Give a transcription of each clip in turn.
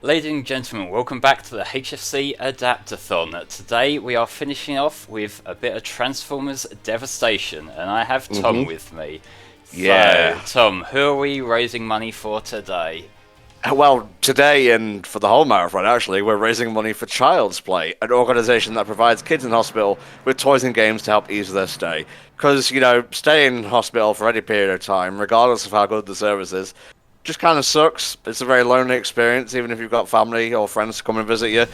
Ladies and gentlemen, welcome back to the HFC Adaptathon. Today we are finishing off with a bit of Transformers Devastation, and I have Tom with me. Yeah. So, Tom, who are we raising money for today? Well, today and for the whole marathon, actually, we're raising money for Child's Play, an organisation that provides kids in hospital with toys and games to help ease their stay. Because, staying in hospital for any period of time, regardless of how good the service is, just kind of sucks. It's a very lonely experience, even if you've got family or friends to come and visit you.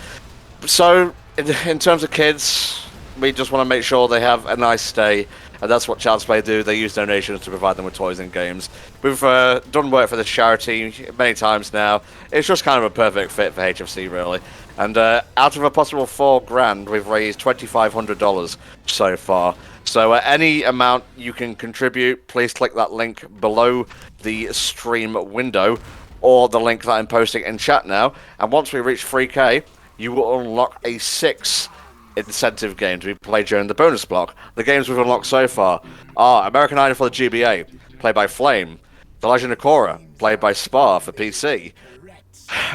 So, in terms of kids, we just want to make sure they have a nice stay, and that's what Child's Play do. They use donations to provide them with toys and games. We've done work for this charity many times now. It's just kind of a perfect fit for HFC, really. And out of a possible $4,000, we've raised $2,500 so far. So any amount you can contribute, please click that link below the stream window, or the link that I'm posting in chat now. And once we reach 3K, you will unlock a 6 incentive game to be played during the bonus block. The games we've unlocked so far are American Idol for the GBA, played by Flame; The Legend of Korra, played by Spar for PC;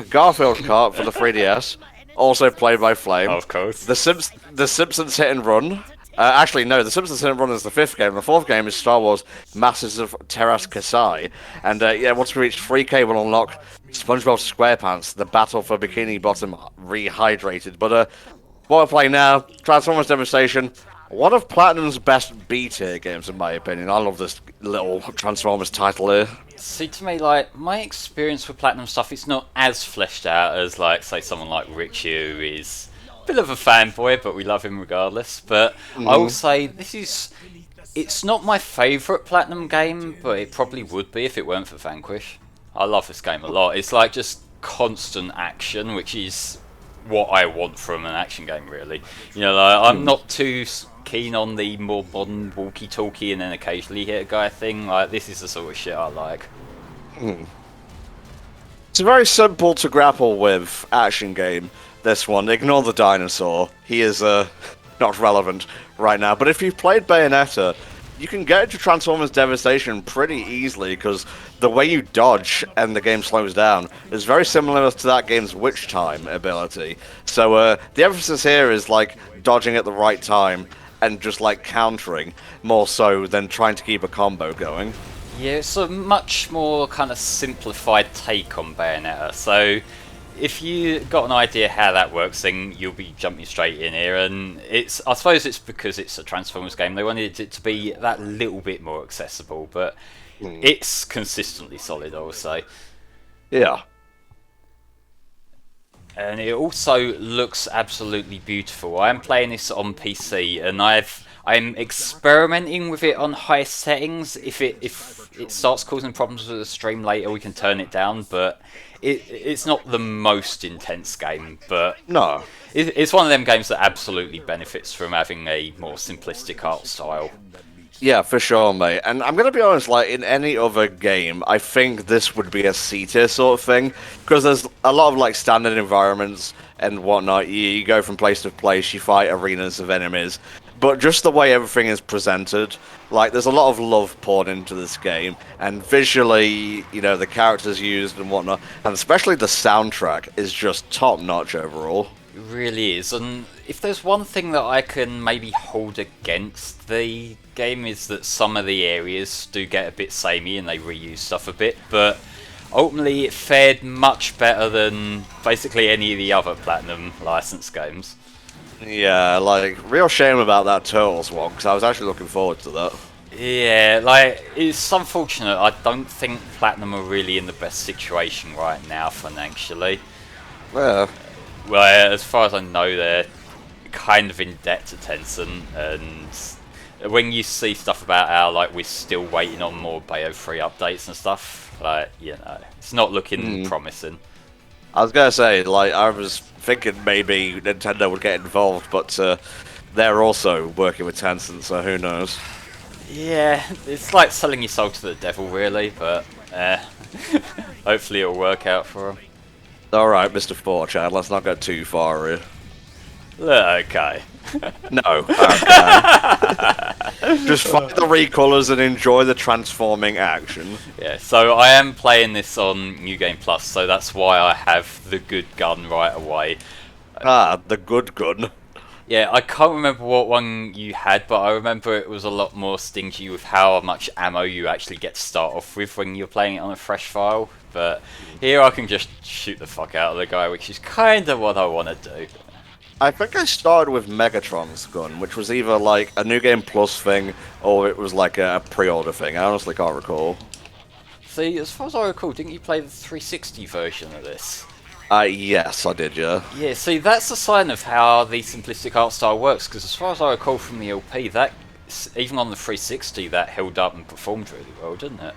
Garfield Kart for the 3DS, also played by Flame. Of course. The Simpsons Hit and Run. Actually, no, The Simpsons Hit and Run is the 5th game. The 4th game is Star Wars Masters of Teras Kasai. And once we reach 3K, we'll unlock SpongeBob SquarePants, the Battle for Bikini Bottom Rehydrated. But what we're playing now, Transformers Devastation, one of Platinum's best B-tier games, in my opinion. I love this little Transformers title here. See, to me, my experience with Platinum stuff, it's not as fleshed out as, say, someone like Rich, who is a bit of a fanboy, but we love him regardless. But I will say, it's not my favourite Platinum game, but it probably would be if it weren't for Vanquish. I love this game a lot. It's just constant action, which is what I want from an action game, really. I'm not too keen on the more modern walkie-talkie and then occasionally hit a guy thing. This is the sort of shit I like. It's a very simple to grapple with action game, this one. Ignore the dinosaur. He is not relevant right now. But if you've played Bayonetta, you can get into Transformers Devastation pretty easily, because the way you dodge and the game slows down is very similar to that game's Witch Time ability. So the emphasis here is dodging at the right time and just countering, more so than trying to keep a combo going. Yeah, it's a much more kind of simplified take on Bayonetta. So if you got an idea how that works, then you'll be jumping straight in here. And I suppose it's because it's a Transformers game. They wanted it to be that little bit more accessible, but it's consistently solid, I would say. Yeah. And it also looks absolutely beautiful. I am playing this on PC, and I'm experimenting with it on high settings. If it starts causing problems with the stream later, we can turn it down. But it's not the most intense game. But no, it's one of them games that absolutely benefits from having a more simplistic art style. Yeah, for sure, mate. And I'm going to be honest, in any other game, I think this would be a C-tier sort of thing, because there's a lot of, standard environments and whatnot. You go from place to place, you fight arenas of enemies, but just the way everything is presented, there's a lot of love poured into this game, and visually, the characters used and whatnot, and especially the soundtrack is just top-notch overall. It really is, and if there's one thing that I can maybe hold against the game is that some of the areas do get a bit samey and they reuse stuff a bit, but ultimately it fared much better than basically any of the other Platinum licensed games. Yeah, real shame about that Turtles one, because I was actually looking forward to that. Yeah, it's unfortunate. I don't think Platinum are really in the best situation right now financially. Yeah. Well, as far as I know, they're kind of in debt to Tencent, and when you see stuff about how we're still waiting on more Bayo 3 updates and stuff, it's not looking promising. I was gonna say, I was thinking maybe Nintendo would get involved, but they're also working with Tencent, so who knows? Yeah, it's like selling your soul to the devil, really, but hopefully it'll work out for them. Alright, Mr. 4chan, let's not go too far here. Okay. No. Okay. Just find the recolors and enjoy the transforming action. Yeah, so I am playing this on New Game Plus, so that's why I have the good gun right away. Ah, the good gun. Yeah, I can't remember what one you had, but I remember it was a lot more stingy with how much ammo you actually get to start off with when you're playing it on a fresh file. But here I can just shoot the fuck out of the guy, which is kind of what I want to do. I think I started with Megatron's gun, which was either like a New Game Plus thing or it was like a pre-order thing. I honestly can't recall. See, as far as I recall, didn't you play the 360 version of this? Yes, I did, yeah. Yeah, see, that's a sign of how the simplistic art style works, because as far as I recall from the LP, that even on the 360, that held up and performed really well, didn't it?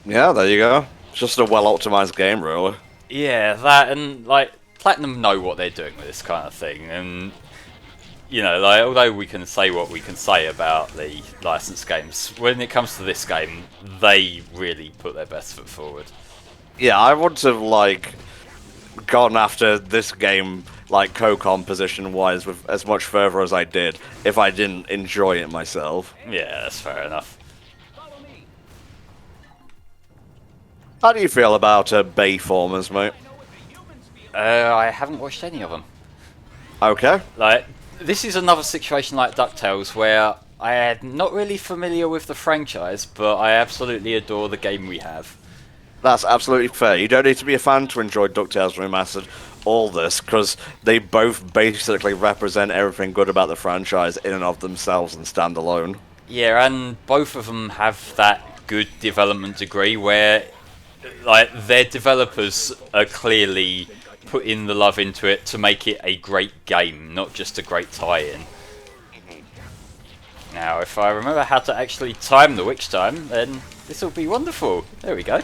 Yeah, there you go. It's just a well-optimized game, really. Yeah, that, and, like, Platinum know what they're doing with this kind of thing, and, you know, like, although we can say what we can say about the licensed games, when it comes to this game, they really put their best foot forward. Yeah, I would have, like, gone after this game, like, co-composition wise, with as much further as I did if I didn't enjoy it myself. Yeah, that's fair enough. How do you feel about Bayformers, mate? I haven't watched any of them. Okay. Like, this is another situation like DuckTales where I am not really familiar with the franchise, but I absolutely adore the game we have. That's absolutely fair. You don't need to be a fan to enjoy DuckTales Remastered all this, because they both basically represent everything good about the franchise in and of themselves and stand alone. Yeah, and both of them have that good development degree where, like, their developers are clearly putting the love into it to make it a great game, not just a great tie-in. Now, if I remember how to actually time the witch time, then this will be wonderful. There we go.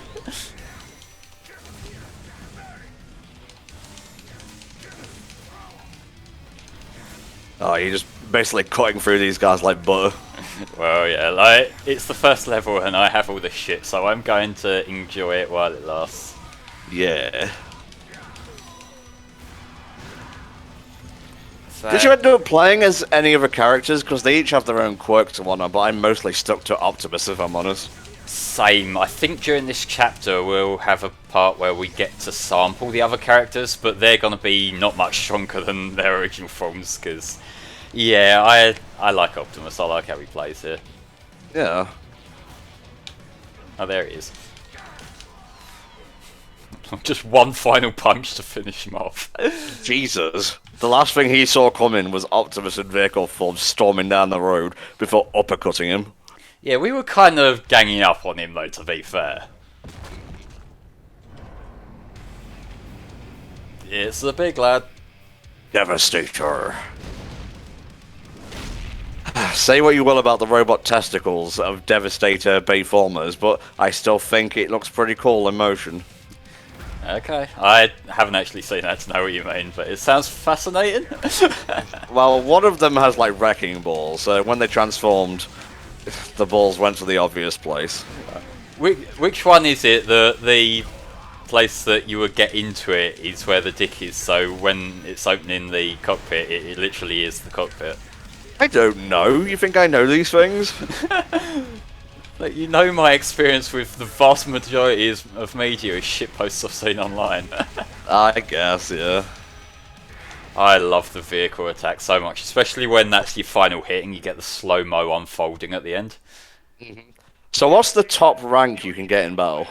Oh, you're just basically cutting through these guys like butter. Well, yeah, like, it's the first level and I have all this shit, so I'm going to enjoy it while it lasts. Yeah. So, Did you end up playing as any other characters? Because they each have their own quirks and whatnot, but I'm mostly stuck to Optimus, if I'm honest. same. I think during this chapter we'll have a part where we get to sample the other characters, but they're going to be not much stronger than their original forms, because, yeah, I like Optimus. I like how he plays here. Yeah. Oh, there he is. Just one final punch to finish him off. Jesus. The last thing he saw coming was Optimus in vehicle form storming down the road before uppercutting him. Yeah, we were kind of ganging up on him, though, to be fair. It's the big lad. Devastator. Say what you will about the robot testicles of Devastator Bayformers, but I still think it looks pretty cool in motion. Okay, I haven't actually seen that to know what you mean, but it sounds fascinating. Well, one of them has like wrecking balls, so when they transformed, the balls went to the obvious place. Which one is it? The place that you would get into it is where the dick is, so when it's opening the cockpit, it literally is the cockpit. I don't know. You think I know these things? Like, you know, my experience with the vast majority of media is shitposts I've seen online. I guess, yeah. I love the vehicle attack so much, especially when that's your final hit and you get the slow-mo unfolding at the end. So what's the top rank you can get in battle?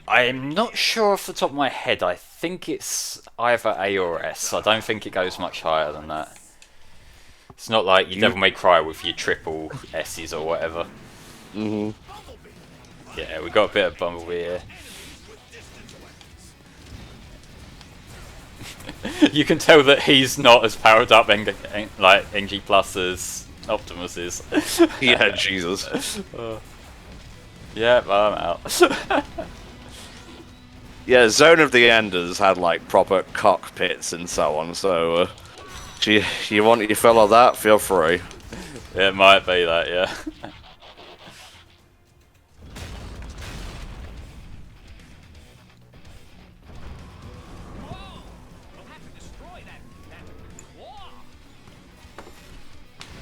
I'm not sure off the top of my head. I think it's either A or S. I don't think it goes much higher than that. It's not like you Devil May Cry with your triple S's or whatever. Mm-hmm. Yeah, we got a bit of Bumblebee here. You can tell that he's not as powered up like NG Plus as Optimus is. Yeah, Jesus. Yeah, well, I'm out. Yeah, Zone of the Enders had like proper cockpits and so on, so you want your fill of that, feel free. It might be that, yeah.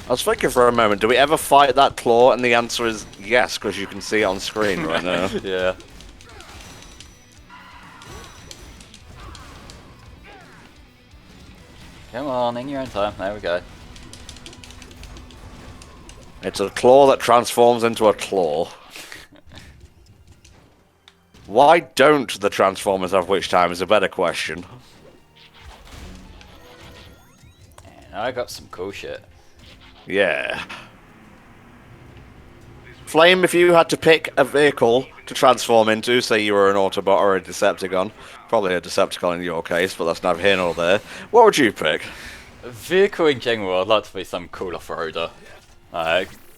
I was thinking for a moment, do we ever fight that claw? And the answer is yes, because you can see it on screen right now. Yeah. Come on, in your own time. There we go. It's a claw that transforms into a claw. Why don't the Transformers have witch time is a better question. And I got some cool shit. Yeah. Flame, if you had to pick a vehicle to transform into, say you were an Autobot or a Decepticon, probably a Decepticon in your case, but that's neither here nor there, what would you pick? A vehicle in general, I'd like to be some cool off-roader.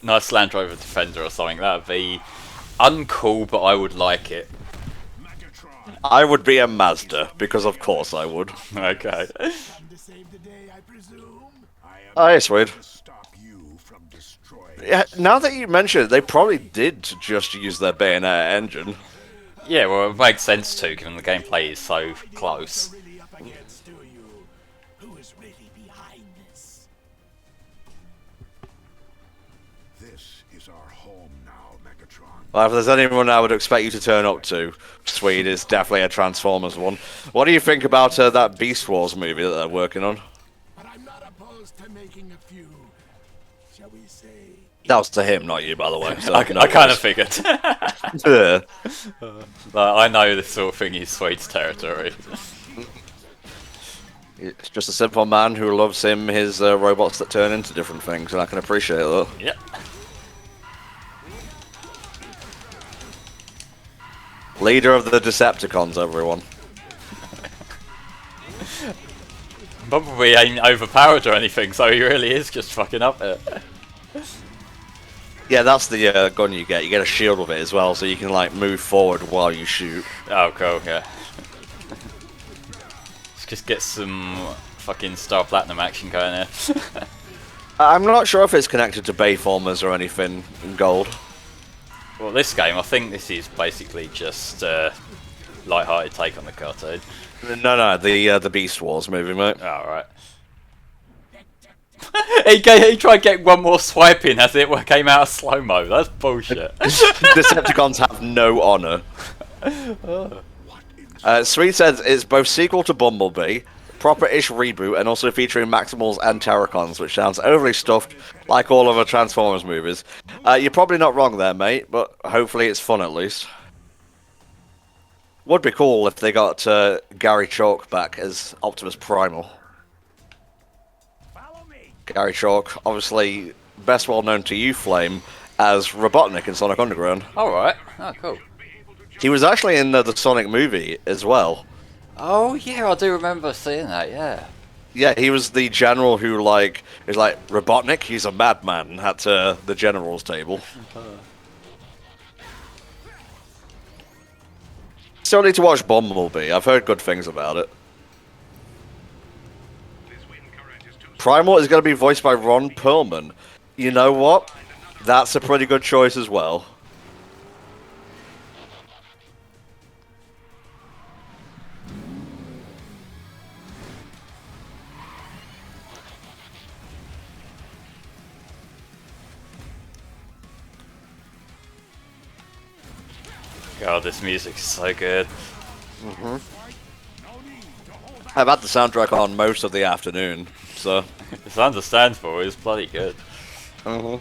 Nice Land Rover Defender or something. That would be uncool, but I would like it. I would be a Mazda, because of course I would. Okay. Aye, sweet. Yeah, now that you mention it, they probably did just use their Bayonetta engine. Yeah, well, it makes sense too, given the gameplay is so close. Well, if there's anyone I would expect you to turn up to, Swede is definitely a Transformers one. What do you think about that Beast Wars movie that they're working on? That was to him, not you, by the way. So I kind of figured. Yeah. I know this sort of thing is Swede's territory. It's just a simple man who loves his robots that turn into different things, and I can appreciate that. Yep. Leader of the Decepticons, everyone. Bumblebee ain't overpowered or anything, so he really is just fucking up there. Yeah, that's the gun you get. You get a shield with it as well, so you can like move forward while you shoot. Oh, cool, yeah. Let's just get some fucking Star Platinum action going here. I'm not sure if it's connected to Bayformers or anything in Gold. Well, this game, I think this is basically just light-hearted take on the cartoon. No, the Beast Wars movie, mate. Oh, right. he tried getting one more swipe in as it came out of slow-mo. That's bullshit. Decepticons have no honour. Sweet says it's both sequel to Bumblebee, proper-ish reboot, and also featuring Maximals and Terracons, which sounds overly stuffed, like all other Transformers movies. You're probably not wrong there, mate, but hopefully it's fun at least. Would be cool if they got Gary Chalk back as Optimus Primal. Gary Chalk, obviously best well known to you, Flame, as Robotnik in Sonic Underground. Alright, oh cool. He was actually in the Sonic movie as well. Oh yeah, I do remember seeing that, yeah. Yeah, he was the general who, is like, Robotnik, he's a madman, at the general's table. Still need to watch Bumblebee, I've heard good things about it. Primal is going to be voiced by Ron Perlman. You know what? That's a pretty good choice as well. God, this music is so good. I've had the soundtrack on most of the afternoon, so... It's understandable, it's bloody good. Mhm.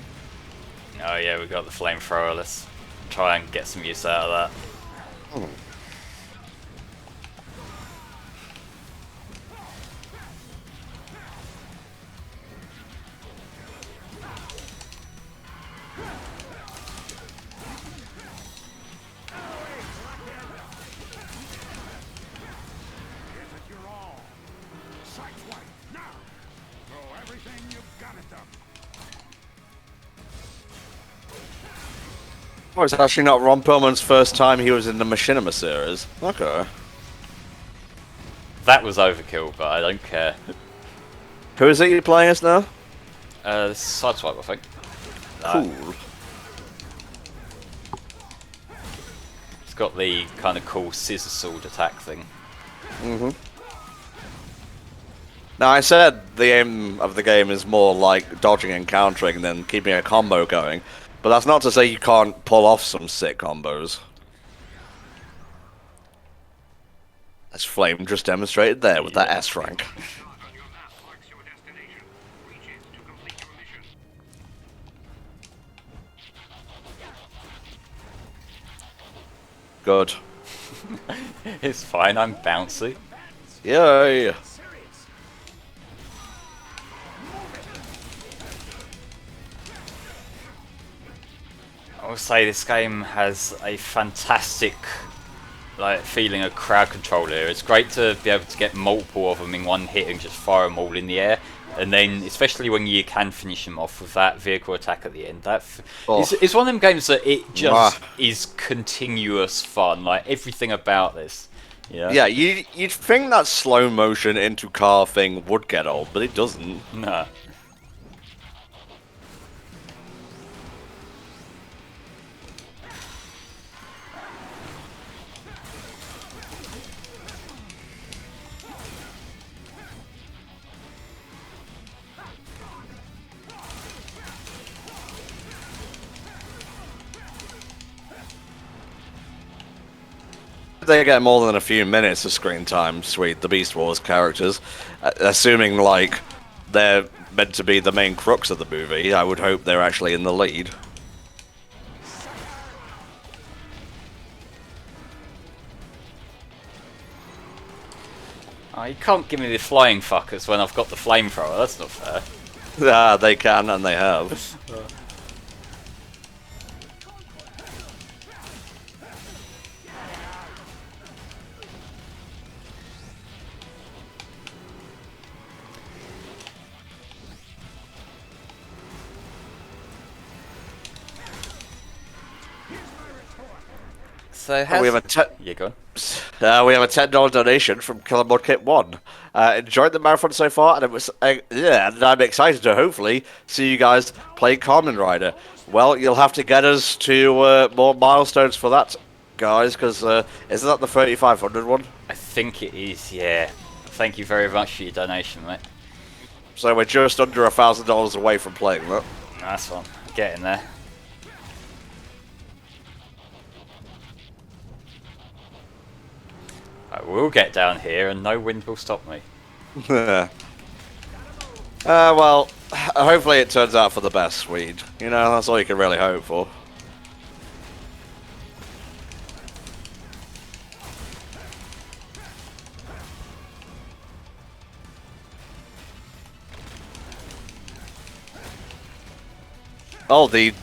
Oh yeah, we got the flamethrower, let's try and get some use out of that. Oh, it's actually not Ron Perlman's first time he was in the Machinima series. Okay. That was overkill, but I don't care. Who is it you're playing as now? This is Sideswipe, I think. Cool. It's got the kind of cool scissor sword attack thing. Now, I said the aim of the game is more like dodging and countering than keeping a combo going, but that's not to say you can't pull off some sick combos. As Flame just demonstrated there with that S rank. Good. It's fine, I'm bouncy. Yay! I will say this game has a fantastic feeling of crowd control here. It's great to be able to get multiple of them in one hit and just fire them all in the air. And then, especially when you can finish them off with that vehicle attack at the end, it's one of them games that it just is continuous fun. Like everything about this. Yeah. Yeah, you'd think that slow motion into car thing would get old, but it doesn't. Nah. They get more than a few minutes of screen time, sweet, the Beast Wars characters. Assuming, like, they're meant to be the main crux of the movie, I would hope they're actually in the lead. Oh, you can't give me the flying fuckers when I've got the flamethrower, that's not fair. Ah, they can, and they have. So we have a yeah, go on. we have a $10 donation from Killer Mudkit 1. Enjoyed the marathon so far, and it was and I'm excited to hopefully see you guys play Kamen Rider. Well, you'll have to get us to more milestones for that, guys, because isn't that the 3500 one? I think it is, yeah. Thank you very much for your donation, mate. So we're just under $1,000 away from playing that. Nice one. Getting there. I will get down here and no wind will stop me. Well, hopefully it turns out for the best, Swede. You know, that's all you can really hope for. Oh, the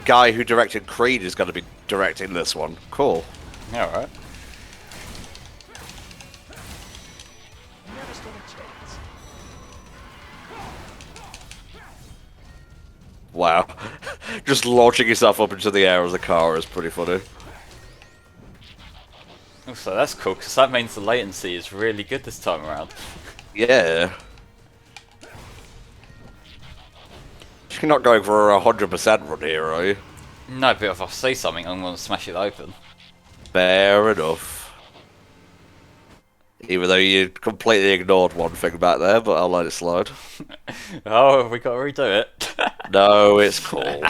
guy who directed Creed is going to be directing this one. Cool. Alright. Wow. Just launching yourself up into the air as a car is pretty funny. Also, that's cool, because that means the latency is really good this time around. Yeah. You're not going for a 100% run here, are you? No, but if I see something, I'm going to smash it open. Fair enough. Even though you completely ignored one thing back there, but I'll let it slide. Oh, we got to redo it. No, it's cool.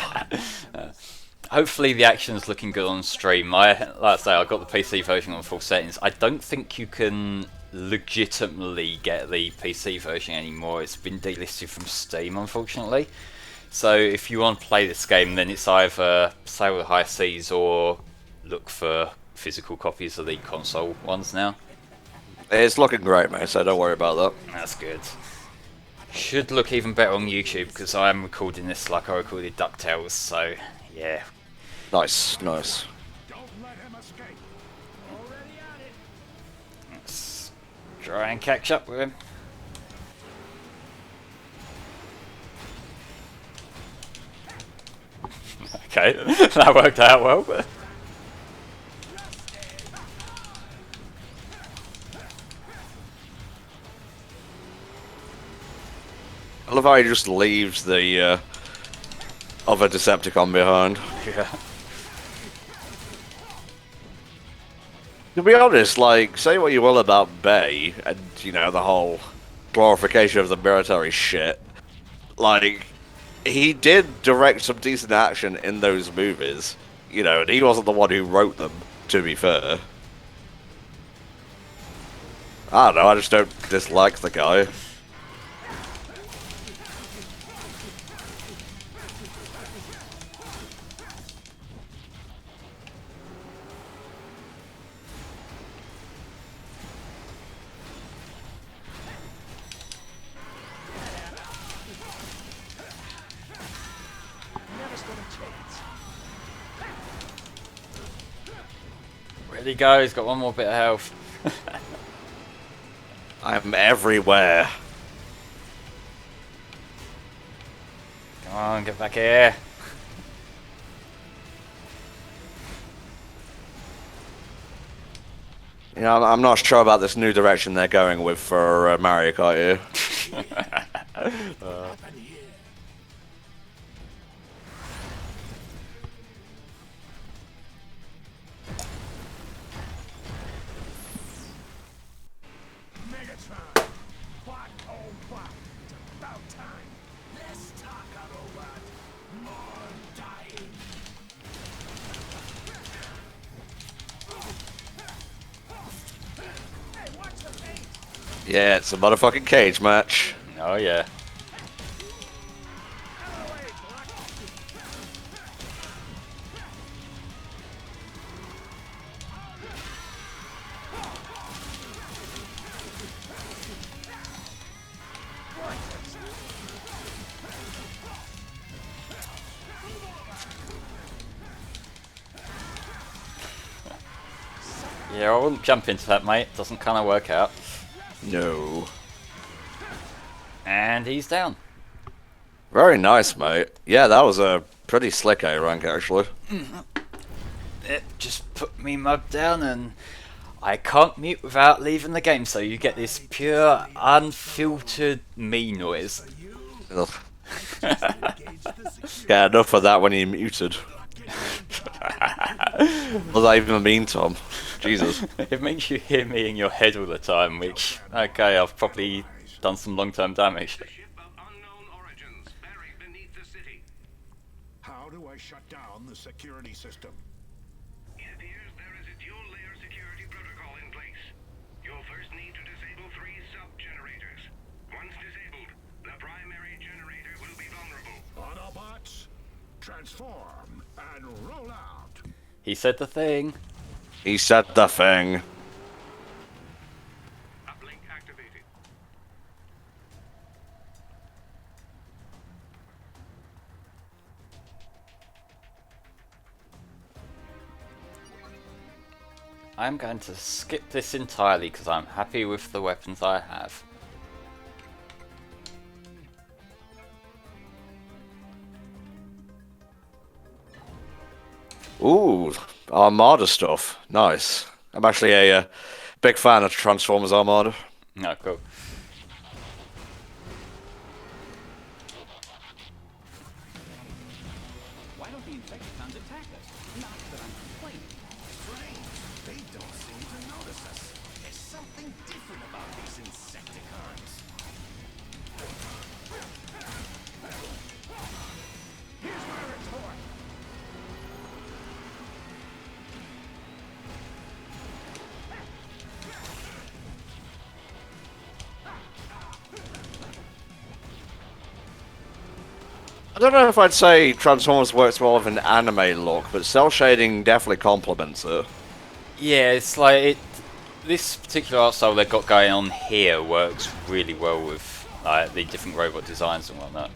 Hopefully the action's looking good on stream. Like I say, I got the PC version on full settings. I don't think you can legitimately get the PC version anymore. It's been delisted from Steam, unfortunately. So if you want to play this game, then it's either sail the high seas or look for physical copies of the console ones now. It's looking great, mate, so don't worry about that. That's good. Should look even better on YouTube, because I am recording this like I recorded DuckTales, so yeah. Nice, nice. Let's try and catch up with him. Okay, that worked out well. I love how he just leaves the other Decepticon behind. Yeah. To be honest, like, say what you will about Bay and, you know, the whole glorification of the military shit. Like, he did direct some decent action in those movies, you know, and he wasn't the one who wrote them, to be fair. I don't know, I just don't dislike the guy. Where'd he go? He's got one more bit of health. I'm everywhere. Come on, get back here. You know, I'm not sure about this new direction they're going with for Mario Kart here. Yeah, it's a motherfucking cage match. Oh yeah. Yeah, I wouldn't jump into that, mate. Doesn't kind of work out. No. And he's down. Very nice, mate. Yeah, that was a pretty slick A rank, actually. It just put me mug down, and I can't mute without leaving the game, so you get this pure, unfiltered me noise. Ugh. Yeah, enough of that when you're muted. What does that even mean, Tom? Jesus. It makes you hear me in your head all the time, which, okay, I've probably done some long-term damage. How do I shut down the security system? It appears there is a dual-layer security protocol in place. You'll first need to disable 3 sub-generators. Once disabled, the primary generator will be vulnerable. Autobots, transform and roll out. He said the thing. He said the thing. Uplink activated. I'm going to skip this entirely because I'm happy with the weapons I have. Ooh, Armada stuff. Nice. I'm actually a big fan of Transformers Armada. No, cool. Why don't the Infiltrators attack us? Not that I'm complaining. They don't seem to notice us. There's something different about these Insecticons. Here's my retort. I don't know if I'd say Transformers works well with an anime look, but cell shading definitely complements it. Yeah, it's like this particular art style they've got going on here works really well with like the different robot designs and whatnot.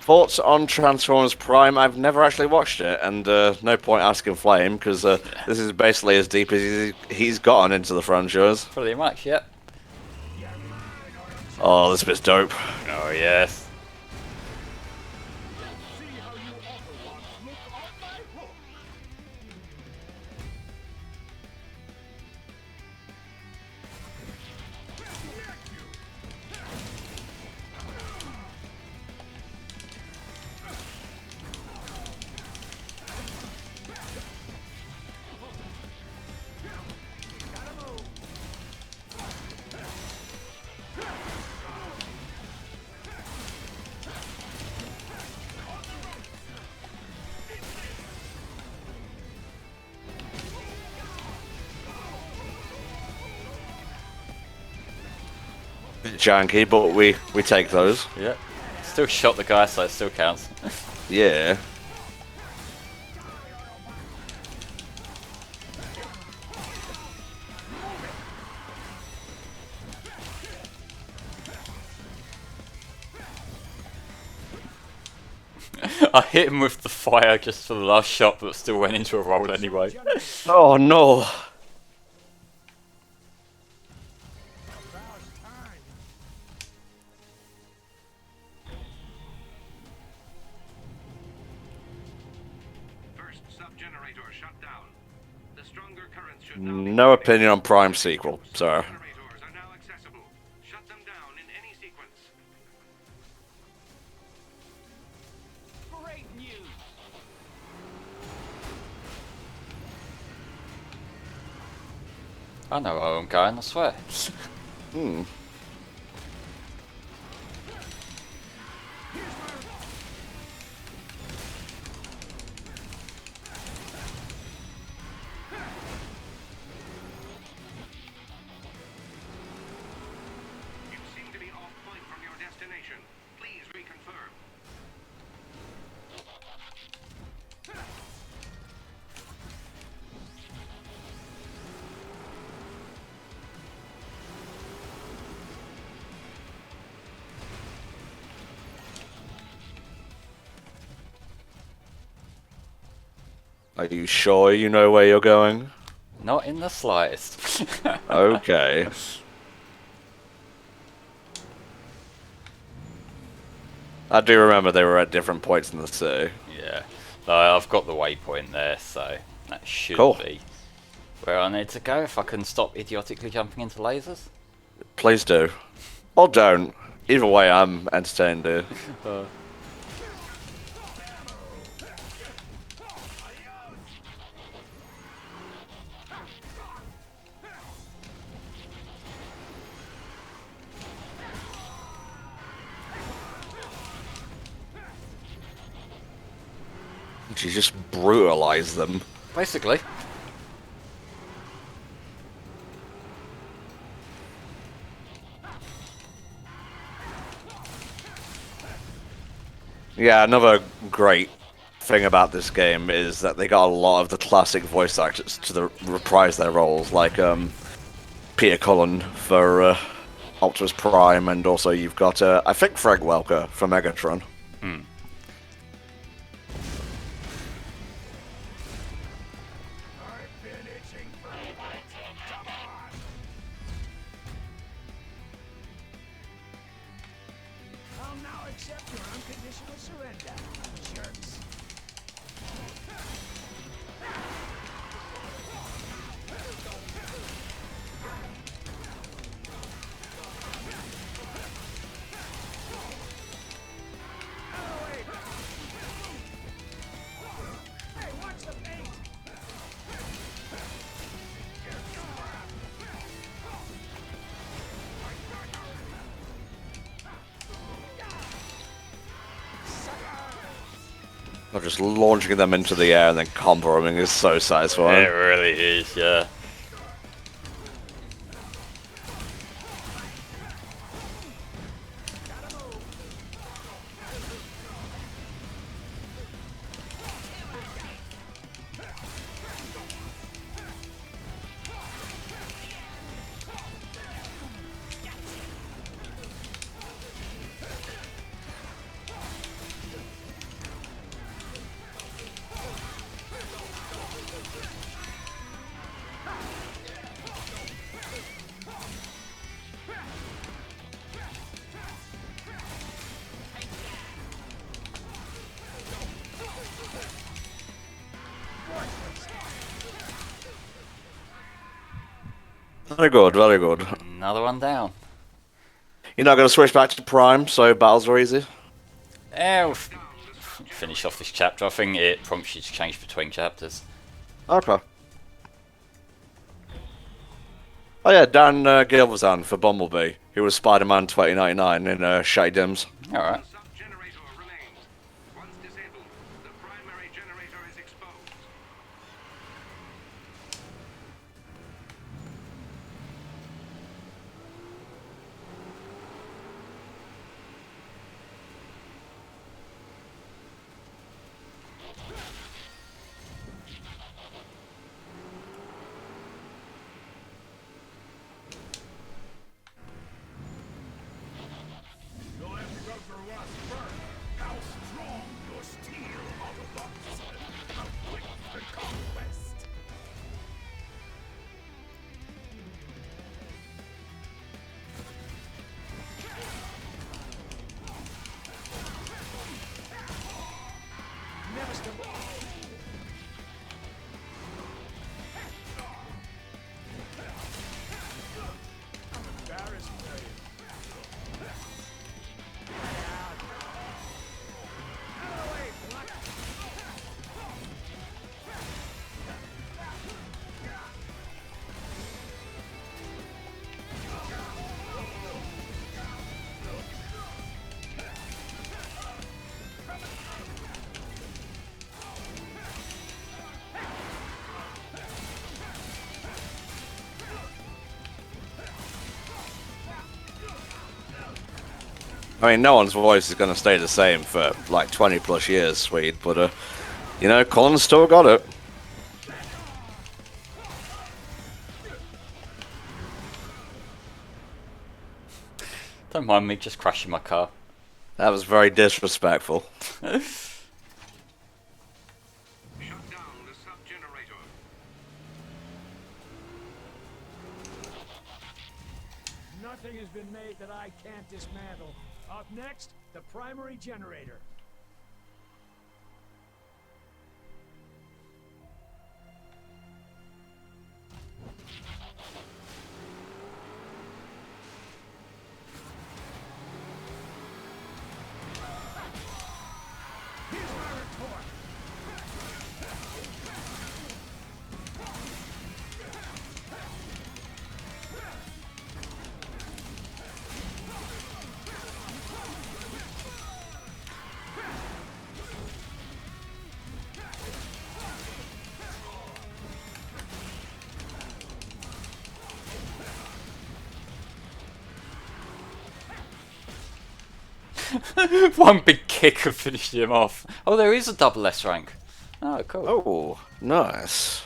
Thoughts on Transformers Prime? I've never actually watched it, and no point asking Flame, because this is basically as deep as he's gotten into the franchise. Pretty much, yep. Oh, this bit's dope. Oh yes. bit janky, but we take those. Yeah. Still shot the guy, so it still counts. Yeah. I hit him with the fire just for the last shot, but still went into a roll anyway. Oh no. First sub-generator shut down. The stronger currents should now be No opinion on Prime sequel, sir. generators are now accessible. Shut them down in any sequence. Great news! I know where I'm going, I swear. Hmm. You seem to be off point from your destination. Please reconfirm. Are you sure you know where you're going? Not in the slightest. Okay. I do remember they were at different points in the city. Yeah. I've got the waypoint there, so that should Cool. be where I need to go if I can stop idiotically jumping into lasers. Please do. Or don't. Either way, I'm entertained, dude. You just brutalize them. Basically. Yeah, another great thing about this game is that they got a lot of the classic voice actors to reprise their roles, like Peter Cullen for Optimus Prime, and also you've got I think Frank Welker for Megatron. I've been itching for a fight. Come on! I'll now accept your unconditional surrender, jerks. Hey, watch the paint! Not just launching them into the air and then comboing is so It satisfying. really is, yeah. Very good, very good. Another one down. You're not going to switch back to Prime, so battles are easy? We'll finish off this chapter. I think it prompts you to change between chapters. Okay. Oh yeah, Dan Gilvezan for Bumblebee, who was Spider-Man 2099 in Shady Dims. Alright. Sub-generator remains. Once disabled, the primary generator is exposed. I mean, no one's voice is going to stay the same for like 20 plus years, Swede, but you know, Colin's still got it. Don't mind me just crashing my car. That was very disrespectful. Shut down the sub-generator. Nothing has been made that I can't dismantle. Up next, the primary generator. Here's my report. One big kick of finishing him off. Oh, there is a double S rank. Oh, cool. Oh, nice.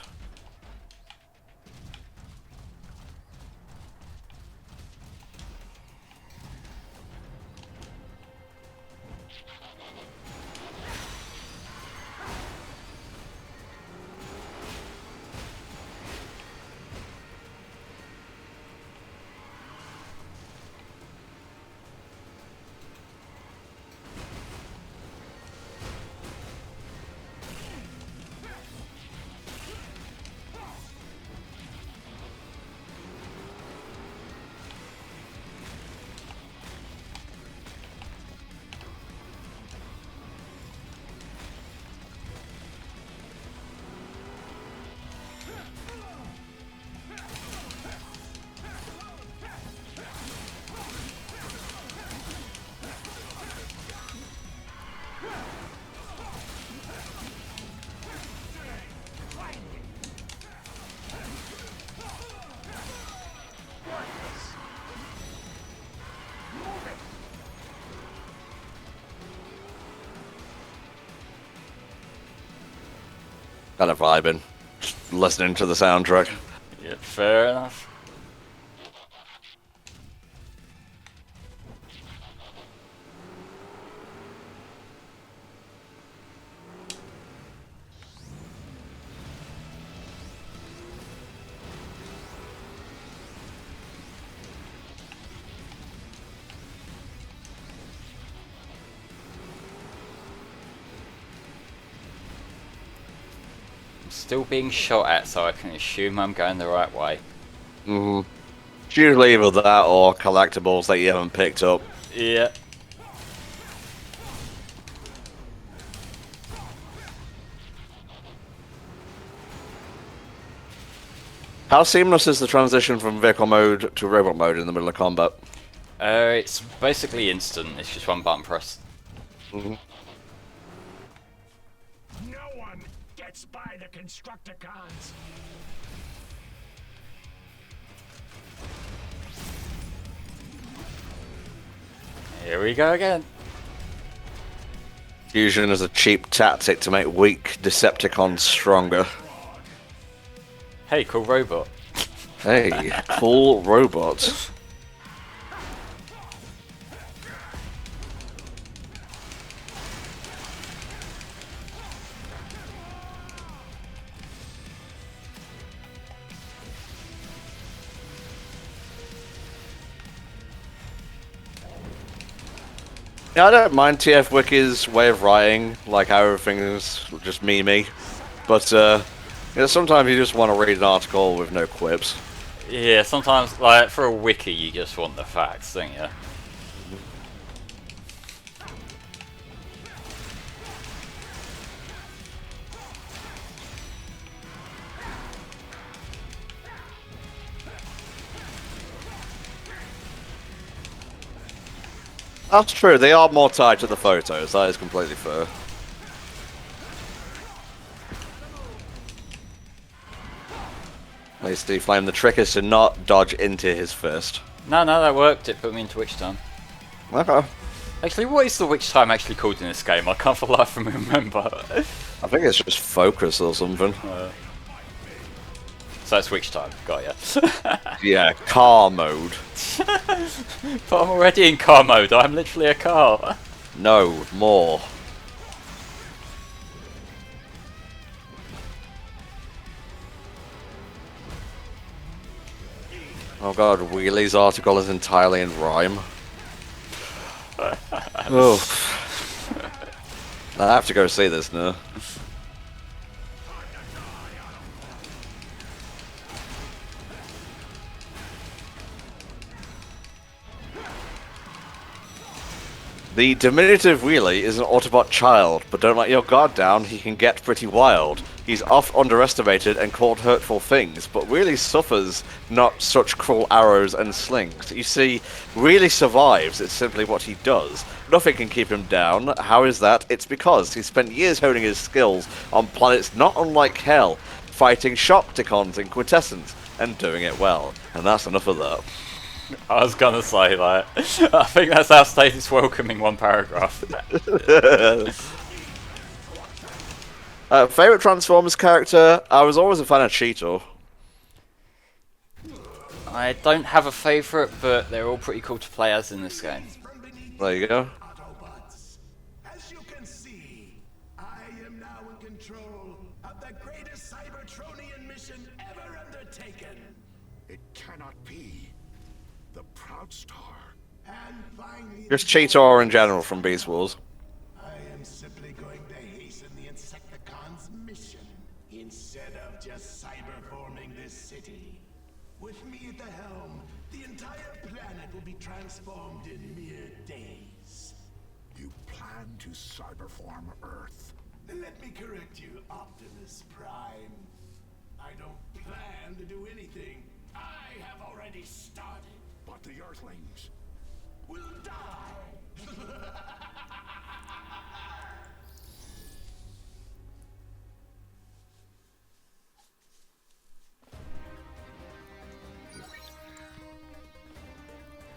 Kind of vibing, just listening to the soundtrack. Yeah, fair enough. Still being shot at, so I can assume I'm going the right way. Mm-hmm. It's usually either that or collectibles that you haven't picked up. Yeah. How seamless is the transition from vehicle mode to robot mode in the middle of combat? It's basically instant. It's just one button press. Mm-hmm. No one gets by the Constructicons. Here we go again. Fusion is a cheap tactic to make weak Decepticons stronger. Hey, cool robot. Hey, cool robot. Yeah, I don't mind TF Wiki's way of writing, like how everything is just memey, but you know, sometimes you just want to read an article with no quips. Yeah, sometimes, like, for a wiki, you just want the facts, don't you? That's true, they are more tied to the photos, that is completely fair. At least the flame, the trick is to not dodge into his fist. No, that worked. It put me into Witch Time. Okay. Actually, what is the witch time actually called in this game? I can't for the life of me remember. I think it's just focus or something. So it's witch time. Got ya. Yeah, car mode. But I'm already in car mode. I'm literally a car. No, more. Oh god, Wheelie's article is entirely in rhyme. Oh. I have to go see this now. The diminutive Wheelie is an Autobot child, but don't let your guard down, he can get pretty wild. He's oft underestimated and called hurtful things, but Wheelie suffers not such cruel arrows and slings. You see, Wheelie survives, it's simply what he does. Nothing can keep him down. How is that? It's because he spent years honing his skills on planets not unlike Hell, fighting Shopticons and Quintessence, and doing it well. And that's enough of that. I was gonna say that. I think that's our status welcome in one paragraph. Favorite Transformers character? I was always a fan of Cheetor. I don't have a favourite, but they're all pretty cool to play as in this game. There you go. Autobots. As you can see, I am now in control of the greatest Cybertronian mission ever undertaken. It cannot be. The Proud Star. And finally, Just Cheetor in general from Beast Wars. I am simply going to hasten the Insecticons' mission instead of just cyberforming this city. With me at the helm, the entire planet will be transformed in mere days. You plan to cyberform Earth. Let me correct you, Optimus Prime. I don't plan to do anything. I have already started. But the Earthlings. Will die.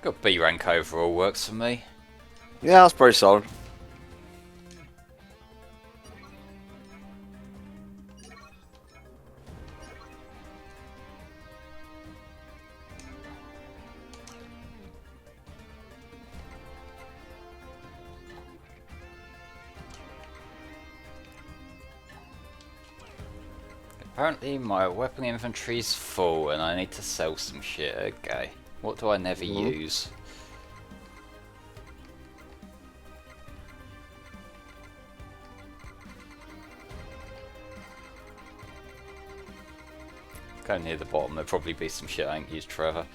Got B rank overall, works for me. Yeah, that's pretty solid. Apparently my weapon inventory's full and I need to sell some shit. Okay. What do I never use? Go near the bottom, there'll probably be some shit I ain't used forever.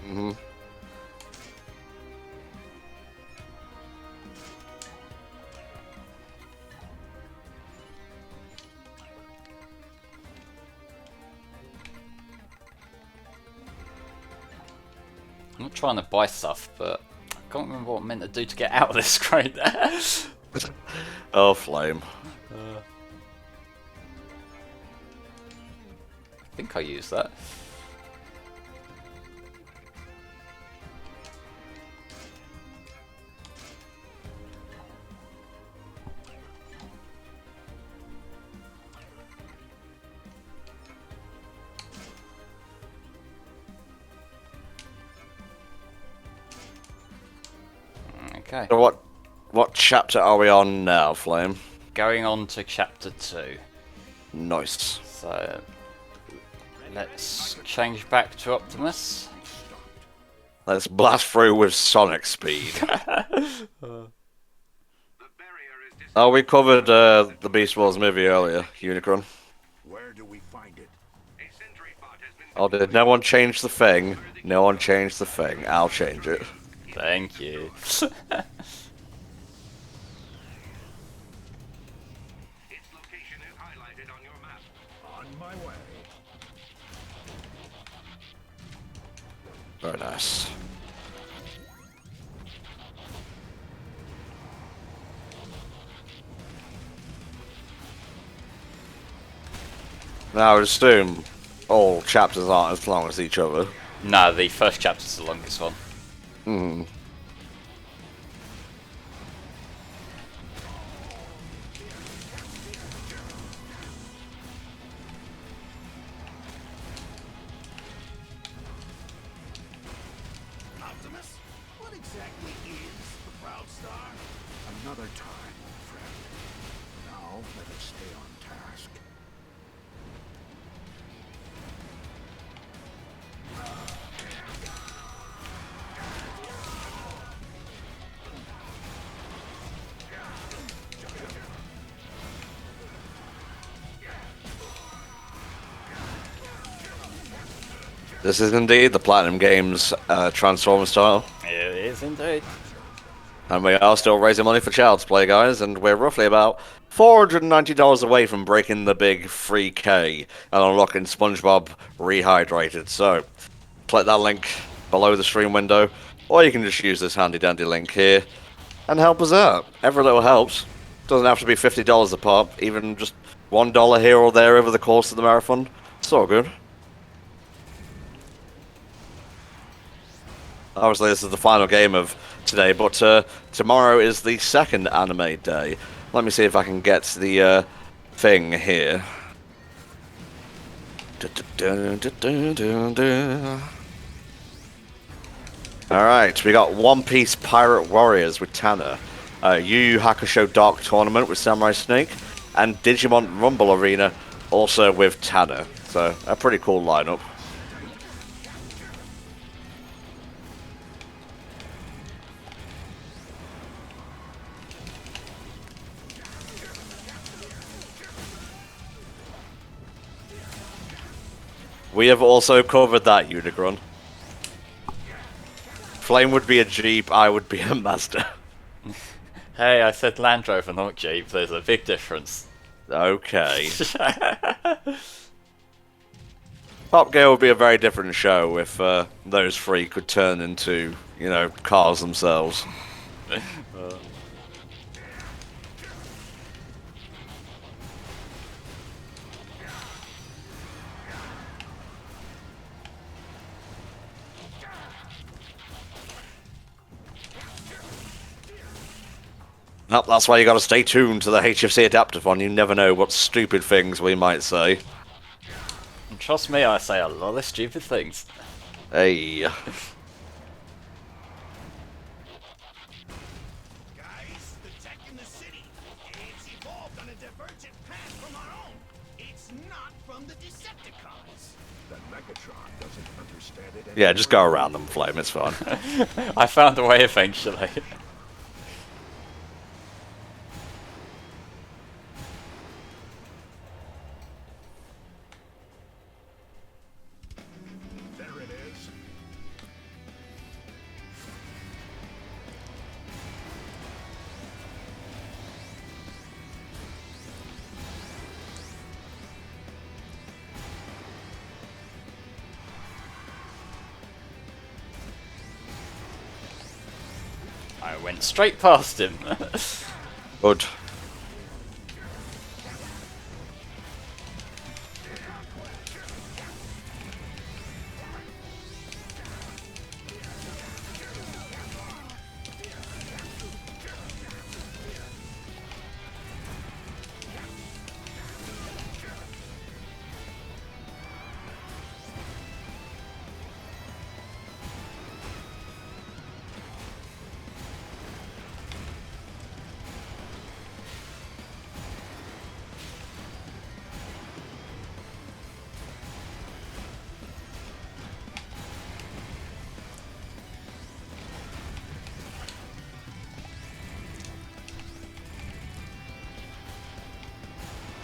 I'm not trying to buy stuff, but I can't remember what I'm meant to do to get out of this screen. Oh, flame. I think I used that. Okay. So what chapter are we on now, Flame? Going on to chapter 2. Nice. So let's change back to Optimus. Let's blast through with sonic speed. The barrier is Oh, we covered the Beast Wars movie earlier, Unicron. Where do we find it? a sentry bot has been Oh, did no one change the thing? No one changed the thing. I'll change it. Thank you. its location is highlighted on your map. On my way. Very nice. Now, I would assume all chapters aren't as long as each other. No, the first chapter's the longest one. This is indeed the Platinum Games Transformer style. It is indeed. And we are still raising money for Child's Play, guys, and we're roughly about $490 away from breaking the big 3K and unlocking SpongeBob Rehydrated. So, click that link below the stream window, or you can just use this handy dandy link here and help us out. Every little helps. Doesn't have to be $50 a pop, even just $1 here or there over the course of the marathon. It's all good. Obviously, this is the final game of today, but tomorrow is the second anime day. Let me see if I can get the thing here. Alright, we got One Piece Pirate Warriors with Tanner, Yu Yu Hakusho Dark Tournament with Samurai Snake, and Digimon Rumble Arena also with Tanner. So, a pretty cool lineup. We have also covered that, Unicron. Flame would be a Jeep, I would be a Mazda. Hey, I said Land Rover, not Jeep. There's a big difference. Okay. Top Gear would be a very different show if those three could turn into, you know, cars themselves. Nope, that's why you gotta stay tuned to the HFC Adaptathon. You never know what stupid things we might say. And trust me, I say a lot of stupid things. Hey. Guys, the tech in the city, it's evolved on a divergent path from our own. It's not from the Decepticons. That Megatron doesn't understand it. Yeah, just go around them, Flame, it's fine. I found a way eventually. There it is. I went straight past him. Good.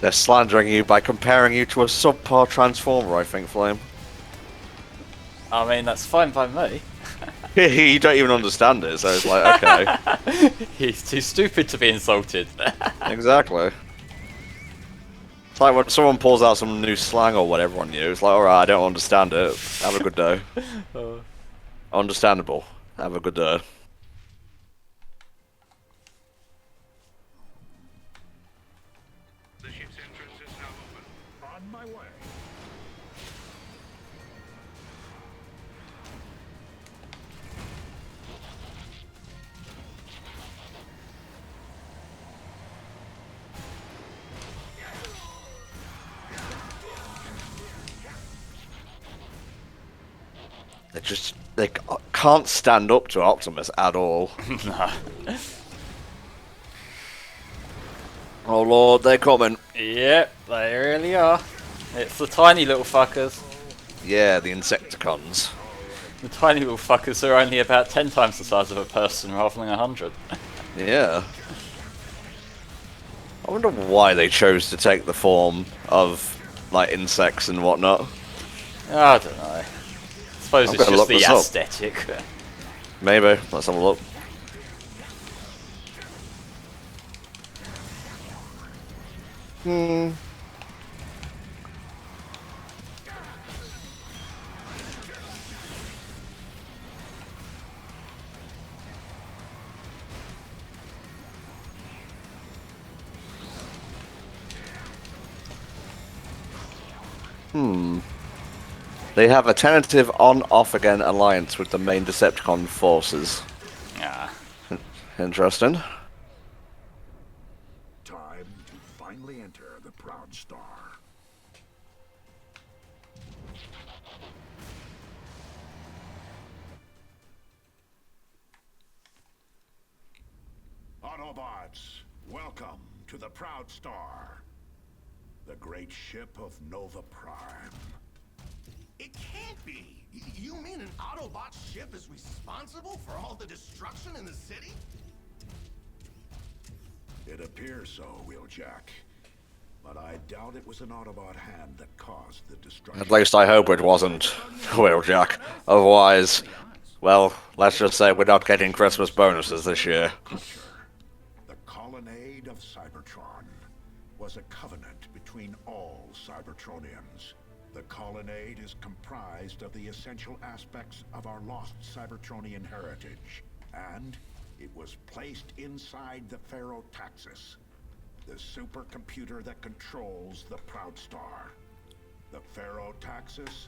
They're slandering you by comparing you to a subpar Transformer, I think, Flame. I mean, that's fine by me. You don't even understand it, so it's like, okay. He's too stupid to be insulted. Exactly. It's like when someone pulls out some new slang or whatever on you, it's like, alright, I don't understand it. Have a good day. Understandable. Have a good day. The ship's entrance is now open. On my way. They can't stand up to Optimus at all. No. Oh lord, they're coming. Yep, they really are. It's the tiny little fuckers. Yeah, the Insecticons. The tiny little fuckers are only about 10 times the size of a person rather than 100. Yeah. I wonder why they chose to take the form of, like, insects and whatnot. I don't know. suppose I'm it's gonna just look the this up. aesthetic. Maybe. Let's have a look. They have a tentative on-off again alliance with the main Decepticon forces. Ah. Interesting. Time to finally enter the Proud Star. Autobots, welcome to the Proud Star, the great ship of Nova Prime. It can't be! You mean an Autobot ship is responsible for all the destruction in the city? It appears so, Wheeljack. But I doubt it was an Autobot hand that caused the destruction. At least I hope it wasn't. Well, Jack. Otherwise, well, let's just say we're not getting Christmas bonuses this year. The colonnade of Cybertron was a covenant between all Cybertronians. The colonnade is comprised of the essential aspects of our lost Cybertronian heritage, and it was placed inside the Pharaoh-Taxis, the supercomputer that controls the Proud Star. The Pharaoh-Taxis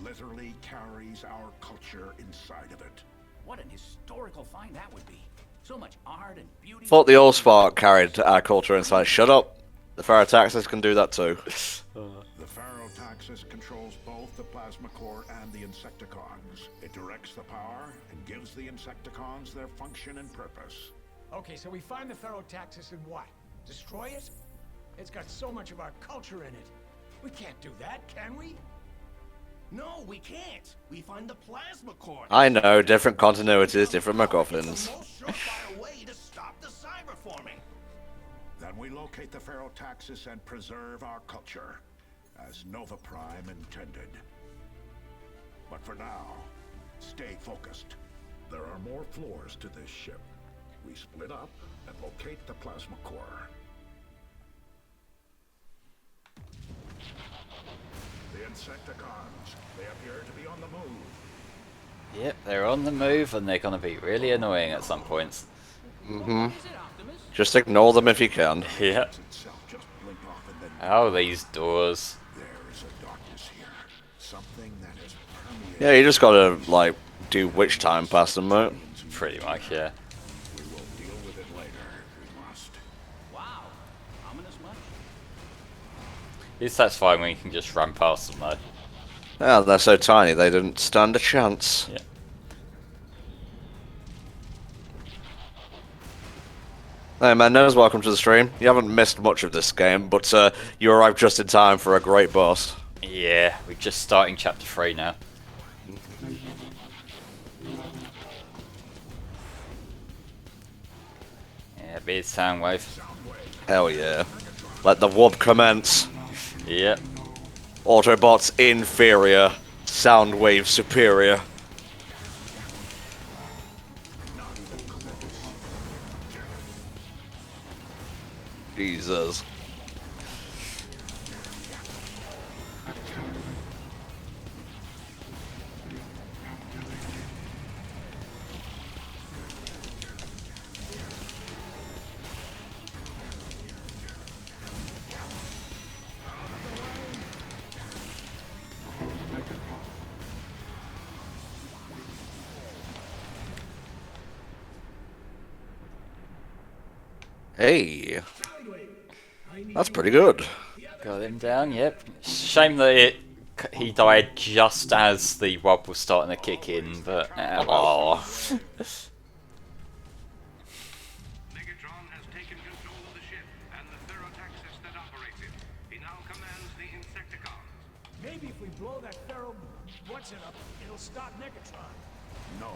literally carries our culture inside of it. What an historical find that would be. So much art and beauty. Thought the Allspark carried our culture inside. Shut up. The Pharaoh-Taxis can do that too. The Pharaoh-Taxis controls both the Plasma Core and the Insecticons. It directs the power and gives the Insecticons their function and purpose. Okay, so we find the Pharaoh-Taxis and what? Destroy it? It's got so much of our culture in it. We can't do that, can we? No, we can't. We find the Plasma Core. I know, different continuities, different MacGuffins. It's the most surefire way to stop the cyberforming. Then we locate the Pharaoh-Taxis and preserve our culture, as Nova Prime intended. But for now, stay focused. There are more floors to this ship. We split up and locate the Plasma Core. The Insecticons, they appear to be on the move. Yep, they're on the move and they're going to be really annoying at some points. Just ignore them if you can. Yep. Itself just blinked off and then Oh, these doors. there is a darkness here. Something that has permeated. Yeah, you just gotta, like, do witch time past them, mate. Pretty much, yeah. We will deal with it later. We must. Wow. Ominous much? It's satisfying when you can just run past them though. Ah, they're so tiny they didn't stand a chance. Yeah. Hey man, Nose, welcome to the stream. You haven't missed much of this game, but you arrived just in time for a great boss. Yeah, we're just starting chapter 3 now. Yeah, beard Soundwave. Hell yeah. Let the whoop commence. Yep. Autobots inferior, Soundwave superior. Jesus. Hey. That's pretty good. Got him down, yep. Shame that he died just as the wob was starting to kick in, but well. Megatron has taken control of the ship and the Pharaoh-Taxis that operates it. He now commands the Insecticons. Maybe if we blow that Pharaoh what's it up, it'll stop Megatron. No.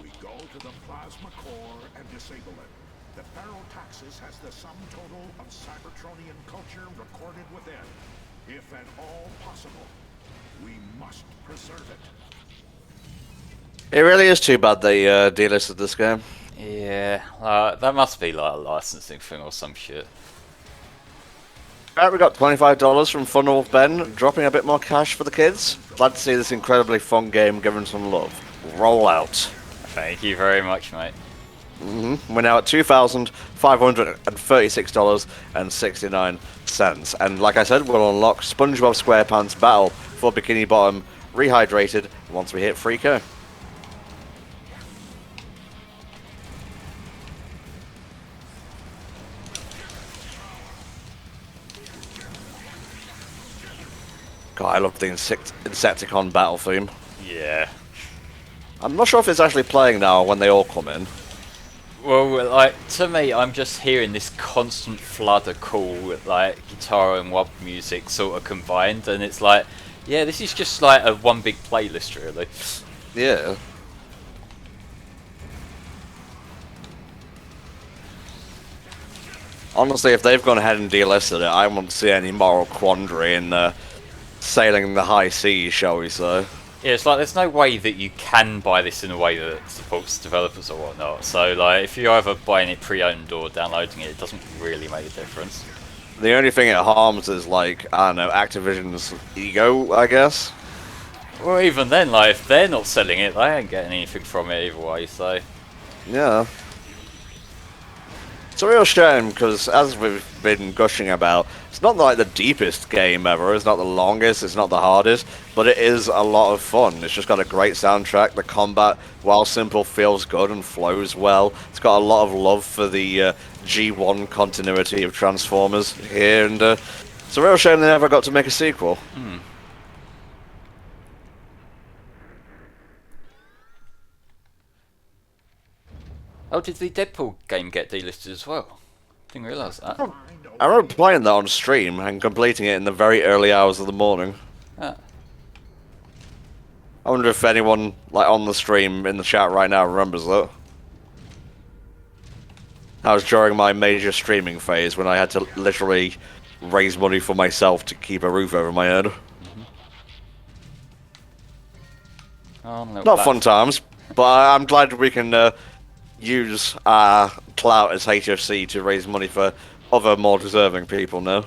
We go to the Plasma Core and disable it. The Pharaoh-Taxis has the sum total of Cybertronian culture recorded within. If at all possible, we must preserve it. It really is too bad they delisted this game. Yeah, that must be like a licensing thing or some shit. Alright, we got $25 from Funnel Ben, dropping a bit more cash for the kids. Glad to see this incredibly fun game given some love. Roll out. Thank you very much, mate. We're now at $2,536.69. And like I said, we'll unlock SpongeBob SquarePants Battle for Bikini Bottom Rehydrated once we hit 3K. God, I love the Insecticon battle theme. Yeah. I'm not sure if it's actually playing now when they all come in. Well, like, to me, I'm just hearing this constant flood of cool, like, guitar and wub music sort of combined, and it's like, yeah, this is just like a one big playlist, really. Yeah. Honestly, if they've gone ahead and delisted it, I won't see any moral quandary in sailing the high seas, shall we say. Yeah, it's like there's no way that you can buy this in a way that supports developers or whatnot. So, like, if you're either buying it pre-owned or downloading it, it doesn't really make a difference. The only thing it harms is, like, I don't know, Activision's ego, I guess. Or even then, like, if they're not selling it, they ain't getting anything from it either way, so... Yeah. It's a real shame, because as we've been gushing about, it's not like the deepest game ever, it's not the longest, it's not the hardest, but it is a lot of fun. It's just got a great soundtrack, the combat, while simple, feels good and flows well. It's got a lot of love for the G1 continuity of Transformers here, and it's a real shame they never got to make a sequel. Oh, did the Deadpool game get delisted as well? Didn't realise that. I remember playing that on stream and completing it in the very early hours of the morning. Ah. I wonder if anyone like on the stream in the chat right now remembers that. That was during my major streaming phase when I had to literally raise money for myself to keep a roof over my head. Oh, no, Not fun times, but I'm glad we can use our clout as HFC to raise money for other more deserving people now.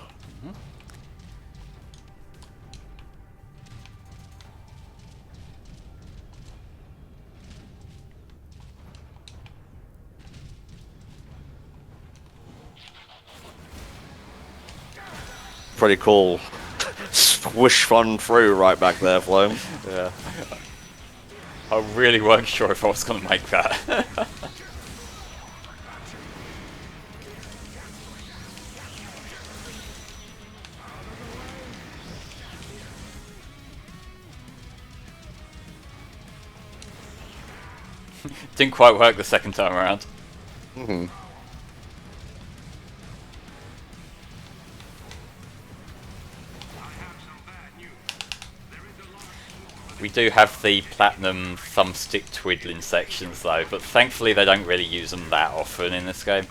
Pretty cool. Swish fun through right back there, Flame. Yeah. I really weren't sure if I was going to make that. Didn't quite work the second time around. We do have the platinum thumbstick twiddling sections though, but thankfully they don't really use them that often in this game.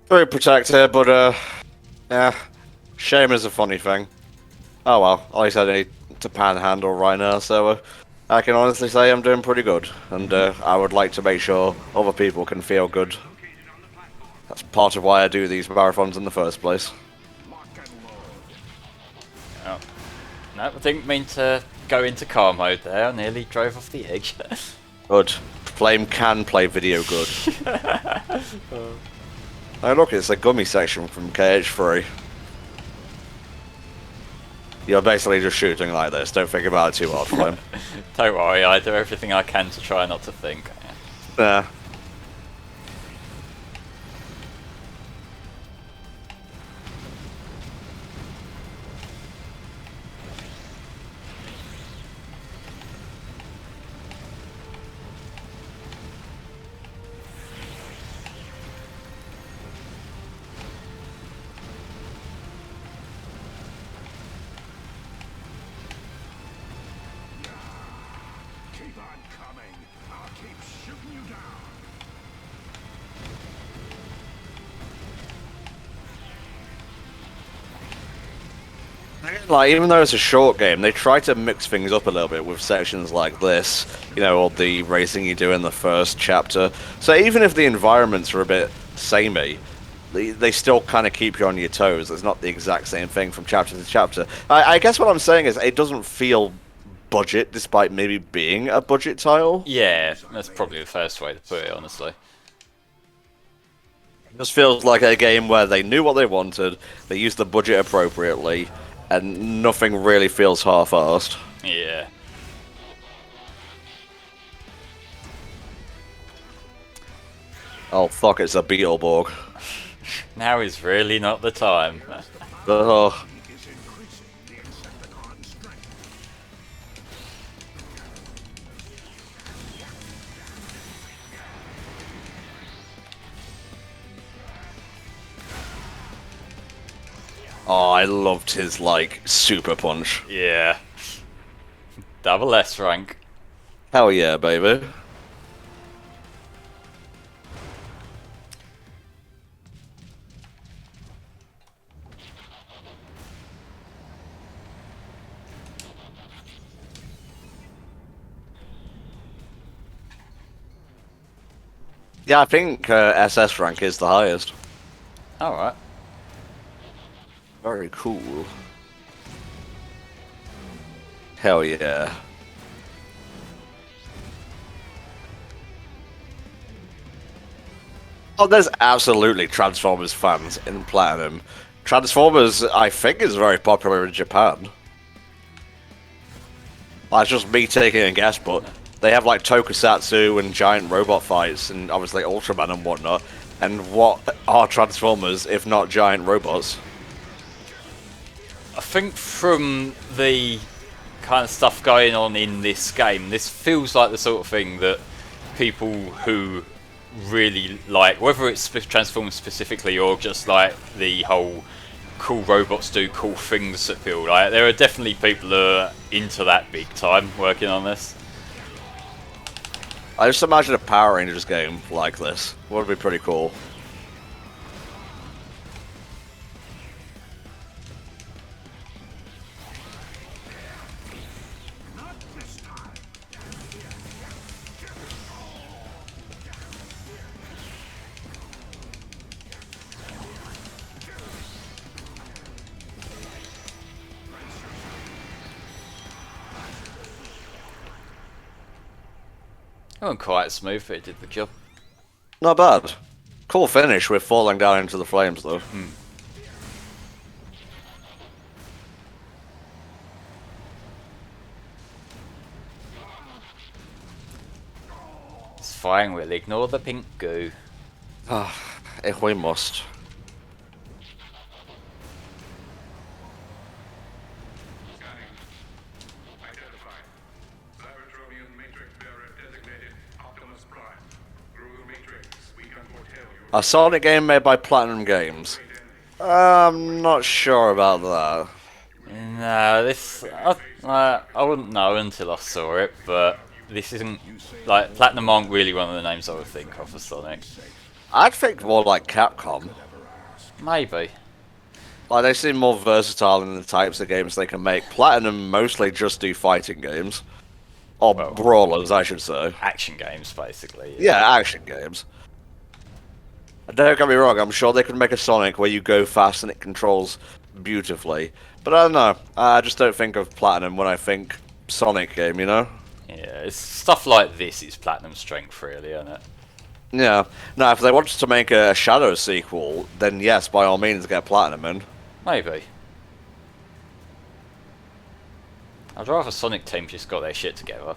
Very protected, but yeah, shame is a funny thing. Oh well, at least I need to panhandle right now, so I can honestly say I'm doing pretty good, and I would like to make sure other people can feel good. That's part of why I do these marathons in the first place. Oh. No, I didn't mean to go into car mode there. I nearly drove off the edge. Good. Flame can play video good. Oh look, it's a gummy section from KH3. You're basically just shooting like this, don't think about it too hard, Flame. Don't worry, I do everything I can to try not to think. Yeah. Keep on coming. I'll keep shooting you down. Like, even though it's a short game, they try to mix things up a little bit with sections like this, you know, or the racing you do in the first chapter. So even if the environments are a bit samey, they still kind of keep you on your toes. It's not the exact same thing from chapter to chapter. I guess what I'm saying is it doesn't feel budget, despite maybe being a budget title. Yeah, that's probably the first way to put it, honestly. It just feels like a game where they knew what they wanted, they used the budget appropriately, and nothing really feels half-arsed. Yeah. Oh fuck, it's a Beetleborg. Now is really not the time. Oh. Is increasing the Insecticon strength. Oh, I loved his, like, super punch. Yeah. Double S rank. Hell yeah, baby. Yeah, I think SS rank is the highest. Alright. Very cool. Hell yeah. Oh, there's absolutely Transformers fans in Platinum. Transformers, I think, is very popular in Japan. That's just me taking a guess, but they have like tokusatsu and giant robot fights and obviously Ultraman and whatnot. And what are Transformers if not giant robots? I think from the kind of stuff going on in this game, this feels like the sort of thing that people who really like, whether it's Transformers specifically or just like the whole cool robots do cool things appeal, like there are definitely people who are into that big time working on this. I just imagine a Power Rangers game like this. Would be pretty cool. It wasn't quite smooth, but it did the job. Not bad. Cool finish with falling down into the flames, though. It's fine, we'll ignore the pink goo. If we must. Scanning. Identified. Cybertronian matrix bearer designated Optimus Prime. Through matrix, we can foretell your A Sonic game made by Platinum Games. I'm not sure about that. No, this I wouldn't know until I saw it, but this isn't like Platinum aren't really one of the names I would think of for Sonic. I'd think more like Capcom. Maybe. Like, they seem more versatile in the types of games they can make. Platinum mostly just do fighting games. Or Well, brawlers, I should say. action games, basically. Yeah, action games. And don't get me wrong, I'm sure they could make a Sonic where you go fast and it controls beautifully. But I don't know, I just don't think of Platinum when I think Sonic game, you know? Yeah, it's stuff like this is Platinum's strength, really, isn't it? Yeah. Now, if they wanted to make a Shadow sequel, then yes, by all means, get Platinum in. Maybe. I'd rather Sonic Team just got their shit together.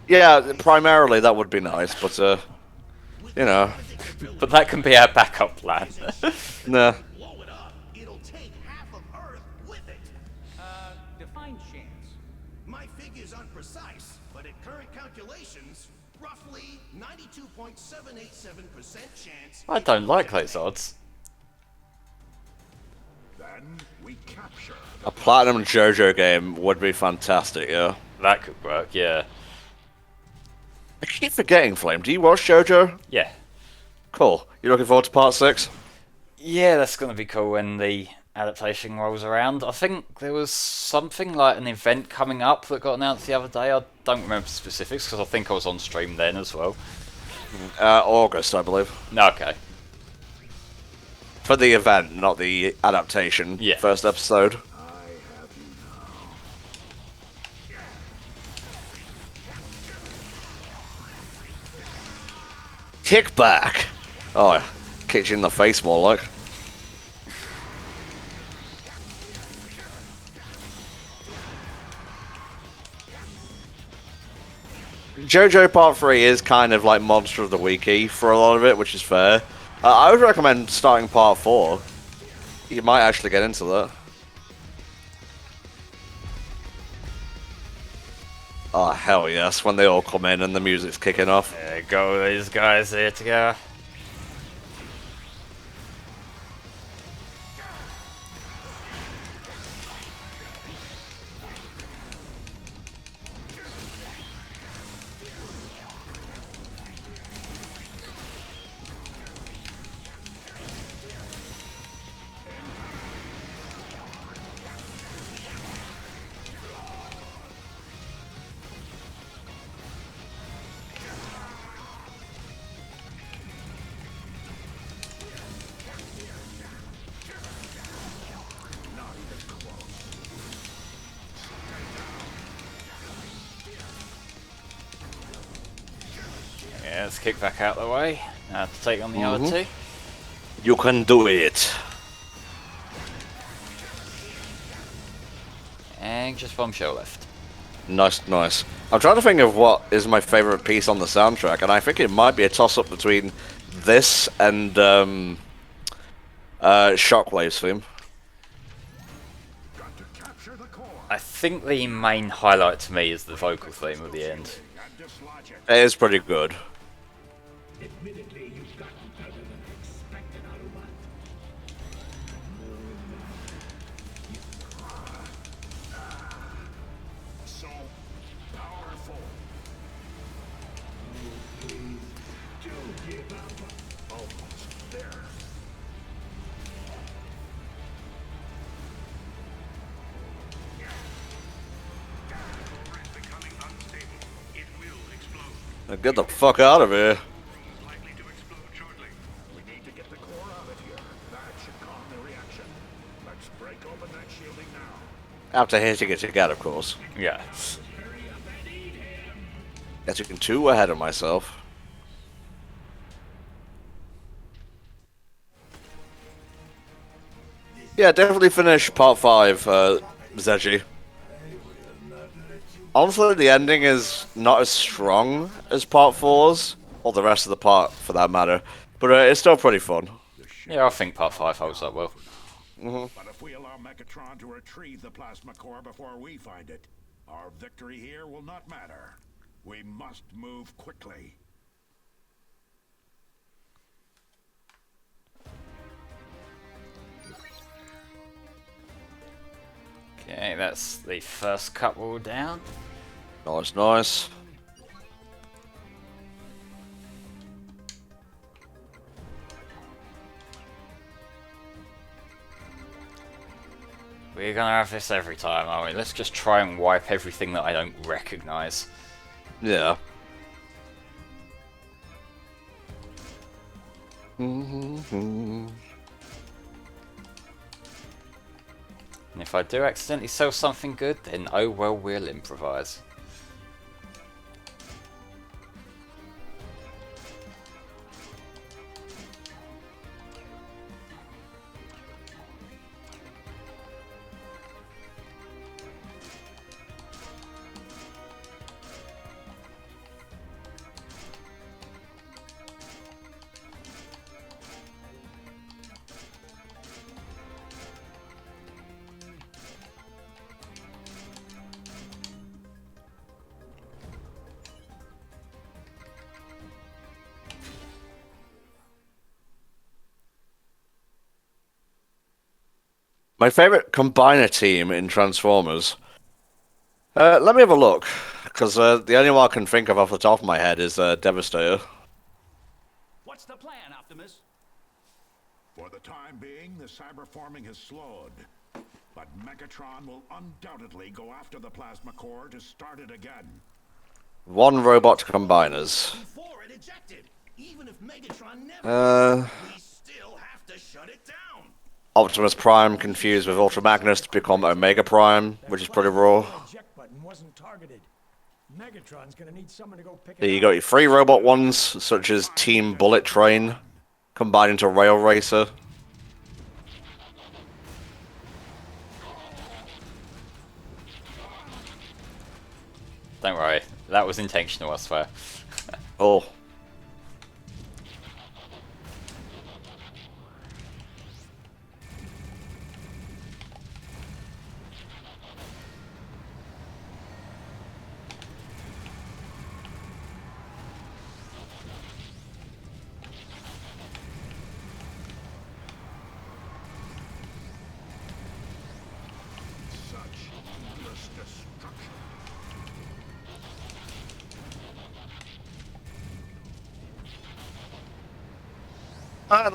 Yeah, primarily that would be nice, but, you know. But that can be our backup plan. Nah. Blow it up. It'll take half of Earth with it. Define chance. My figure's unprecise, but at current calculations, roughly 92.787% chance. I don't like those odds. Then we capture. A Platinum JoJo game would be fantastic, yeah. That could work, yeah. I keep forgetting, Flame. Do you watch JoJo? Yeah. Cool. You looking forward to part 6? Yeah, that's going to be cool when the adaptation rolls around. I think there was something like an event coming up that got announced the other day. I don't remember specifics because I think I was on stream then as well. August, I believe. Okay. For the event, not the adaptation. Yeah. First episode. Kick back. Oh, kicked you in the face more like. JoJo Part 3 is kind of like Monster of the Weeky for a lot of it, which is fair. I would recommend starting Part 4. You might actually get into that. Oh, hell yes, when they all come in and the music's kicking off. There go these guys here together. Yeah, let's kick back out of the way. Now to take on the other two. You can do it. And just bombshell left. Nice, nice. I'm trying to think of what is my favorite piece on the soundtrack, and I think it might be a toss-up between this and Shockwave's theme. Got to capture the core I think the main highlight to me is the vocal theme at the end. and dislodge it. It is pretty good. Admittedly, you've gotten better than I expected, Autobot. So powerful. Do give up. Almost there. Core is becoming unstable. It will explode. Now get the fuck out of here. Likely to explode shortly. We need to get the core out of here. That should calm the reaction. Let's break open that shielding now. After hitting it again, of course. Yeah. Getting too ahead of myself. Yeah, definitely finish part 5, Zeji. Honestly, the ending is not as strong as part 4's, or the rest of the part, for that matter. But it's still pretty fun. Yeah, I think part 5 holds up well. But if we allow Megatron to retrieve the plasma core before we find it, our victory here will not matter. We must move quickly. Okay, that's the first couple down. Nice, nice. We're gonna have this every time, aren't we? Let's just try and wipe everything that I don't recognise. Yeah. And if I do accidentally sell something good, then oh well, we'll improvise. My favorite combiner team in Transformers. Let me have a look, because the only one I can think of off the top of my head is Devastator. What's the plan, Optimus? For the time being, the cyberforming has slowed. But Megatron will undoubtedly go after the plasma core to start it again. One robot combiners. Before it ejected. Even if Megatron never we still have to shut it down. Optimus Prime confused with Ultra Magnus to become Omega Prime, which is pretty raw. Eject button wasn't targeted. Megatron's gonna need someone to go pick There it you up. got your free robot ones, such as Team Bullet Train, combined into Rail Racer. Don't worry, that was intentional, I swear. Oh. Such endless destruction.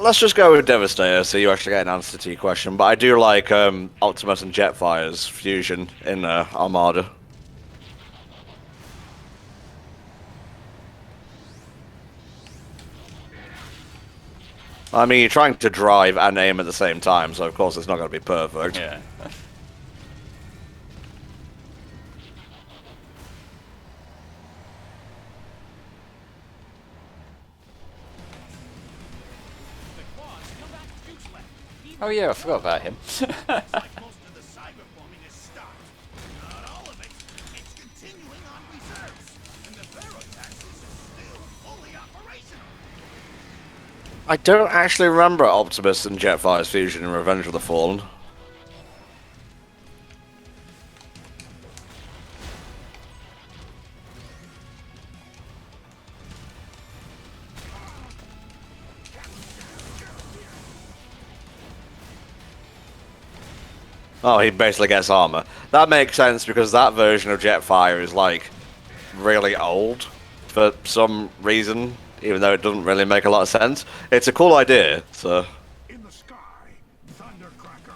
Let's just go with Devastator, so you actually get an answer to your question. But I do like Optimus and Jetfire's fusion in Armada. I mean, you're trying to drive and aim at the same time, so of course it's not going to be perfect. Yeah. Oh yeah, I forgot about him. Like most of the cyberforming is stopped. Not all of it. It's continuing on reserves. And the Ferrotaxis is still fully operational. I don't actually remember Optimus and Jetfire's fusion in Revenge of the Fallen. Oh, he basically gets armor. That makes sense because that version of Jetfire is like really old for some reason, even though it doesn't really make a lot of sense. It's a cool idea, so. In the sky, Thundercracker.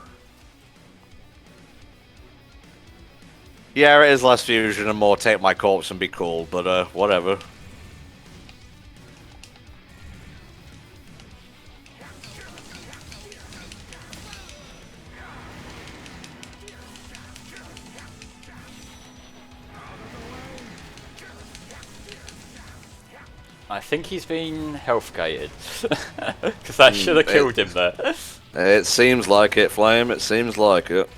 Yeah, it is less fusion and more take my corpse and be cool, but whatever. I think he's been health gated. Because that should have killed him there. It seems like it, Flame. It seems like it.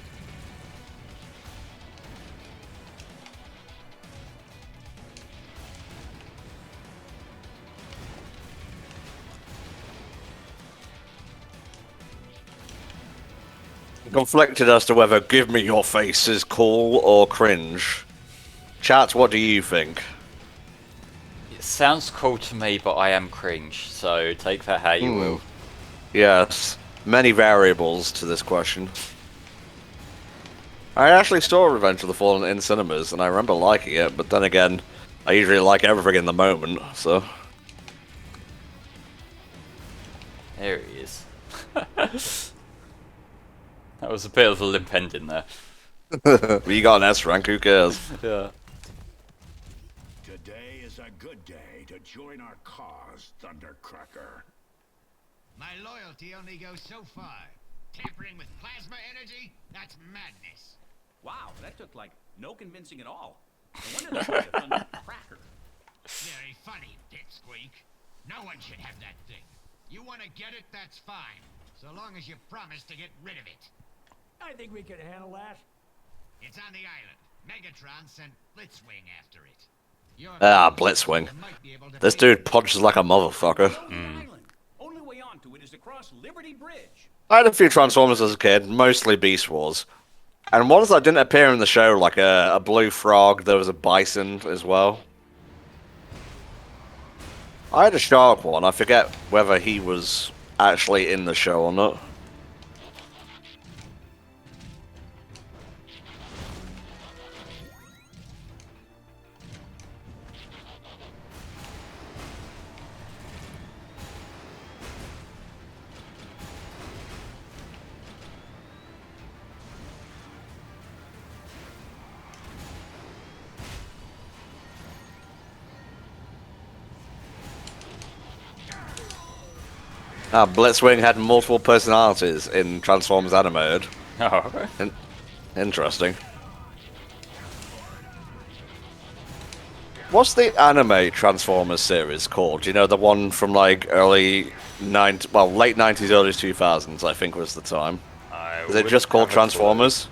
Conflicted as to whether "give me your face" is cool or cringe. Chat, what do you think? It sounds cool to me, but I am cringe, so take that how you will. Yes, many variables to this question. I actually saw Revenge of the Fallen in cinemas, and I remember liking it, but then again, I usually like everything in the moment, so... There he is. That was a bit of a limp ending there. But you got an S rank, who cares? Yeah. Today is a good day to join our cause, Thundercracker. My loyalty only goes so far. Tampering with plasma energy? That's madness. Wow, that took like no convincing at all. No wonder they call you Thundercracker. Very funny, Pipsqueak. No one should have that thing. You want to get it, that's fine. So long as you promise to get rid of it. I think we can handle that. It's on the island. Megatron sent Blitzwing after it. Your Blitzwing. might be able to This figure dude punches like a motherfucker. The island. Only way onto it is across Liberty Bridge. I had a few Transformers as a kid, mostly Beast Wars. And ones that didn't appear in the show, like a blue frog, there was a bison as well. I had a shark one, I forget whether he was actually in the show or not. Blitzwing had multiple personalities in Transformers Animated. Oh, okay. Interesting. What's the anime Transformers series called? You know, the one from like late 90s, early 2000s, I think was the time. Is it just called Transformers?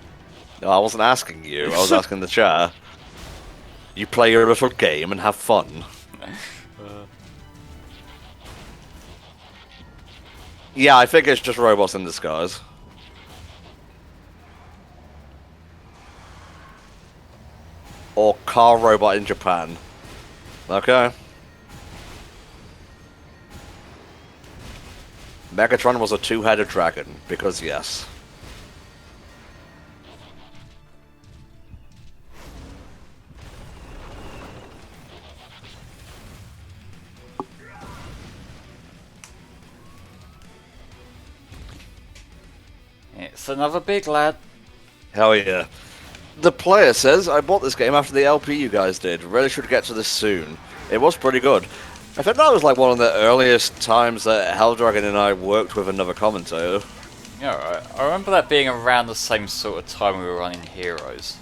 No, I wasn't asking you, I was asking the chat. You play your little game and have fun. Yeah, I think it's just robots in disguise. Or car robot in Japan. Okay. Megatron was a two-headed dragon, because yes. It's another big lad. Hell yeah. The player says, I bought this game after the LP you guys did. Really should get to this soon. It was pretty good. I think that was like one of the earliest times that Helldragon and I worked with another commentator. Yeah, right. I remember that being around the same sort of time we were running Heroes.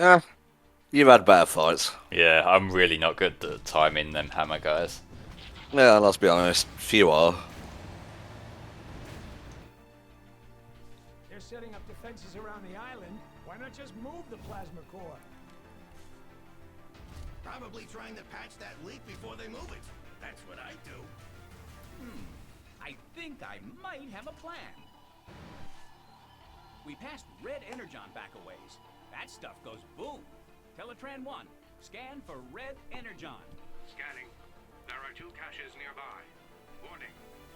Yeah, you've had better fights. Yeah, I'm really not good at timing them hammer guys. Yeah, let's be honest, few are. They're setting up defenses around the island. Why not just move the plasma core? Probably trying to patch that leak before they move it. That's what I do. I think I might have a plan. We passed Red Energon back a ways. That stuff goes boom. Teletran 1, scan for Red Energon. Scanning. There are 2 caches nearby. Warning.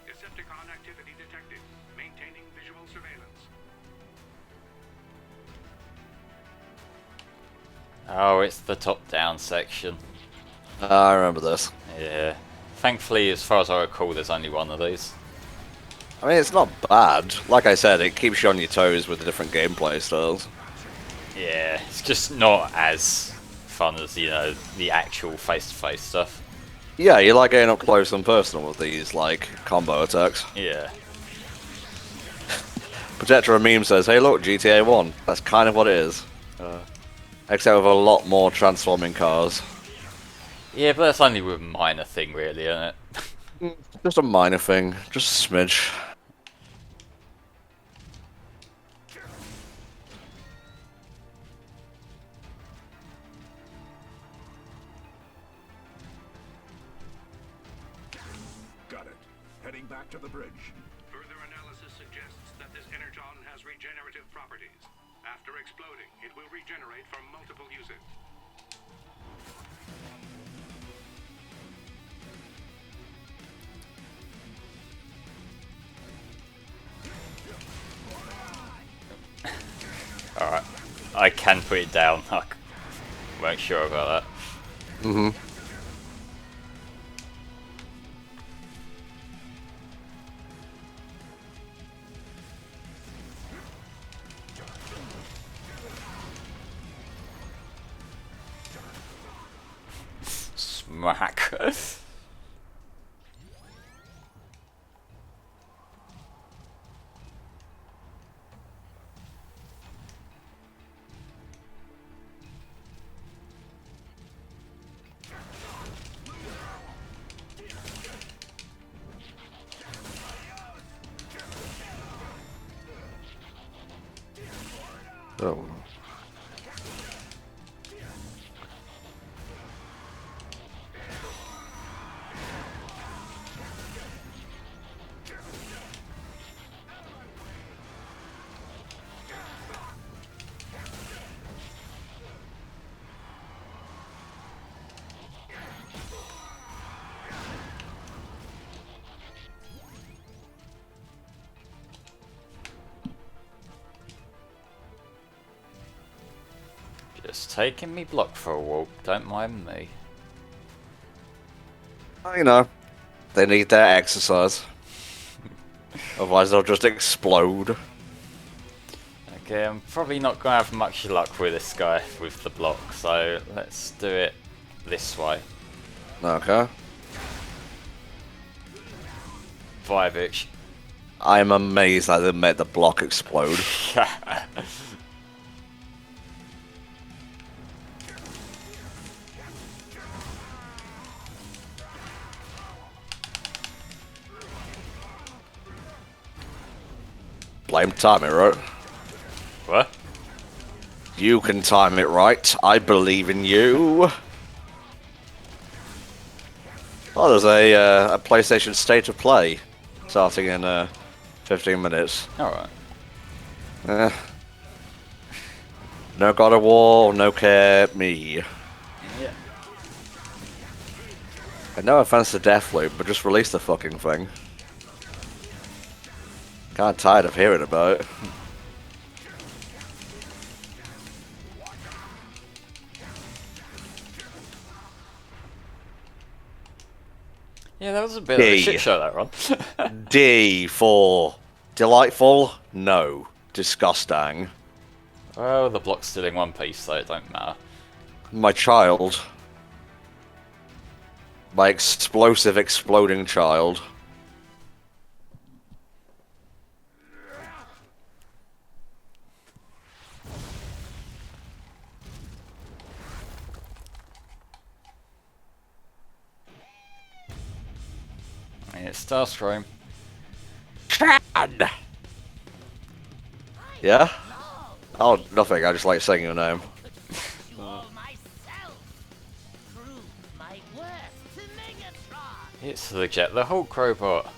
Decepticon activity detected. Maintaining visual surveillance. Oh, it's the top-down section. I remember this. Yeah. Thankfully, as far as I recall, there's only one of these. I mean, it's not bad. Like I said, it keeps you on your toes with the different gameplay styles. Yeah, it's just not as fun as, you know, the actual face-to-face stuff. Yeah, you like getting up close and personal with these, like, combo attacks. Yeah. Protector of Meme says, hey look, GTA 1. That's kind of what it is. Except with a lot more transforming cars. Yeah, but that's only a minor thing, really, isn't it? Just a minor thing. Just a smidge. back to the bridge. Further analysis suggests that this energon has regenerative properties. After exploding, it will regenerate from multiple uses. Alright. I can put it down. I weren't sure about that. Mm-hmm. Smack. Oh. Just taking me block for a walk, don't mind me. You know, they need their exercise. Otherwise they'll just explode. Okay, I'm probably not going to have much luck with this guy with the block, so let's do it this way. Okay. 5-inch. I'm amazed that they made the block explode. Blame time it right. What? You can time it right. I believe in you. Oh, there's a PlayStation State of Play starting in 15 minutes. Alright. No God of War, no care, me. Yeah. And no offense to Deathloop, but just release the fucking thing. Kinda tired of hearing about it. Yeah, that was a bit of a shit show, that run. D for delightful? No. Disgusting. Well, the block's still in one piece, so it don't matter. My child. My explosive exploding child. It's Starscream. Yeah? Oh, nothing. I just like saying your name. It's legit the Hulk robot.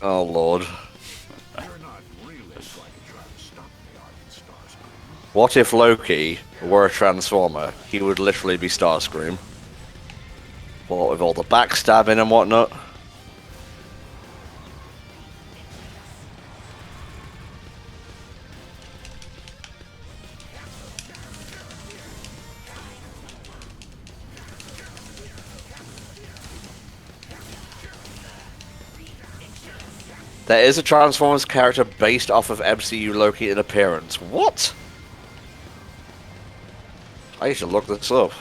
Oh, Lord. You're not really going to try to stop me, are you, Starscream? What if Loki were a Transformer? He would literally be Starscream. What with all the backstabbing and whatnot? There is a Transformers character based off of MCU Loki in appearance. What? I need to look this up.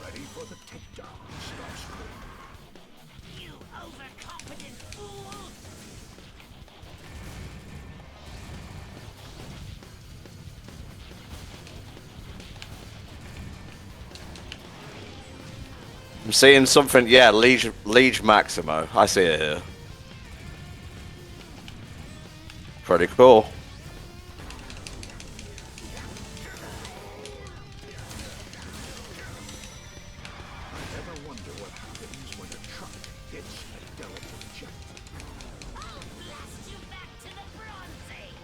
Ready for the takedown, Starscream. You overconfident fool! I'm seeing something, yeah, Liege Maximo. I see it here. Pretty cool. Ever wonder what happens when a truck hits a delicate jet? I'll blast you back to the Bronze Age.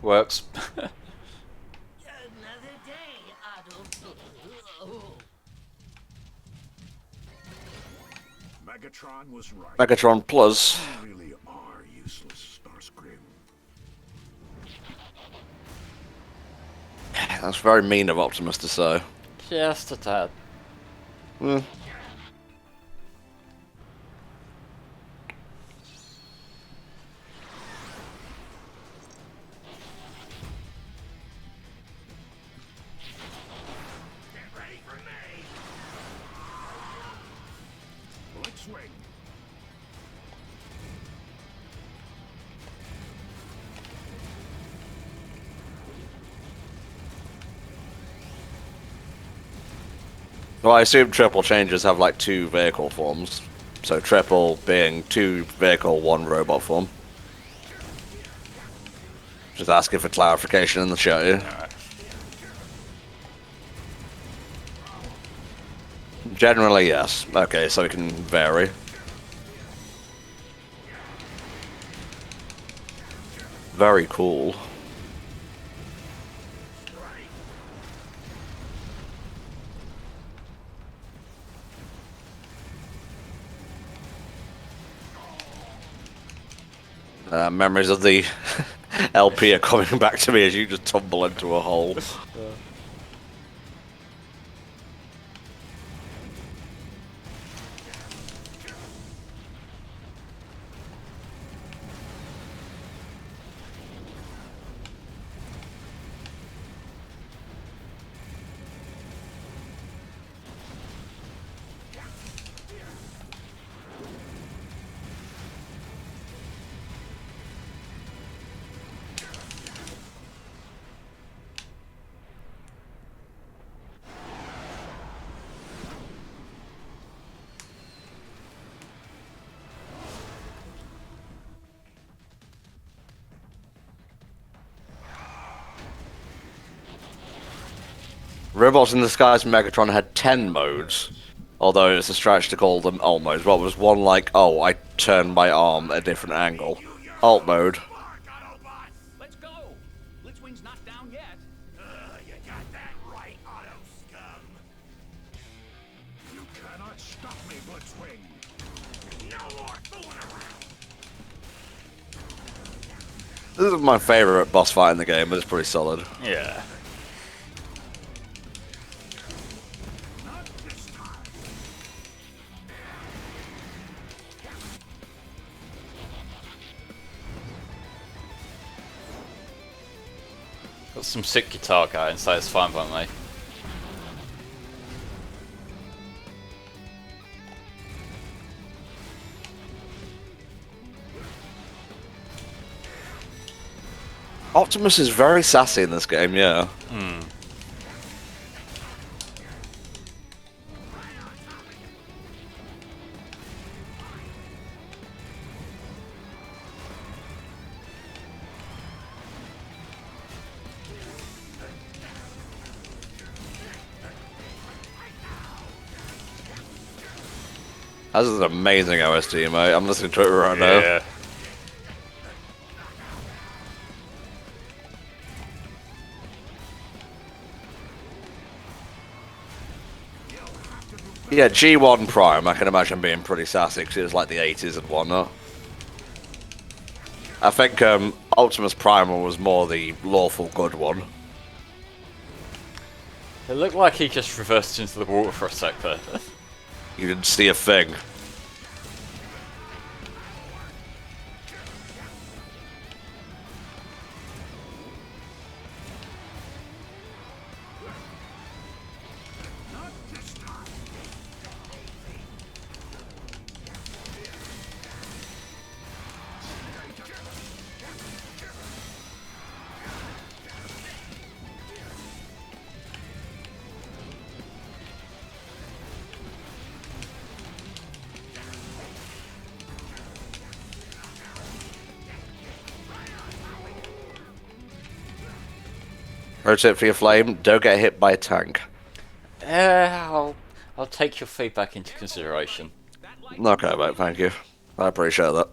Works. Another day, Adolf. Megatron was right. Megatron Plus. You really are useless, Starscream. That's very mean of Optimus to say. Just a tad. Hmm. Get ready for me! Let's swing. Well, I assume triple changes have like 2 vehicle forms. So triple being 2 vehicle, 1 robot form. Just asking for clarification in the show. Generally, yes. Okay, so we can vary. Very cool. Memories of the LP are coming back to me as you just tumble into a hole. Robots in Disguise Megatron had 10 modes, although it's a stretch to call them alt modes. What was one like, oh, I turn my arm at a different angle. Alt mode. Let's go! Blitzwing's not down yet. You got that right, Auto Scum. You cannot stop me, Blitzwing. No more fooling around. This is my favourite boss fight in the game, but it's pretty solid. Yeah. Not this time. Got some sick guitar going, so it's fine by me. Optimus is very sassy in this game, yeah. Hmm. This is an amazing OST, mate. I'm listening to it right now. Yeah. Yeah, G1 Prime, I can imagine being pretty sassy because it was like the 80s and whatnot. I think Optimus Primal was more the lawful good one. It looked like he just reversed into the water for a sec there. You didn't see a thing. Pro tip for your flame, don't get hit by a tank. I'll take your feedback into consideration. Okay, mate, thank you. I appreciate that.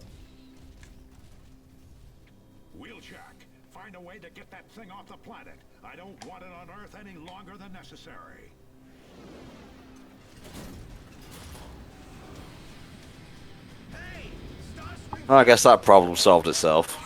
Wheeljack, find a way to get that thing off the planet. I don't want it on Earth any longer than necessary. Hey, Starscream. I guess that problem solved itself.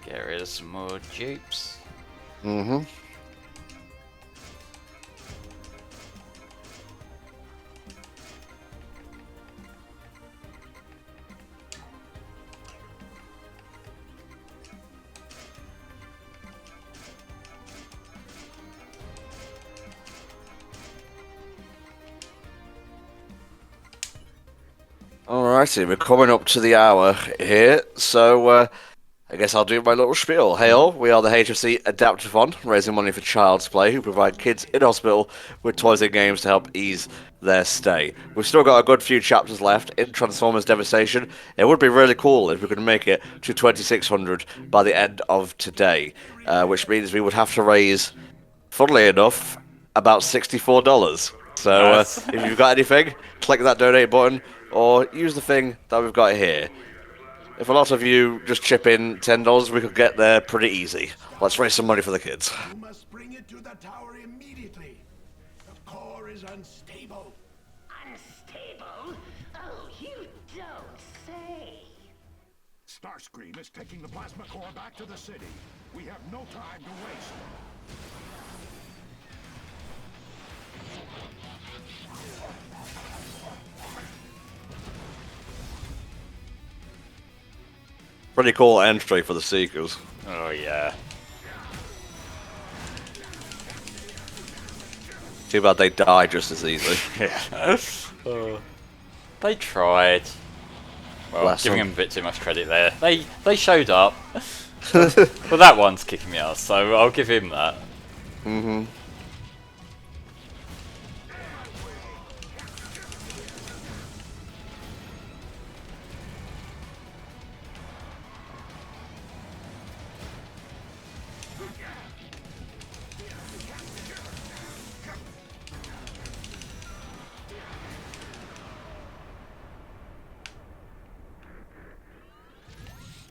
Get rid of some more dupes. Mm-hmm. Alrighty, we're coming up to the hour here, so I guess I'll do my little spiel. Hey all, we are the HFC Adaptathon, raising money for Child's Play, who provide kids in hospital with toys and games to help ease their stay. We've still got a good few chapters left in Transformers Devastation. It would be really cool if we could make it to 2600 by the end of today, which means we would have to raise, funnily enough, about $64. So Nice. if you've got anything, click that donate button, or use the thing that we've got here. If a lot of you just chip in $10, we could get there pretty easy. Let's raise some money for the kids. You must bring it to the tower immediately. The core is unstable. Unstable? Oh, you don't say. Starscream is taking the plasma core back to the city. We have no time to waste. Pretty cool entry for the Seekers. Oh yeah. Too bad they die just as easily. Yeah. They tried. Well, Bless giving them. them a bit too much credit there. They showed up. Well, that one's kicking me ass, so I'll give him that. Mm-hmm.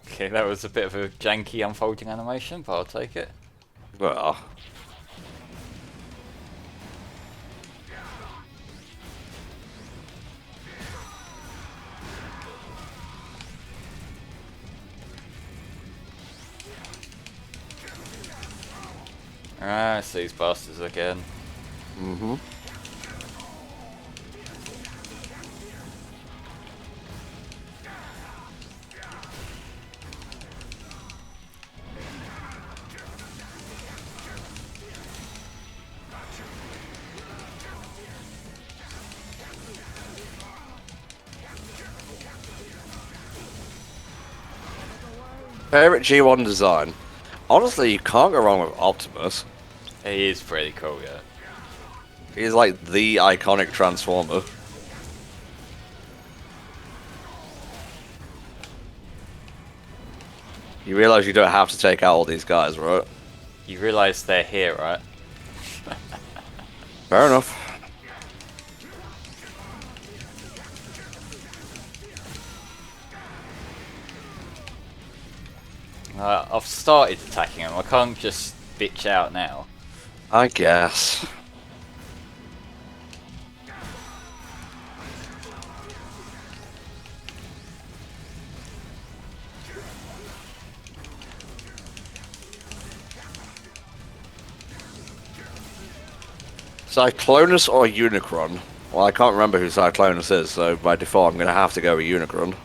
Okay, that was a bit of a janky unfolding animation, but I'll take it. Well, Ah, I see these bastards again. mm-hmm. Favorite G1 design. Honestly, you can't go wrong with Optimus. He is pretty cool, yeah. He's like the iconic Transformer. You realize you don't have to take out all these guys, right? You realise they're here, right? Fair enough. I've started attacking them. I can't just bitch out now. I guess. Cyclonus or Unicron? Well, I can't remember who Cyclonus is, so by default I'm going to have to go with Unicron.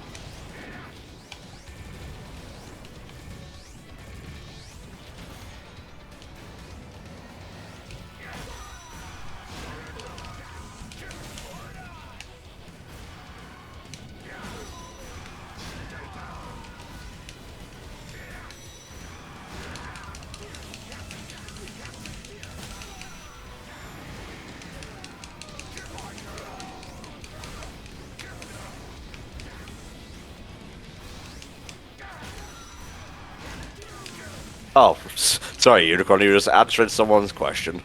Oh, sorry, Unicron, you were just answering someone's question.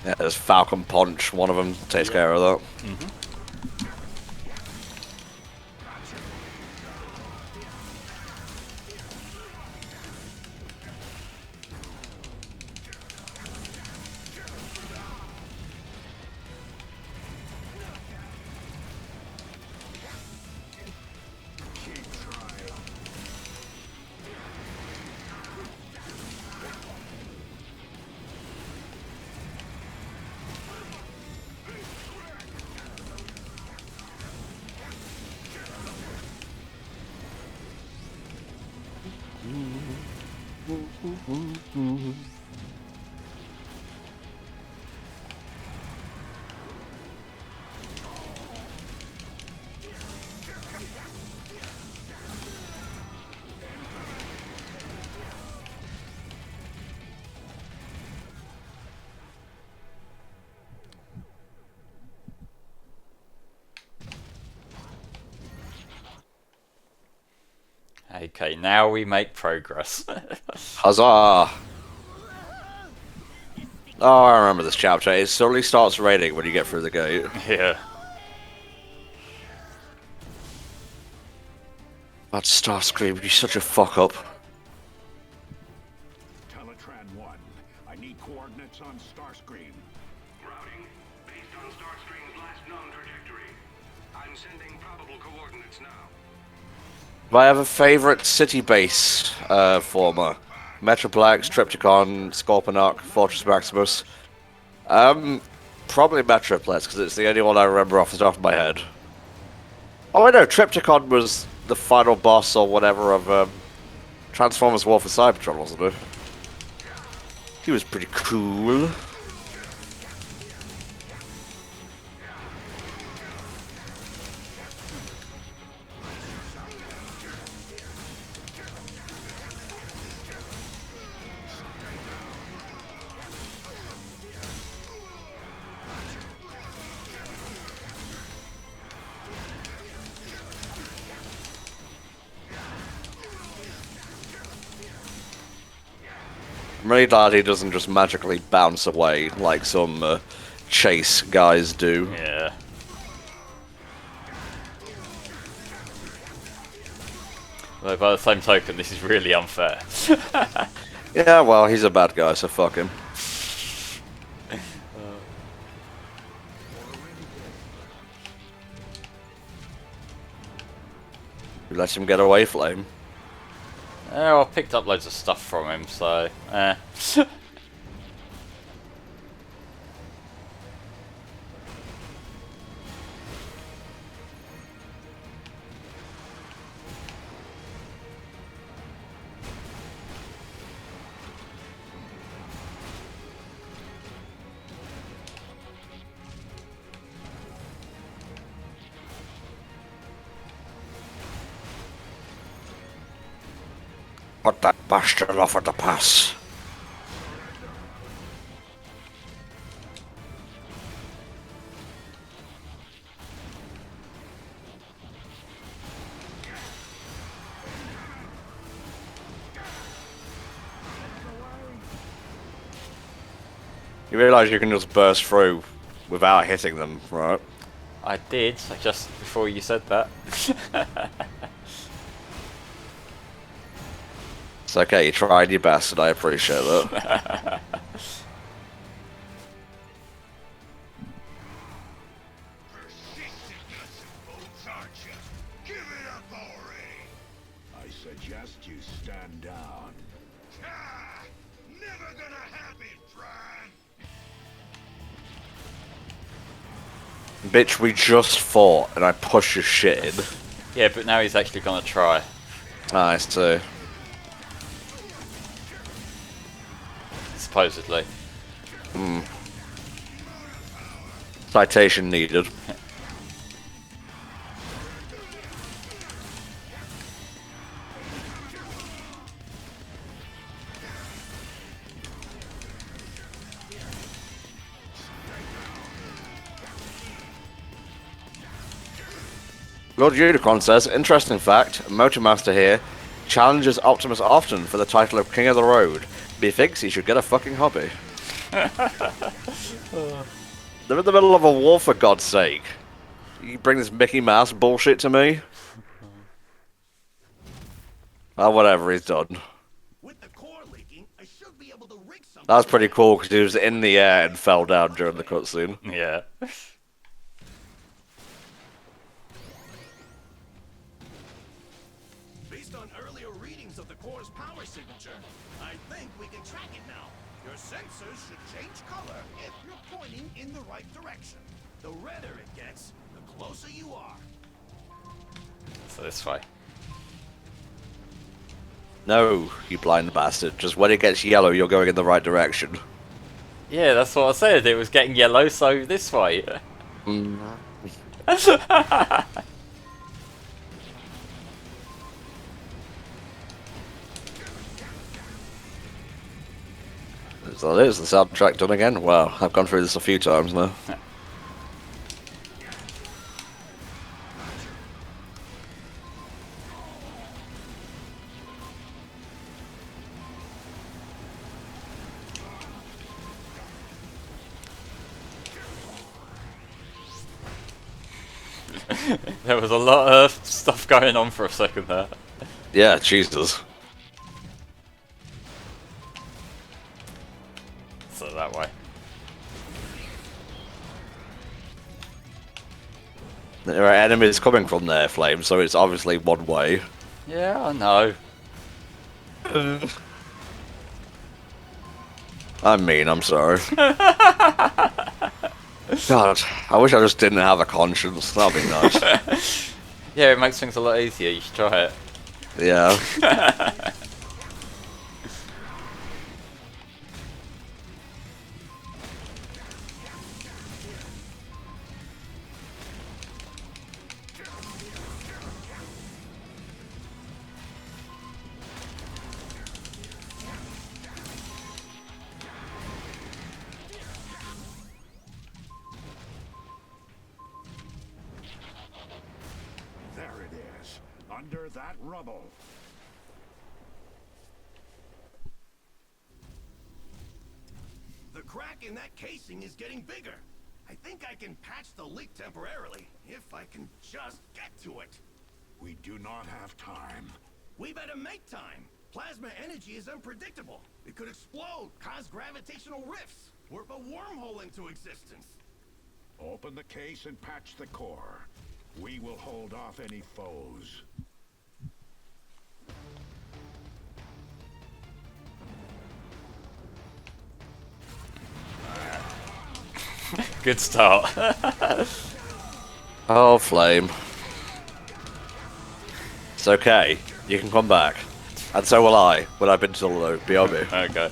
Yeah, there's Falcon Punch, one of them takes care of that. Mm-hmm. Okay, now we make progress. Huzzah! Oh, I remember this chapter. It suddenly starts raining when you get through the gate. Yeah. That Starscream, you're such a fuck up. Teletran 1, I need coordinates on Starscream. Routing based on Starscream's last known trajectory. I'm sending probable coordinates now. Do I have a favourite city base former? Metroplex, Triptychon, Scorponok, Fortress Maximus. Probably Metroplex, because it's the only one I remember off the top of my head. Oh, I know, Triptychon was the final boss or whatever of Transformers War for Cybertron, wasn't it? He was pretty cool. I'm really glad he doesn't just magically bounce away like some chase guys do. Yeah. Though by the same token, this is really unfair. Yeah, well, he's a bad guy, so fuck him. Let him get away, Flame. Oh, I picked up loads of stuff from him, so Put that bastard off at the pass. You realise you can just burst through without hitting them, right? I did, just before you said that. It's okay, you tried your best and I appreciate that. I suggest you stand down. Never gonna happen, Fran! Bitch, we just fought and I pushed your shit in. Yeah, but now he's actually gonna try. Nice too. Supposedly. Citation needed. Lord Unicron says, interesting fact, Motormaster here challenges Optimus often for the title of King of the Road. But he thinks he should get a fucking hobby. They're in the middle of a war, for God's sake. You bring this Mickey Mouse bullshit to me? Oh, whatever, he's done. With the core leaking, I should be able to rig something. That was pretty cool because he was in the air and fell down during the cutscene. Yeah. Based on earlier readings of the core's power signature, I think we can track it now. Your sensors should change color if you're pointing in the right direction. The redder it gets, the closer you are. So this way. No, you blind bastard. Just when it gets yellow, you're going in the right direction. Yeah, that's what I said. It was getting yellow, so this way. So there's the soundtrack done again. Wow, I've gone through this a few times now. There was a lot of stuff going on for a second there. Yeah, Jesus. So that way. There are enemies coming from there, Flame, so it's obviously one way. Yeah, I know. I mean, I'm sorry. God, I wish I just didn't have a conscience. That'd be nice. Yeah, it makes things a lot easier. You should try it. Yeah. There it is, under that rubble. The crack in that casing is getting bigger. I think I can patch the leak temporarily, if I can just get to it. We do not have time. We better make time. Plasma energy is unpredictable. It could explode, cause gravitational rifts, warp a wormhole into existence. Open the case and patch the core. We will hold off any foes. Good start. Oh, Flame. It's okay. You can come back. And so will I, when I've been to the loop. BRB. Okay.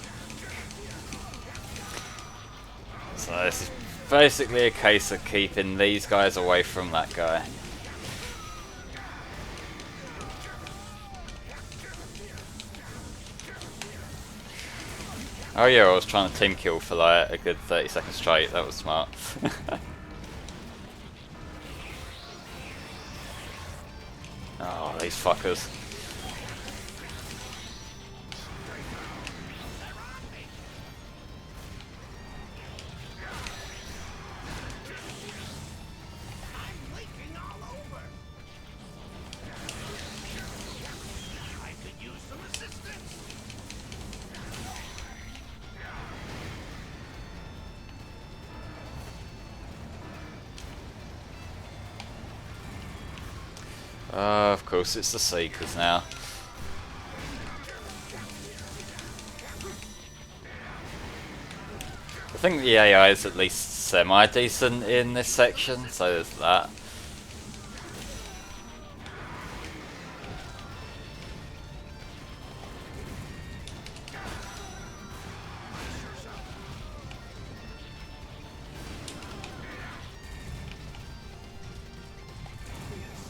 So this is basically a case of keeping these guys away from that guy. Oh yeah, I was trying to team kill for like a good 30 seconds straight. That was smart. Oh, these fuckers. I'm leaking all over. I could use some assistance. Of course, it's the Seekers now. I think the AI is at least semi-decent in this section, so there's that.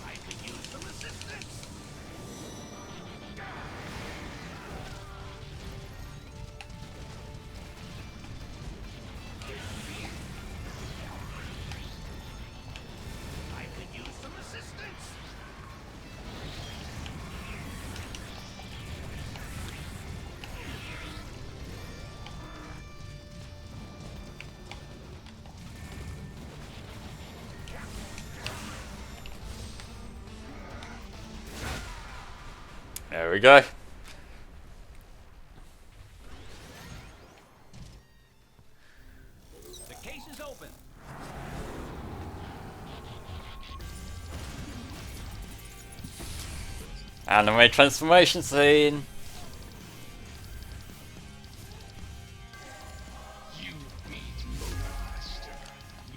I could use some assistance. I could use some assistance. There we go. The case is open. Anime transformation scene. You beat Master.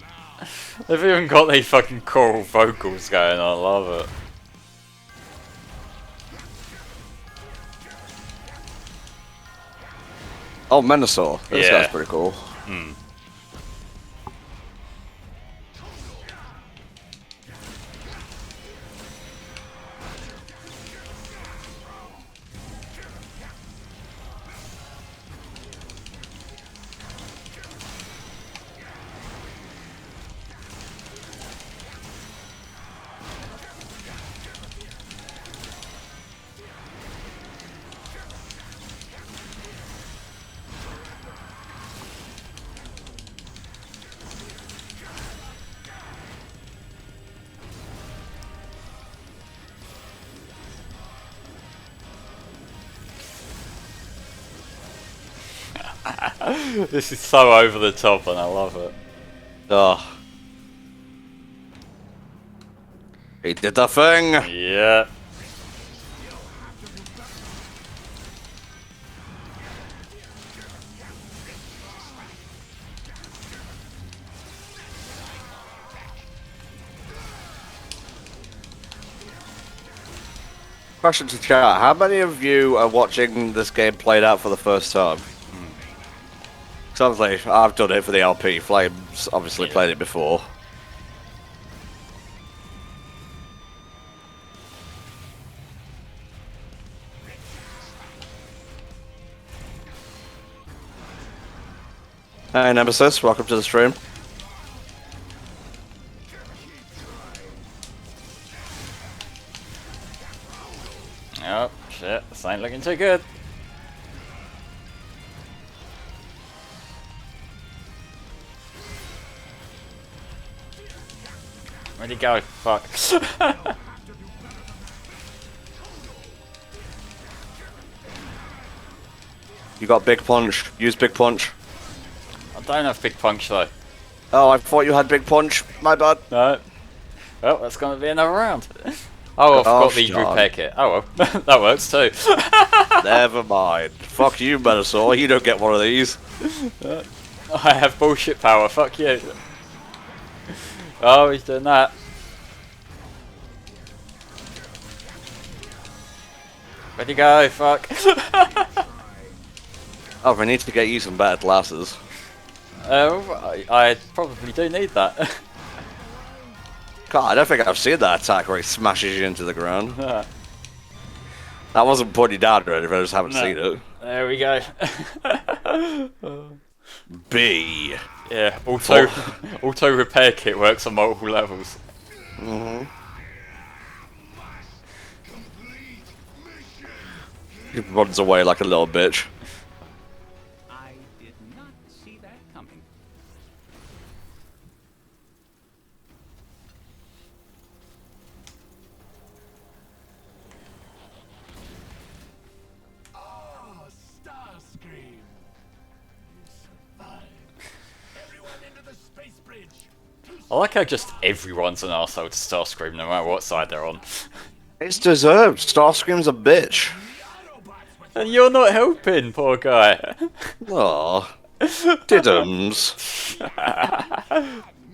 Now They've even got these fucking cool vocals going on. I love it. Oh, Menosaur. This Yeah. guy's pretty cool. This is so over the top and I love it. Oh. He did the thing! Yeah. Question to chat, how many of you are watching this game played out for the first time? Sounds like I've done it for the LP. Flames obviously played it before. Hey Nemesis, welcome to the stream. Oh, shit. This ain't looking too good. Where'd he go? Fuck. You got Big Punch. Use Big Punch. I don't have big punch though. Oh, I thought you had Big Punch. My bad. No. Well, that's going to be another round. Oh, I forgot the Sean. repair kit. Oh well, that works too. Never mind. Fuck you, Menosaur. You don't get one of these. I have bullshit power. Fuck you. Oh, he's doing that. Where'd he go? Fuck. Oh, we need to get you some better glasses. I probably do need that. God, I don't think I've seen that attack where he smashes you into the ground. That wasn't pointed down or anything, I just haven't No. seen it. There we go. B. Yeah, auto repair kit works on multiple levels. He runs away like a little bitch. I did not see that coming. Oh, Starscream! You survived. Everyone into the space bridge. I like how just everyone's an arsehole to Starscream, no matter what side they're on. It's deserved. Starscream's a bitch. And you're not helping, poor guy. Aw. Diddums.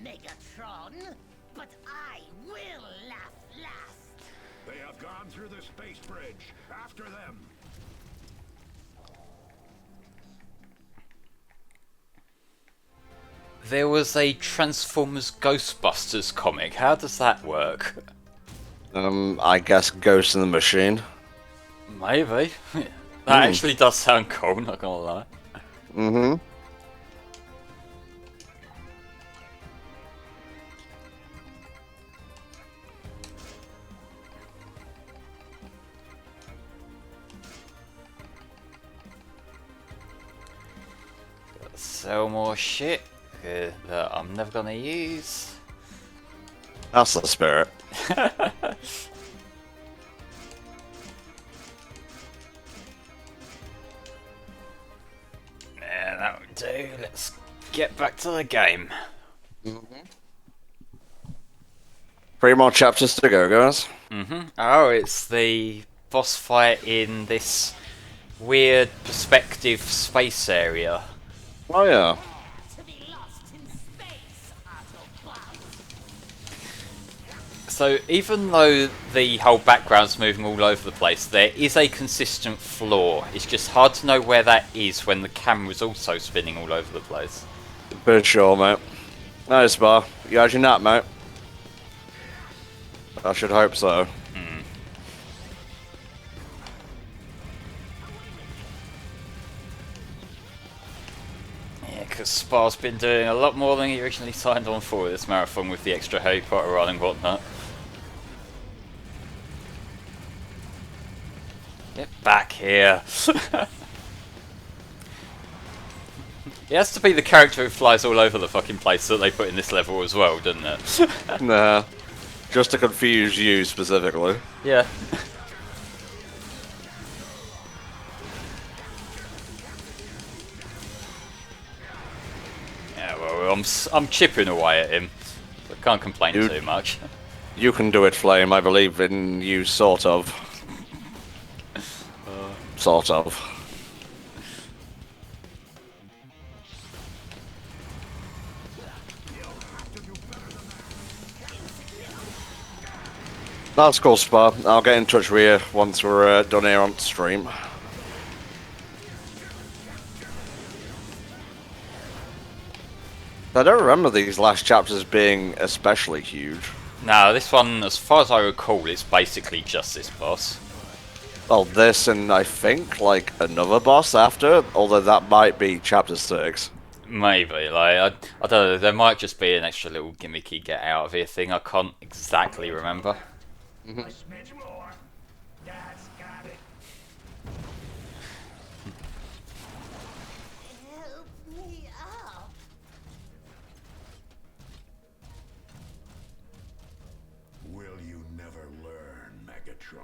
Megatron, but I will laugh last. They have gone through the space bridge. After them. There was a Transformers Ghostbusters comic. How does that work? I guess Ghost in the Machine. Maybe. That actually does sound cool, not gonna lie. Mm-hmm. Sell more shit that I'm never gonna use. That's the spirit. Yeah, that would do. Let's get back to the game. 3 more chapters to go, guys. Oh, it's the boss fight in this weird perspective space area. Oh yeah. To be lost in space, Autobot. So even though the whole background's moving all over the place, there is a consistent flaw. It's just hard to know where that is when the camera's also spinning all over the place. For sure, mate. Nice, Bar. You had your nap, mate? I should hope so. Yeah, because Spar's been doing a lot more than he originally signed on for this marathon with the extra Harry Potter run and whatnot. Get back here. It has to be the character who flies all over the fucking place that they put in this level as well, doesn't it? Nah. Just to confuse you specifically. Yeah. Yeah, well, I'm chipping away at him. I can't complain too much. You can do it, Flame. I believe in you, sort of. Sort of. That's cool, Spa. I'll get in touch with you once we're done here on stream. I don't remember these last chapters being especially huge. No, this one, as far as I recall, it's basically just this boss. Well, this and I think, like, another boss after, although that might be chapter 6. Maybe, like, I don't know, there might just be an extra little gimmicky get out of here thing, I can't exactly remember. A smidge more. That's got it. Help me up. Will you never learn, Megatron?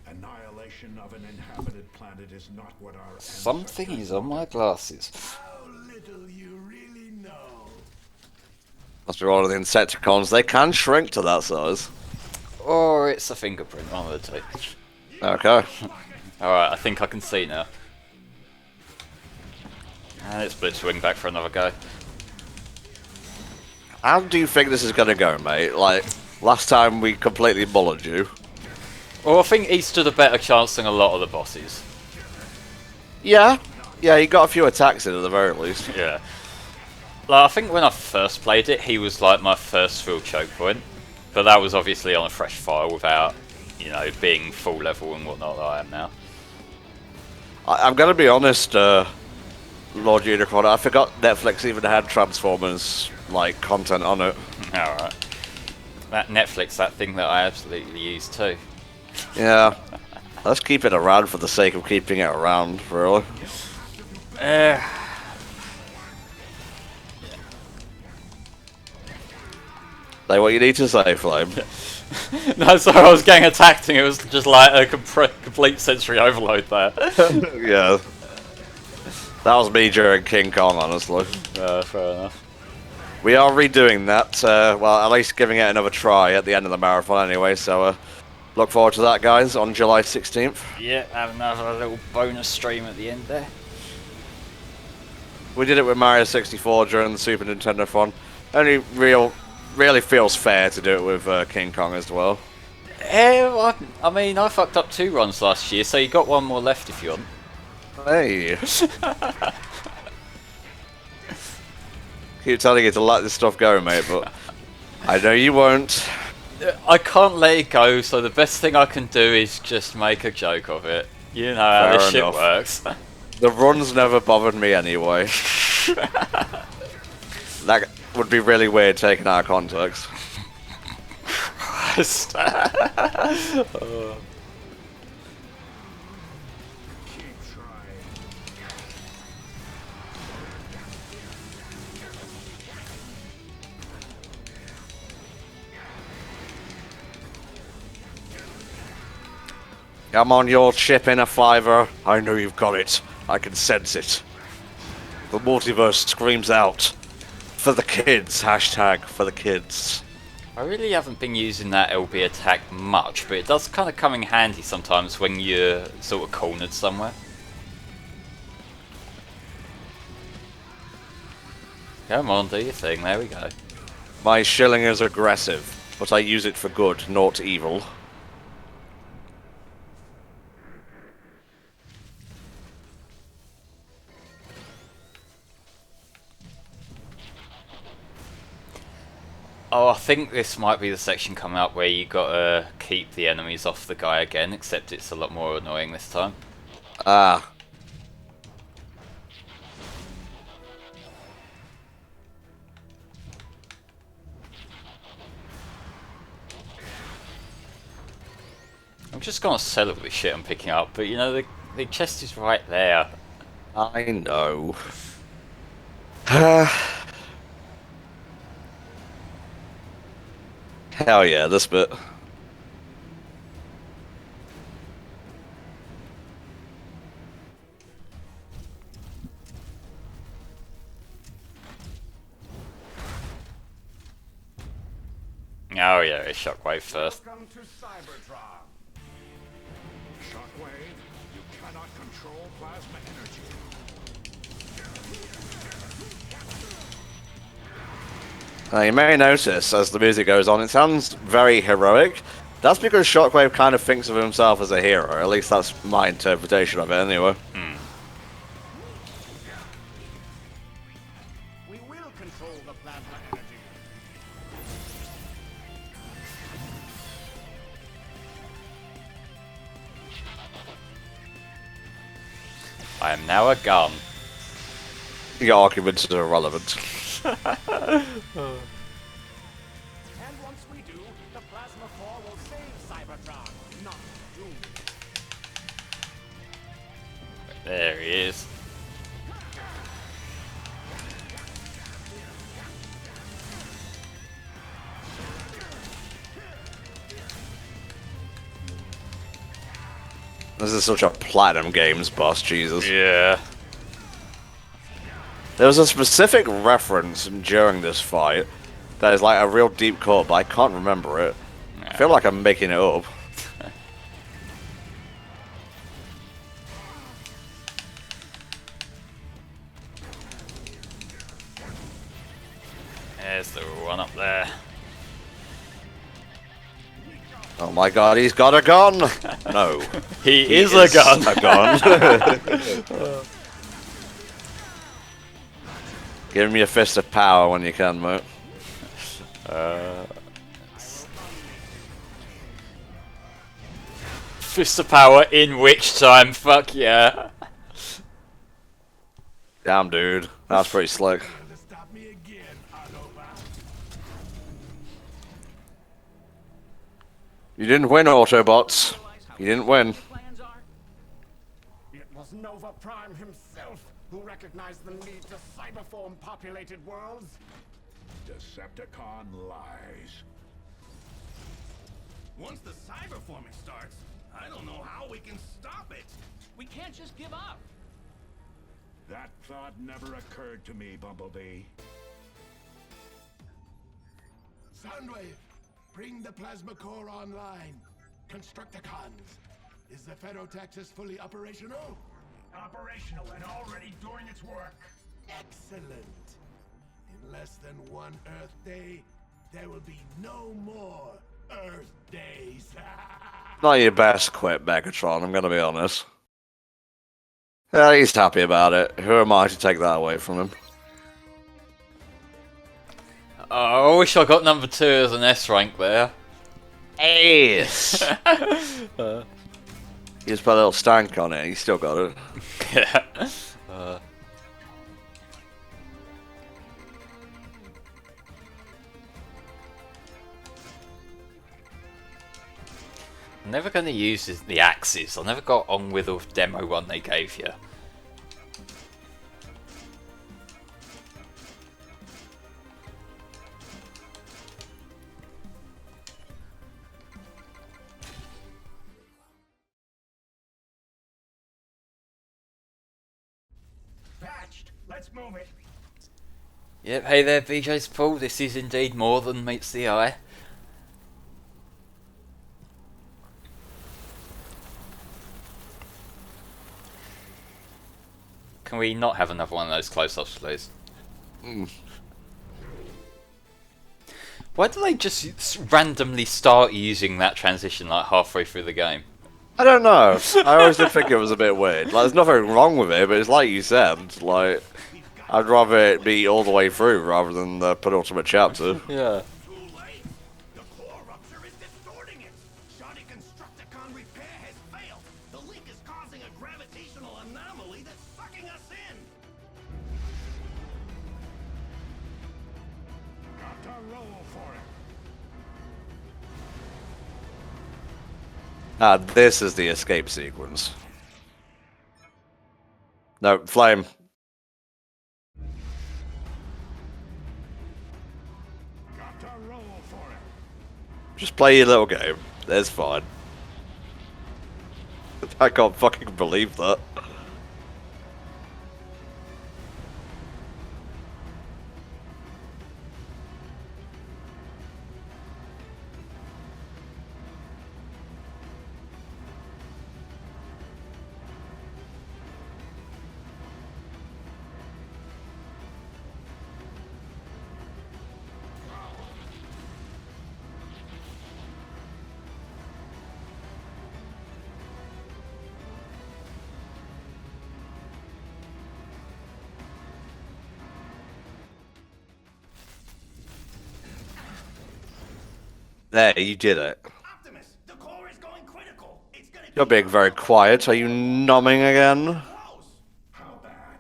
Annihilation of an inhabited planet is not what our Something is on my glasses. How little you really know. Must be one of the Insecticons. They can shrink to that size. Or it's a fingerprint, one of the two. Okay. Alright, I think I can see now. And it's Blitzwing back for another go. How do you think this is going to go, mate? Like, last time we completely mullered you. Well, I think he stood a better chance than a lot of the bosses. Yeah. Yeah, he got a few attacks in at the very least. Yeah. Like, I think when I first played it, he was like my first real choke point. But that was obviously on a fresh file without, you know, being full level and whatnot that I am now. I'm going to be honest, Lord Unicron. I forgot Netflix even had Transformers like content on it. Alright. That Netflix, that thing that I absolutely use too. Yeah. Let's keep it around for the sake of keeping it around, really. Say what you need to say, Flame. No, sorry, I was getting attacked and it was just like a complete sensory overload there. Yeah. That was me during King Kong, honestly. Fair enough. We are redoing that, well, at least giving it another try at the end of the marathon anyway, so look forward to that, guys, on July 16th. Yeah, have another little bonus stream at the end there. We did it with Mario 64 during the Super Nintendo fun. Only really feels fair to do it with King Kong as well. Yeah, I mean, I fucked up 2 runs last year, so you got 1 more left if you want. Hey. Keep telling you to let this stuff go, mate, but I know you won't. I can't let it go, so the best thing I can do is just make a joke of it. You know how Fair this shit enough. works. The runs never bothered me anyway. That would be really weird taken out of context. Come on, you're chipping a fiver. I know you've got it. I can sense it. The multiverse screams out. For the kids. Hashtag for the kids. I really haven't been using that LB attack much, but it does kind of come in handy sometimes when you're sort of cornered somewhere. Come on, do your thing. There we go. My shilling is aggressive, but I use it for good, not evil. Oh, I think this might be the section coming up where you gotta keep the enemies off the guy again, except it's a lot more annoying this time. Ah. I'm just gonna sell all this shit I'm picking up, but you know, the chest is right there. I know. Hell yeah, this bit. Oh yeah, it's Shockwave first. Welcome to Cybertron. Shockwave, you cannot control plasma energy. Now, you may notice as the music goes on, it sounds very heroic. That's because Shockwave kind of thinks of himself as a hero. At least that's my interpretation of it, anyway. We will control the plasma energy. I am now a gun. Your arguments are irrelevant. And once we do, the plasma core will save Cybertron, not doom it. There he is. This is such a Platinum Games boss, Jesus. Yeah. There was a specific reference during this fight that is like a real deep cut, but I can't remember it. I feel like I'm making it up. There's the one up there. Oh my god, he's got a gun! No. He is a gun. A gun. Give me a fist of power when you can, mate. Fist of power in which time? Fuck yeah. Damn, dude. That's pretty slick. Able to stop me again, Autobot. You didn't win, Autobots. You didn't win. Plans are? It was Nova Prime himself who recognized the need to cyberform populated worlds. Decepticon lies. Once the cyberforming starts, I don't know how we can stop it. We can't just give up. That thought never occurred to me, Bumblebee. Soundwave, bring the plasma core online. Constructicons, is the Ferrotaxis fully operational? Operational and already doing its work. Excellent. In less than one Earth day, there will be no more Earth days. Not your best quit, Megatron, I'm gonna be honest. Yeah, he's happy about it. Who am I to take that away from him? I wish I got number 2 as an S rank there. Ace! You just put a little stank on it, you still got it. Yeah. I'm never going to use the axes. I never got on with the demo one they gave you. Patched. Let's move it. Yep, hey there BJ's Paul, this is indeed more than meets the eye. Can we not have another one of those close-ups, please? Why do they just randomly start using that transition like halfway through the game? I don't know. I always did think it was a bit weird. Like, there's nothing wrong with it, but it's like you said, like, I'd rather it be all the way through rather than the penultimate chapter. Yeah. Too late. The core rupture is distorting it. Shoddy Constructicon repair has failed. The leak is causing a gravitational anomaly that's sucking us in. Got to roll for it. Ah, this is the escape sequence. No, flame. Got to roll for it. Just play your little game. It's fine. I can't fucking believe that. There, you did it. Optimus, the core is going critical. It's gonna You're being very quiet. Are you numbing again? close. How bad?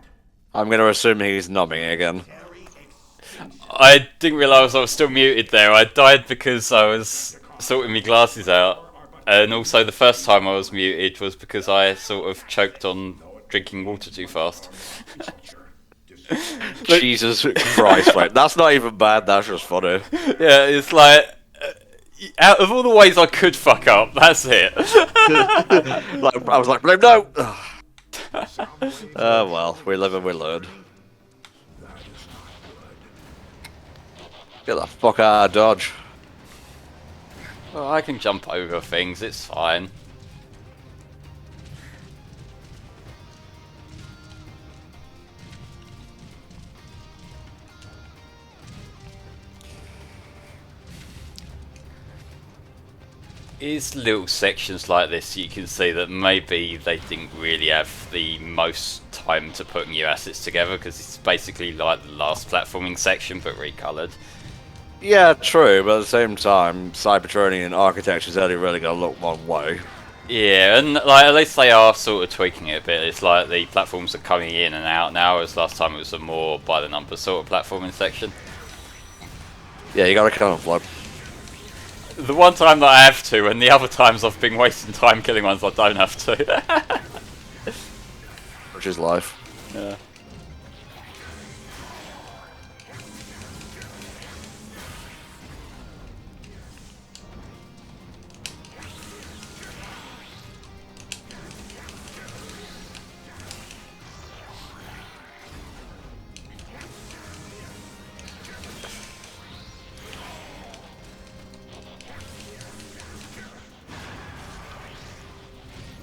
I'm going to assume he's numbing again. I didn't realise I was still muted there. I died because I was sorting my glasses out. And also the first time I was muted was because I sort of choked on drinking water too fast. Jesus Christ, mate. That's not even bad, that's just funny. Yeah, it's like... out of all the ways I could fuck up, that's it. Like, I was like, no! Oh well, we live and we learn. Get the fuck out of Dodge. Well, I can jump over things, it's fine. Is little sections like this you can see that maybe they didn't really have the most time to put new assets together because it's basically like the last platforming section but recoloured. Yeah, true, but at the same time, Cybertronian architecture's only really gonna look one way. Yeah, and like at least they are sort of tweaking it a bit. It's like the platforms are coming in and out now, as last time it was a more by the numbers sort of platforming section. Yeah, you gotta kill them, Flood. The one time that I have to, and the other times I've been wasting time killing ones I don't have to. Which is life. Yeah.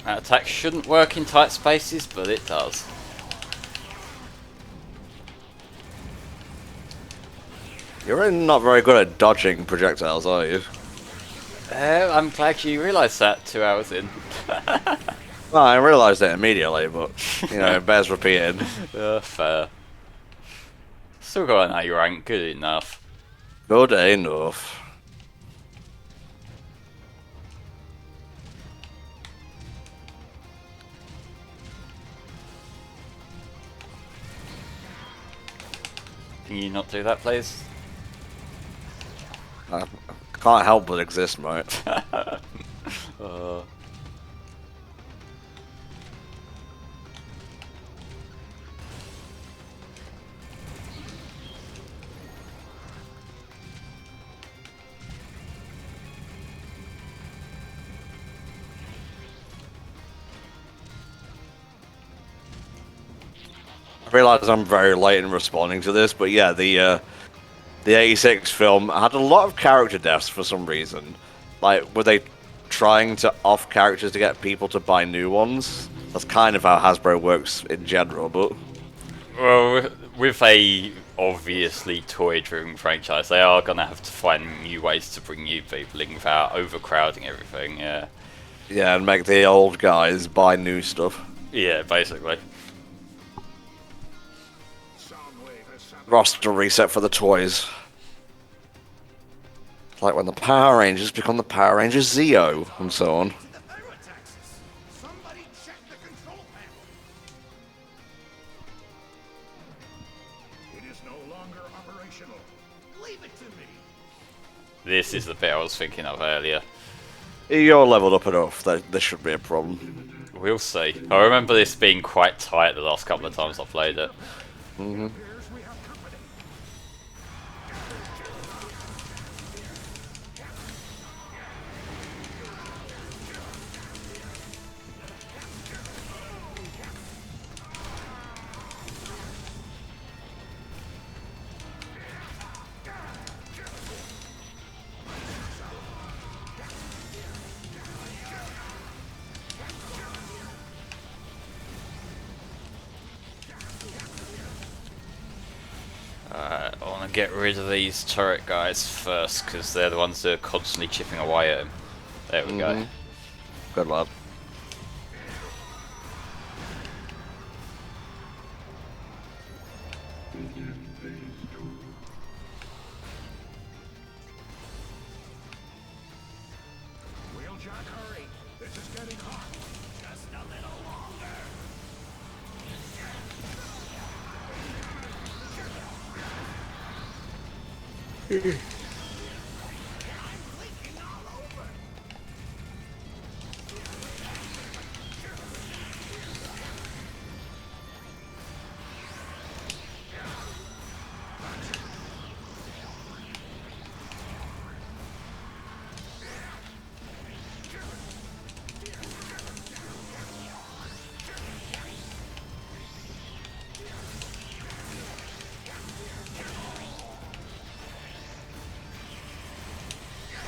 That attack shouldn't work in tight spaces, but it does. You're really not very good at dodging projectiles, are you? I'm glad you realised that 2 hours in. Well, I realised it immediately, but, you know, it bears repeating. Fair. Still got an A rank, good enough. Good enough. Can you not do that, please? I can't help but exist, mate. I realise I'm very late in responding to this, but yeah, the 86 film had a lot of character deaths for some reason. Like, were they trying to off characters to get people to buy new ones? That's kind of how Hasbro works in general, but... Well, with a obviously toy-driven franchise, they are going to have to find new ways to bring new people in without overcrowding everything, yeah. Yeah, and make the old guys buy new stuff. Yeah, basically. Roster reset for the toys. Like when the Power Rangers become the Power Rangers Zeo, and so on. Somebody check the control panel. It is no longer operational. Leave it to me. This is the bit I was thinking of earlier. You're leveled up enough, that this should be a problem. We'll see. I remember this being quite tight the last couple of times I played it. Mm-hmm. I want to get rid of these turret guys first, because they're the ones that are constantly chipping away at him. There we go. Good lad. Wheeljack, hurry. This is getting hot. Just a little longer.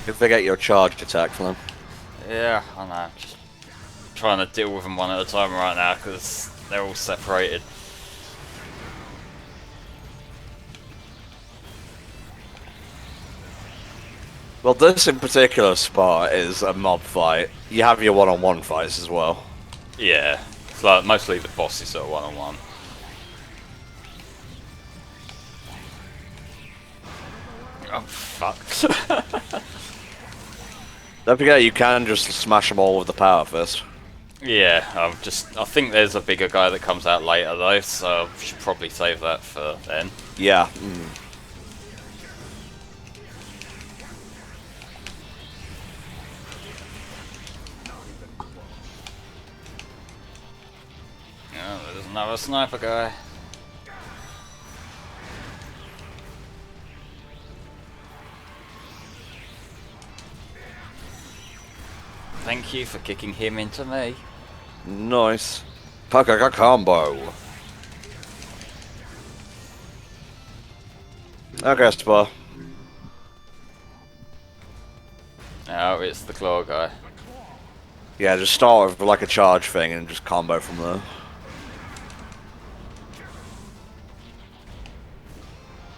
You forget your charged attack for them. Yeah, I know. Just trying to deal with them one at a time right now, because they're all separated. Well, this in particular spot is a mob fight. You have your one-on-one fights as well. Yeah, it's like mostly the bosses are one-on-one. Oh, fuck. Don't forget, you can just smash them all with the power fist. Yeah, I think there's a bigger guy that comes out later though, so I should probably save that for then. Yeah. Oh, there's another sniper guy. Thank you for kicking him into me. Nice. Pakaka combo. Okay, Spa. Oh, it's the claw guy. Yeah, just start with like a charge thing and just combo from there.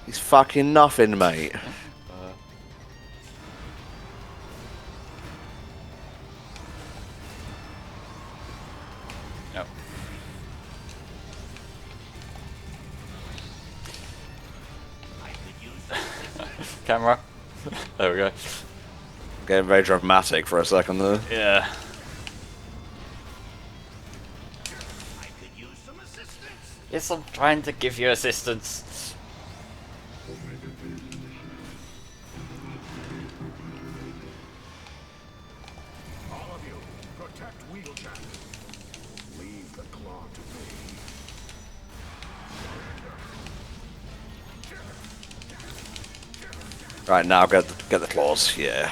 He's fucking nothing, mate. Yep. Camera. There we go. Getting very dramatic for a second there. Yeah. Yes, I'm trying to give you assistance. All of you, protect Wheeljack. Leave the claw to me. Right, now get the claws, yeah.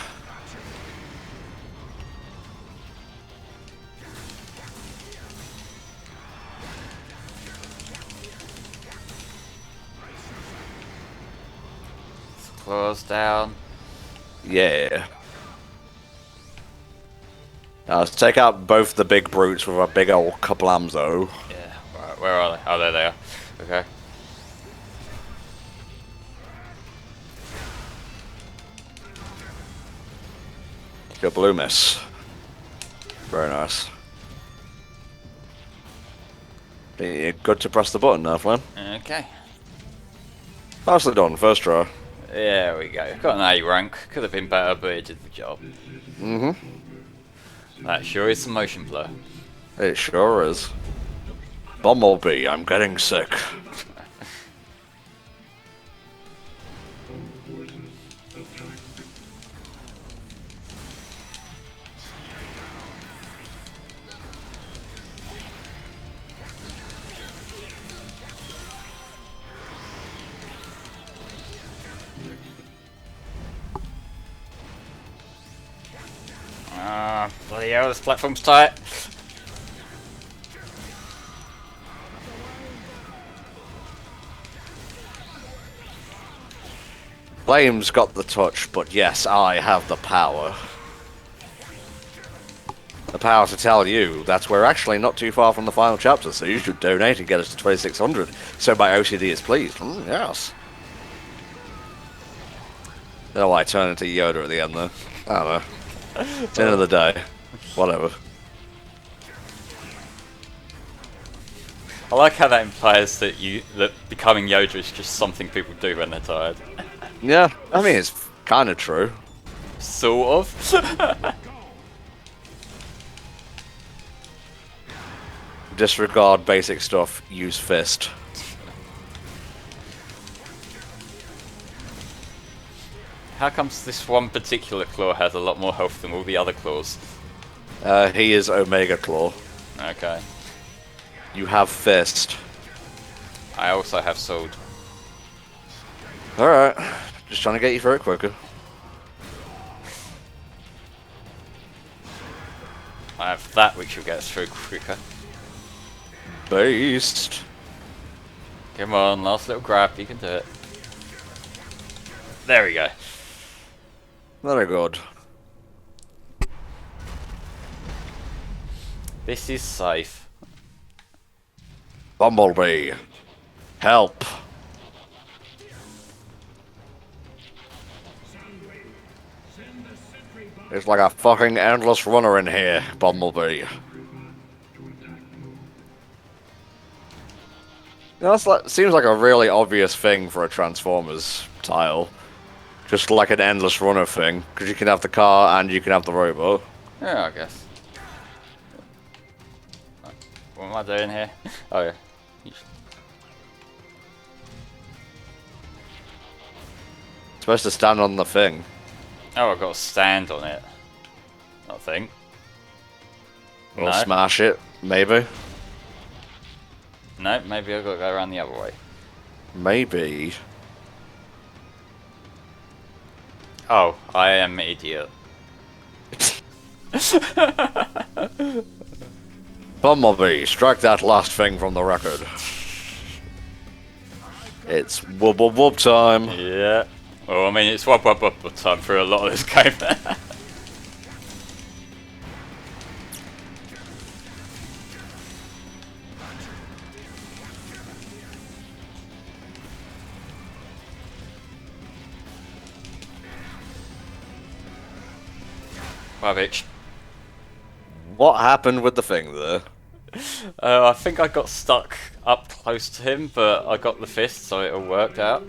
Claws down. Yeah. Now let's take out both the big brutes with a big old kablamzo. Yeah, right, where are they? Oh, there they are. Okay. Your blue miss. Very nice. Yeah, good to press the button now, Flynn. Okay. Nicely done, first try. There we go. Got an A rank. Could have been better, but it did the job. That sure is some motion blur. It sure is. Bumblebee, I'm getting sick. Ah, bloody hell, this platform's tight. Flame's got the touch, but yes, I have the power. The power to tell you that we're actually not too far from the final chapter, so you should donate and get us to 2600, so my OCD is pleased. Yes. Don't know why I turned into Yoda at the end though. I don't know. At the end of the day. Whatever. I like how that implies that becoming Yoda is just something people do when they're tired. Yeah, I mean, it's kind of true. Sort of. Disregard basic stuff, use fist. How comes this one particular claw has a lot more health than all the other claws? He is Omega Claw. Okay. You have fist. I also have sword. Alright, just trying to get you through it quicker. I have that which will get us through quicker. Beast. Come on, last little grab, you can do it. There we go. Very good. This is safe. Bumblebee. Help. It's like a fucking endless runner in here, Bumblebee. That's like, seems like a really obvious thing for a Transformers tile. Just like an endless runner thing, because you can have the car and you can have the robot. Yeah, I guess. What am I doing here? Oh yeah. Supposed to stand on the thing. Oh, I've got to stand on it. I think. Or No. smash it, maybe. No, maybe I've got to go around the other way. Maybe. Oh, I am an idiot. Bumblebee, strike that last thing from the record. It's whoop whoop whoop time. Yeah. Well, I mean, it's whoop time for a lot of this game. Wow, bitch. What happened with the thing there? I think I got stuck up close to him, but I got the fist, so it all worked out.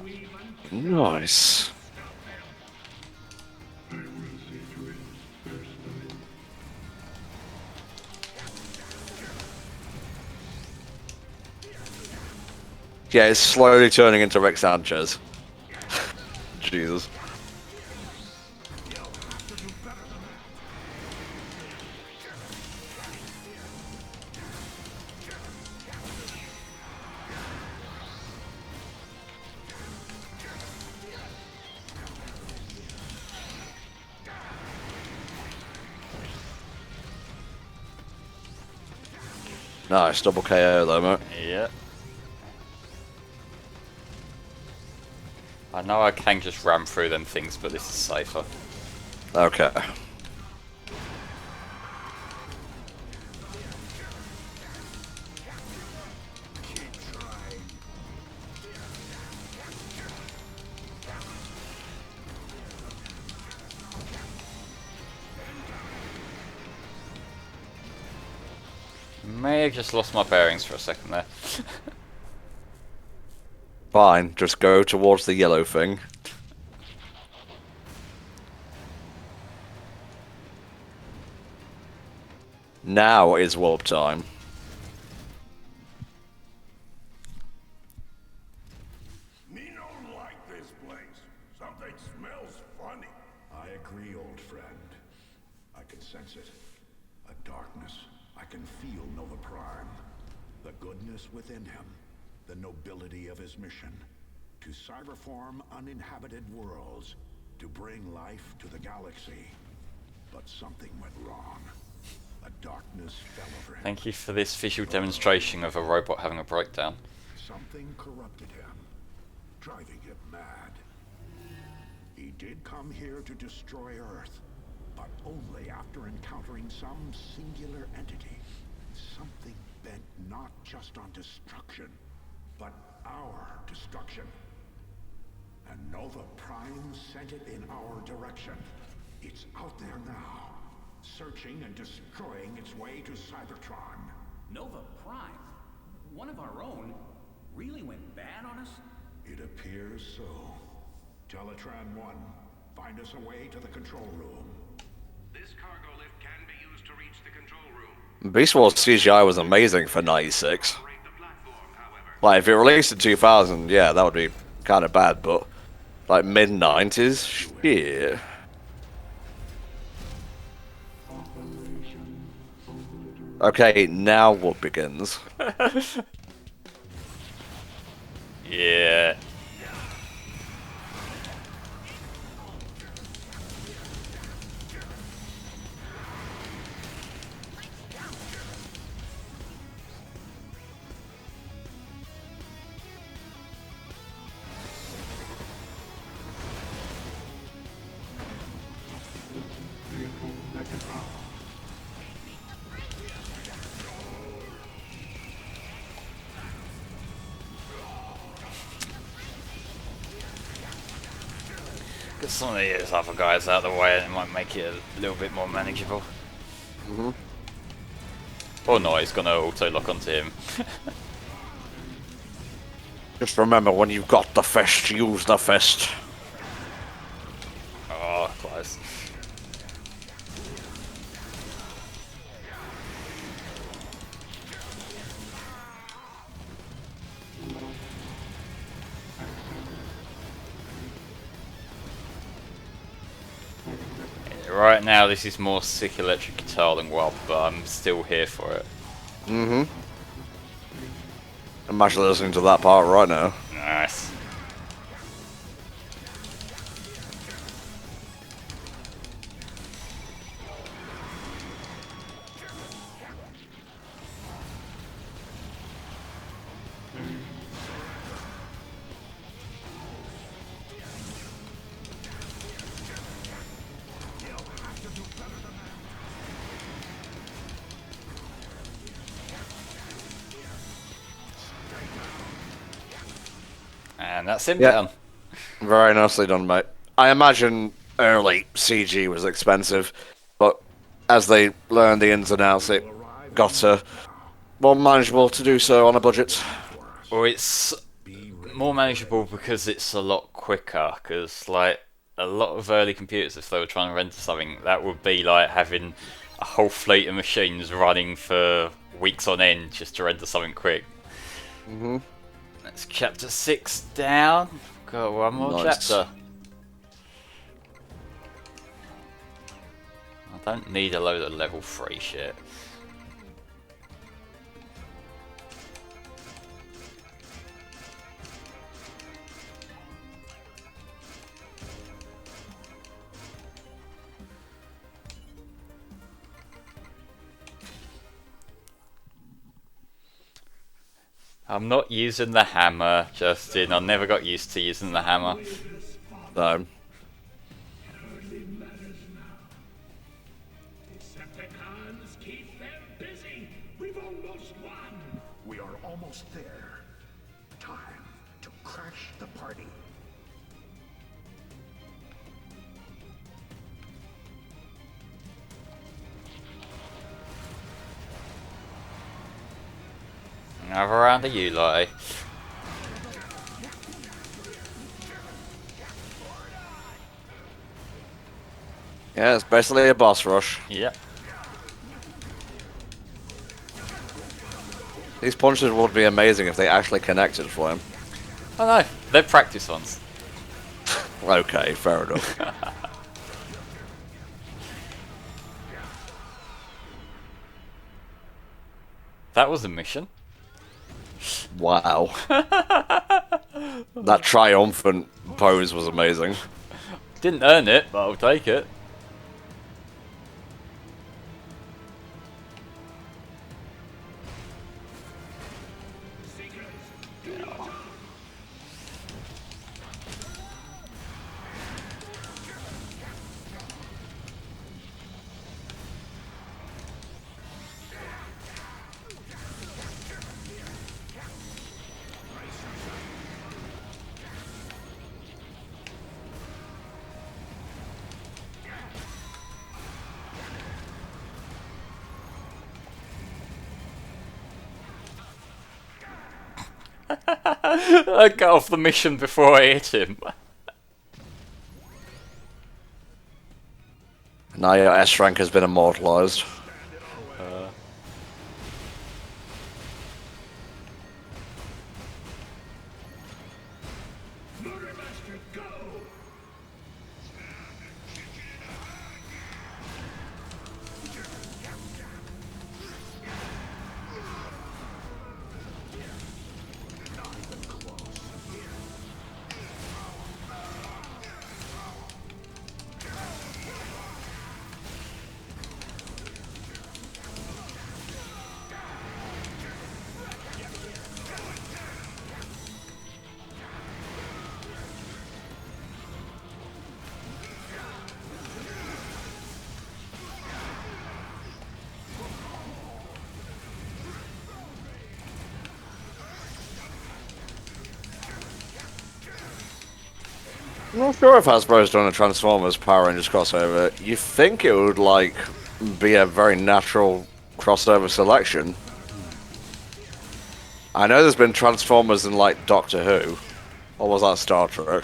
Nice. Yeah, it's slowly turning into Rick Sanchez. Jesus. Nice, double KO though, mate. Yeah. I know I can just ram through them things, but this is safer. Okay. May have just lost my bearings for a second there. Fine, just go towards the yellow thing. Now is warp time. Me don't like this place. Something smells funny. I agree, old friend. I can sense it. A darkness. I can feel Nova Prime. The goodness within him. The nobility of his mission. To cyberform uninhabited worlds. To bring life to the galaxy. But something went wrong. A darkness fell over him. Thank you for this visual demonstration of a robot having a breakdown. Something corrupted him, driving him mad. He did come here to destroy Earth, but only after encountering some singular entity. Something bent not just on destruction, but our destruction. And Nova Prime sent it in our direction. It's out there now, searching and destroying its way to Cybertron. Nova Prime? One of our own? Really went bad on us? It appears so. Teletran 1, find us a way to the control room. This cargo lift can be used to reach the control room. Beast Wars CGI was amazing for 96. Operate the platform, however. Like, if it released in 2000, yeah, that would be kind of bad, but like mid-90s, shit. Okay, now what begins? Yeah. Get some of these other guys out of the way and it might make it a little bit more manageable. Or not, it's gonna auto lock onto him. Just remember, when you've got the fist, use the fist. right now this is more sick electric guitar than WoW, but I'm still here for it. Mm-hmm. I'm actually listening to that part right now. Nice. And that's him down. Very nicely done, mate. I imagine early CG was expensive, but as they learned the ins and outs, it got more manageable to do so on a budget. Well, it's more manageable because it's a lot quicker, because like a lot of early computers, if they were trying to render something, that would be like having a whole fleet of machines running for weeks on end just to render something quick. Mm-hmm. That's chapter 6 down. Got one more chapter. I don't need a load of level 3 shit. I'm not using the hammer, Justin. I never got used to using the hammer. No. Decepticons, keep them busy. We've almost won. We are almost there. Time to crash the party. Another round of you, Lottie. Yeah, it's basically a boss rush. Yep. These punches would be amazing if they actually connected for him. Oh no, they're practice ones. Okay, fair enough. That was a mission. Wow. That triumphant pose was amazing. Didn't earn it, but I'll take it. I got off the mission before I hit him. Now your S rank has been immortalized. I'm not sure if Hasbro's done a Transformers Power Rangers crossover. You think it would, like, be a very natural crossover selection. I know there's been Transformers in, like, Doctor Who. Or was that Star Trek?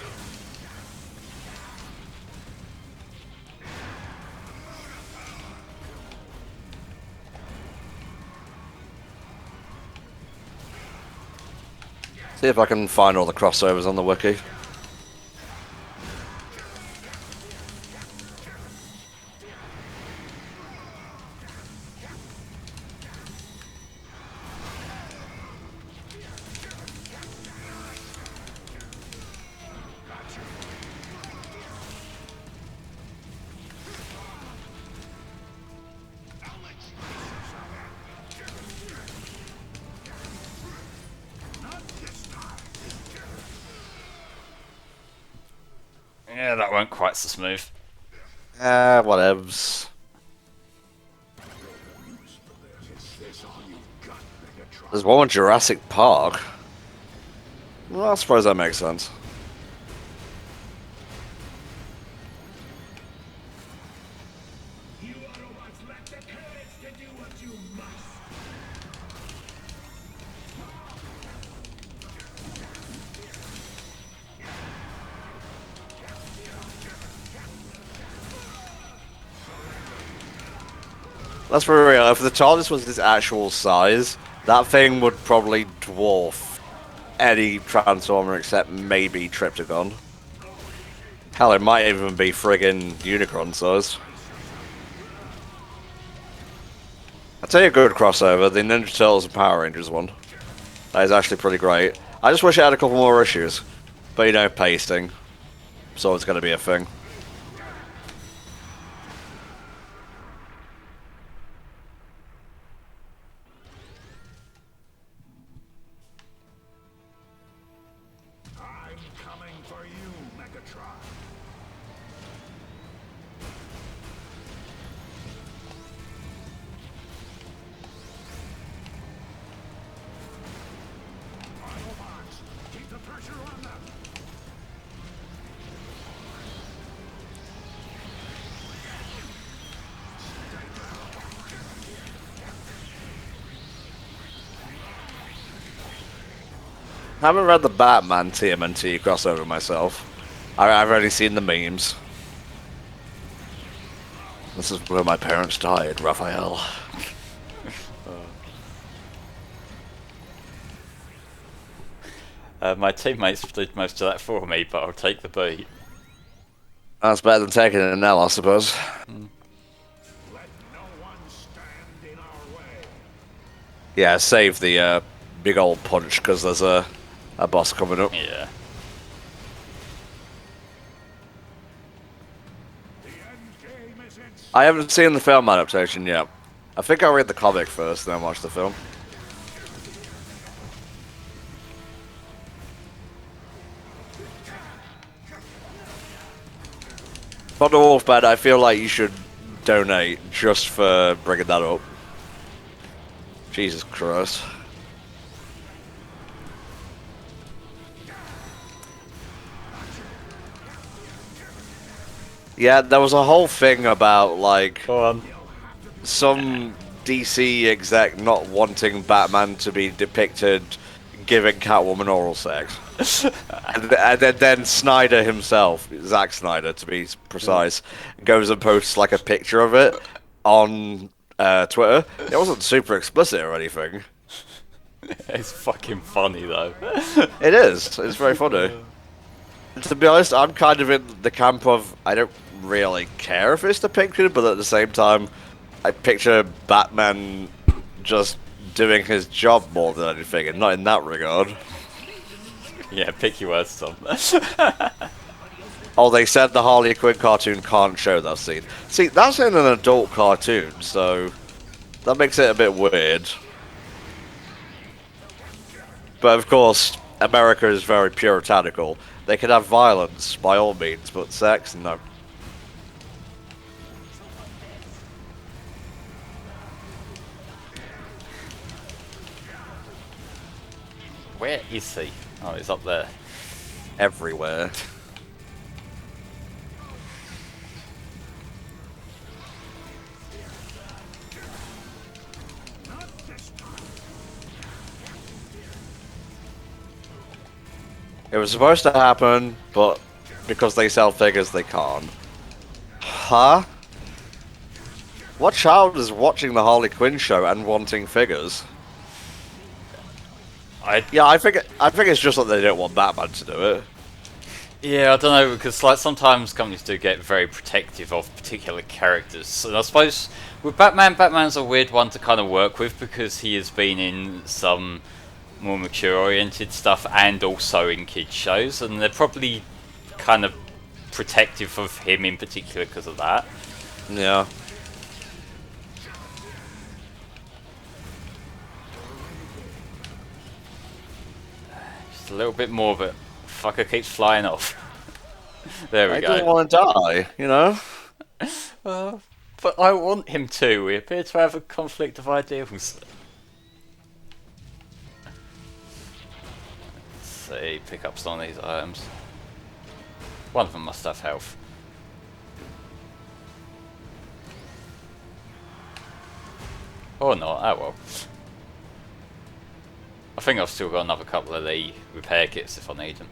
See if I can find all the crossovers on the wiki. Yeah, that weren't quite so smooth. Whatevs. There's one in Jurassic Park. Well, I suppose that makes sense. You Autobots lack the courage to do what you must. Let's be real, if the TARDIS was its actual size, that thing would probably dwarf any Transformer except maybe Triptychon. Hell, it might even be friggin' Unicron size. I'll tell you a good crossover, the Ninja Turtles and Power Rangers one. That is actually pretty great. I just wish it had a couple more issues. But you know, pasting. So it's gonna be a thing. I'm coming for you, Megatron. Autobots, keep the pressure on them. I haven't read the Batman TMNT crossover myself. I've only seen the memes. This is where my parents died, Raphael. My teammates did most of that for me, but I'll take the beat. That's better than taking an L, I suppose. Let no one stand in our way. Yeah, save the big old punch because there's a boss coming up. Yeah. The end game is in I haven't seen the film adaptation yet. I think I'll read the comic first, then watch the film. For the Wolfbed, I feel like you should donate just for bringing that up. Jesus Christ. Yeah, there was a whole thing about, like, Go on. some DC exec not wanting Batman to be depicted giving Catwoman oral sex. and then Snyder himself, Zack Snyder to be precise, goes and posts like a picture of it on Twitter. It wasn't super explicit or anything. It's fucking funny though. It is. It's very funny. To be honest, I'm kind of in the camp of I don't really care if it's depicted, but at the same time, I picture Batman just doing his job more than anything, and not in that regard. Yeah, pick your words, Tom. Oh, they said the Harley Quinn cartoon can't show that scene. See, that's in an adult cartoon, so that makes it a bit weird. But of course, America is very puritanical. They can have violence by all means, but sex, no. Where is he? Oh, he's up there. Everywhere. It was supposed to happen, but because they sell figures, they can't. Huh? What child is watching the Harley Quinn show and wanting figures? Yeah, I think it's just that they don't want Batman to do it. Yeah, I don't know, because like sometimes companies do get very protective of particular characters, and I suppose with Batman, Batman's a weird one to kind of work with because he has been in some more mature-oriented stuff and also in kids shows, and they're probably kind of protective of him in particular because of that. Yeah. Just a little bit more, but fucker keeps flying off. There we He doesn't go. want to die, you know? But I want him to. We appear to have a conflict of ideals. Let's see, pick up some of these items. One of them must have health. Or not, oh well. I think I've still got another couple of the repair kits if I need them.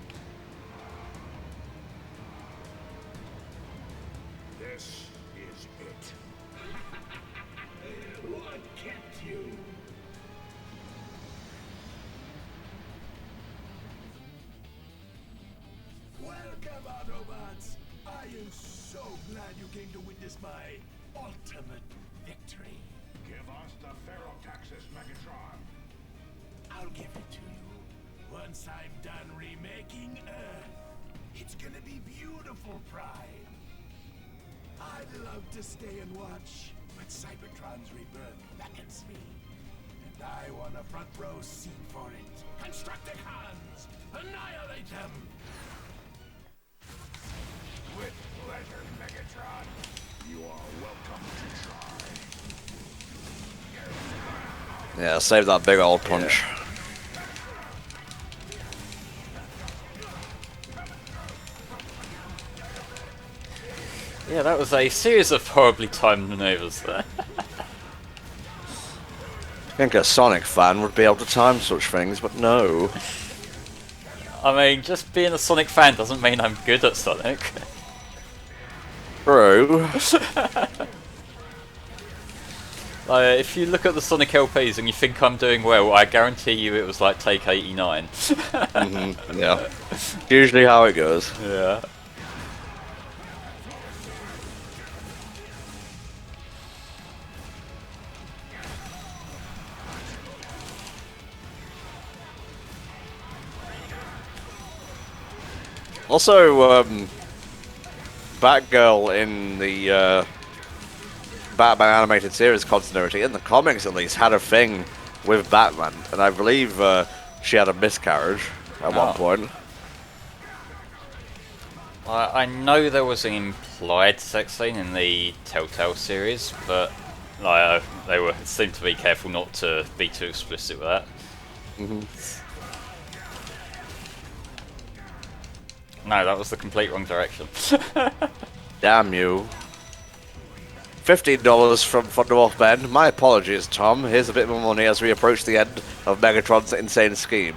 This is it. What kept you? Welcome, Autobots. I am so glad you came to witness my ultimate victory. Give us the Ferrotaxis Megatron. I'll give it to you once I'm done remaking Earth. It's gonna be beautiful, Prime. I'd love to stay and watch, but Cybertron's rebirth beckons me. And I want a front row seat for it. Constructicons! Annihilate them! With pleasure, Megatron. You are welcome to try. Yeah, save that big old punch. Yeah, that was a series of horribly timed maneuvers there. I think a Sonic fan would be able to time such things, but no. I mean, just being a Sonic fan doesn't mean I'm good at Sonic. True. If you look at the Sonic LPs and you think I'm doing well, I guarantee you it was like take 89. Yeah. Usually how it goes. Yeah. Also, Batgirl in the Batman animated series continuity, in the comics at least, had a thing with Batman, and I believe she had a miscarriage at one point. I know there was an implied sex scene in the Telltale series, but like, they seemed to be careful not to be too explicit with that. No, that was the complete wrong direction. Damn you. $15 from Thunderwolf Ben. My apologies, Tom. Here's a bit more money as we approach the end of Megatron's insane scheme.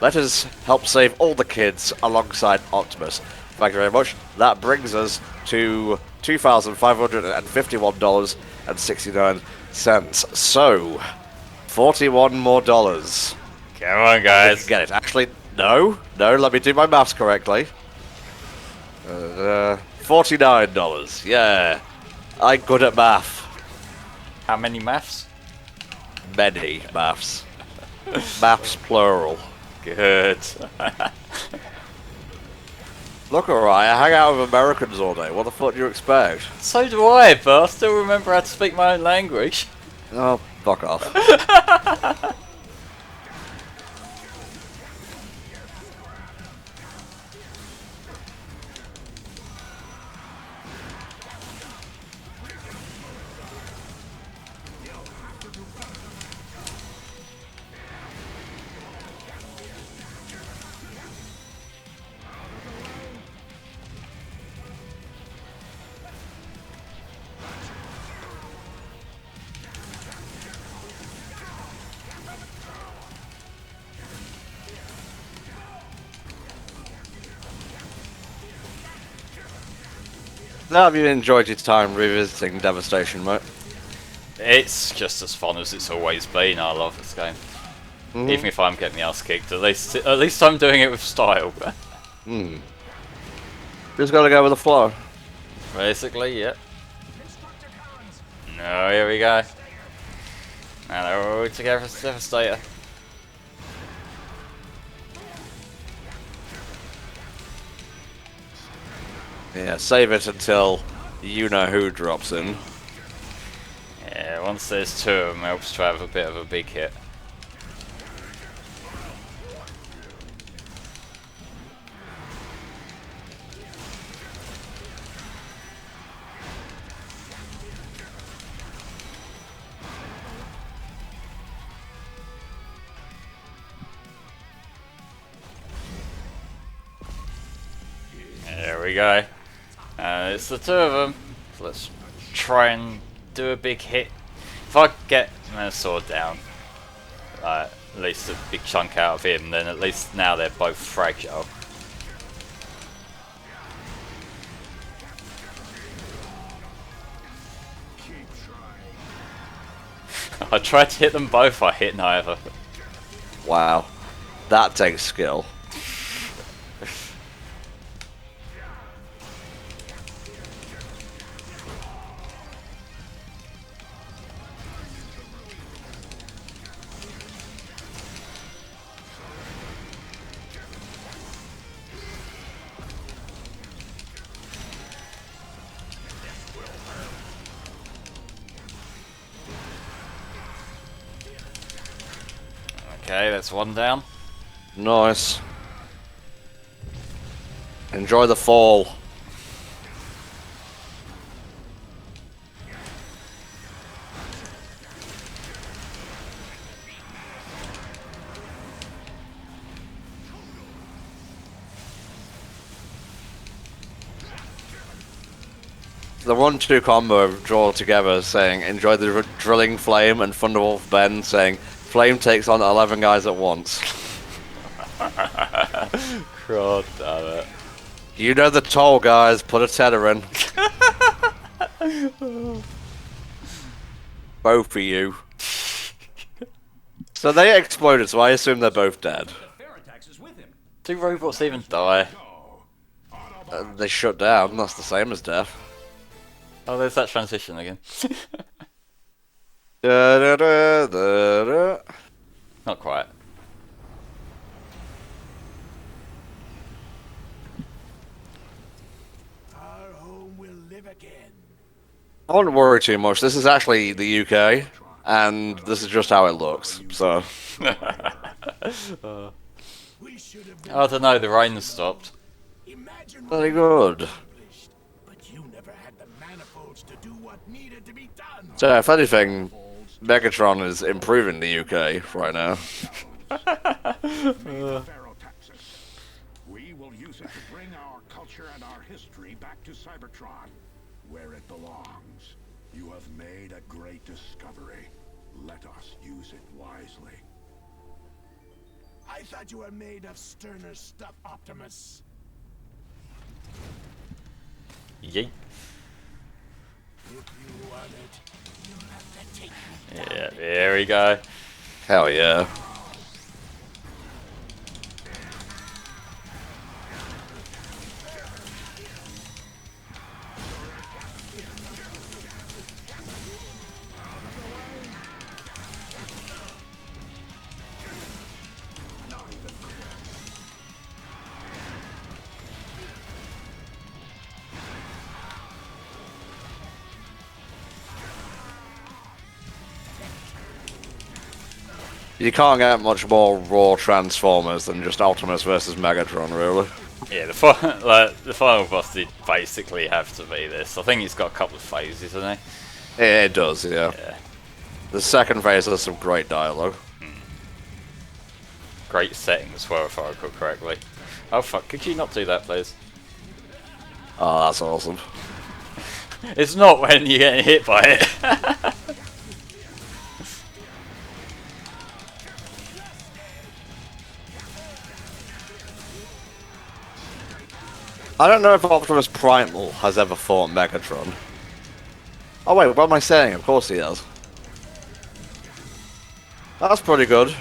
Let us help save all the kids alongside Optimus. Thank you very much. That brings us to $2,551.69. So, $41 more. Come on, guys. Get it. Actually, no. No, let me do my maths correctly. $49. Yeah. I'm good at math. How many maths? Many maths. Maths plural. Good. Look, alright, I hang out with Americans all day. What the fuck do you expect? So do I, but I still remember how to speak my own language. Oh, fuck off. Now have you enjoyed your time revisiting Devastation, mate? It's just as fun as it's always been. I love this game. Even if I'm getting the ass kicked, at least I'm doing it with style. Just gotta go with the flow. Basically, yep. No, here we go. And they're all together for Devastator. Yeah, save it until you-know-who drops in. Yeah, once there's two of them, it helps to have a bit of a big hit. There we go. It's the two of them. So let's try and do a big hit. If I get my sword down, at least a big chunk out of him, then at least now they're both fragile. I tried to hit them both, I hit neither. Wow. That takes skill. Okay, that's one down. Nice. Enjoy the fall. The 1-2 combo draw together saying enjoy the drilling flame, and Thunderwolf Ben saying flame takes on 11 guys at once. God damn it. You know the toll, guys. Put a tether in. Both of you. So they exploded, so I assume they're both dead. Do robots even die? They shut down. That's the same as death. Oh, there's that transition again. Da, da, da, da, da. Not quite. Our home will live again. I wouldn't worry too much. This is actually the UK, and this is just how it looks. So. We should have been I don't know, the rain has stopped. Imagine Very good. but you never had the manifolds to do what needed to be done. So, if anything, Megatron is improving the UK right now. Ferrotaxis. We will use it to bring our culture and our history back to Cybertron, where it belongs. You have made a great discovery. Let us use it wisely. I thought you were made of sterner stuff, Optimus. Yeet. If you want it, you'll have to take me. Yeah, there we go. Hell yeah. You can't get much more raw Transformers than just Optimus versus Megatron, really. Yeah, the final boss did basically have to be this. I think it's got a couple of phases, hasn't it? It does, yeah. Yeah. The second phase has some great dialogue. Great setting as well, if I recall correctly. Oh fuck, could you not do that, please? Oh, that's awesome. It's not when you're getting hit by it. I don't know if Optimus Primal has ever fought Megatron. Oh wait, what am I saying? Of course he has. That's pretty good.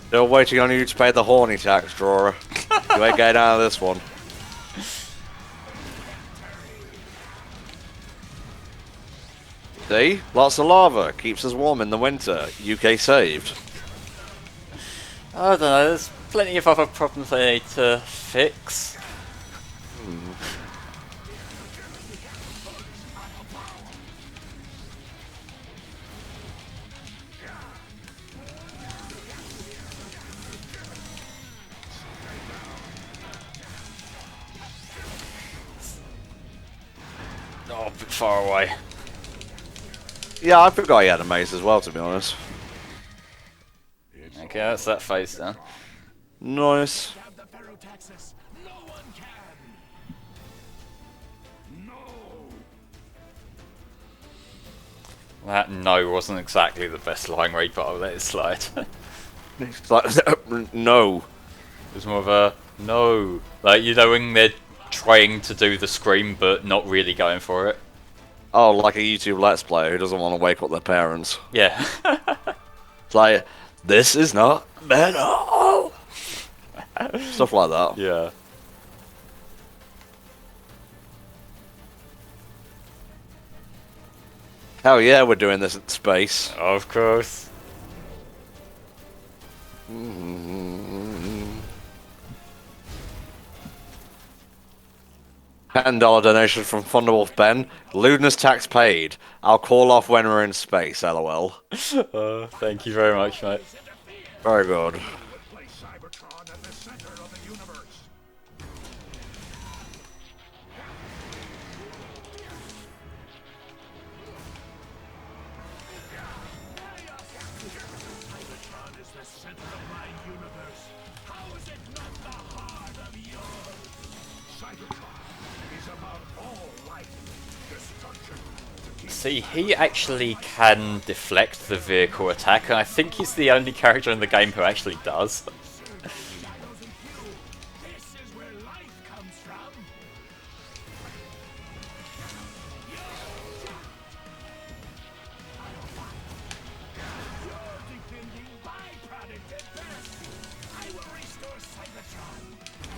Still waiting on you to pay the horny tax, drawer. You ain't getting out of this one. See? Lots of lava. Keeps us warm in the winter. UK saved. I don't know, there's plenty of other problems they need to fix. Oh, a bit far away. Yeah, I forgot he had a mace as well, to be honest. Okay, that's that face done. Nice. Have the Ferrotaxis. No one can. No. That no wasn't exactly the best line read, but I'll let it slide. It's like, no. It was more of a no. Like, you know, when they're trying to do the scream but not really going for it. Oh, like a YouTube Let's Player who doesn't want to wake up their parents. Yeah. It's like, this is not metal. Stuff like that. Yeah. Hell yeah, we're doing this in space. Of course. $10 donation from Thunderwolf Ben. Lewdness tax paid. I'll call off when we're in space, lol. Thank you very much, mate. Very good. Place Cybertron at the center of the universe. Cybertron is the center of my universe. How is it not the heart of yours? Cybertron is about all life destruction. See, he actually can deflect the vehicle attack, and I think he's the only character in the game who actually does. This is where life comes from. You're defending byproduct at best. I will restore Cybertron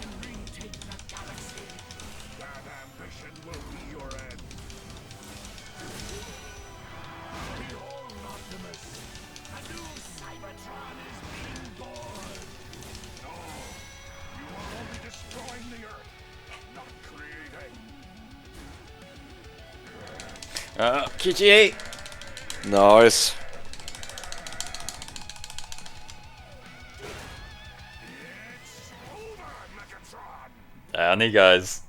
and retake the galaxy. That ambition will be your end. Behold, Optimus. A new Cybertron is being born. No, you are only destroying the Earth, not creating. GG! Nice. It's over, Megatron! Down he goes.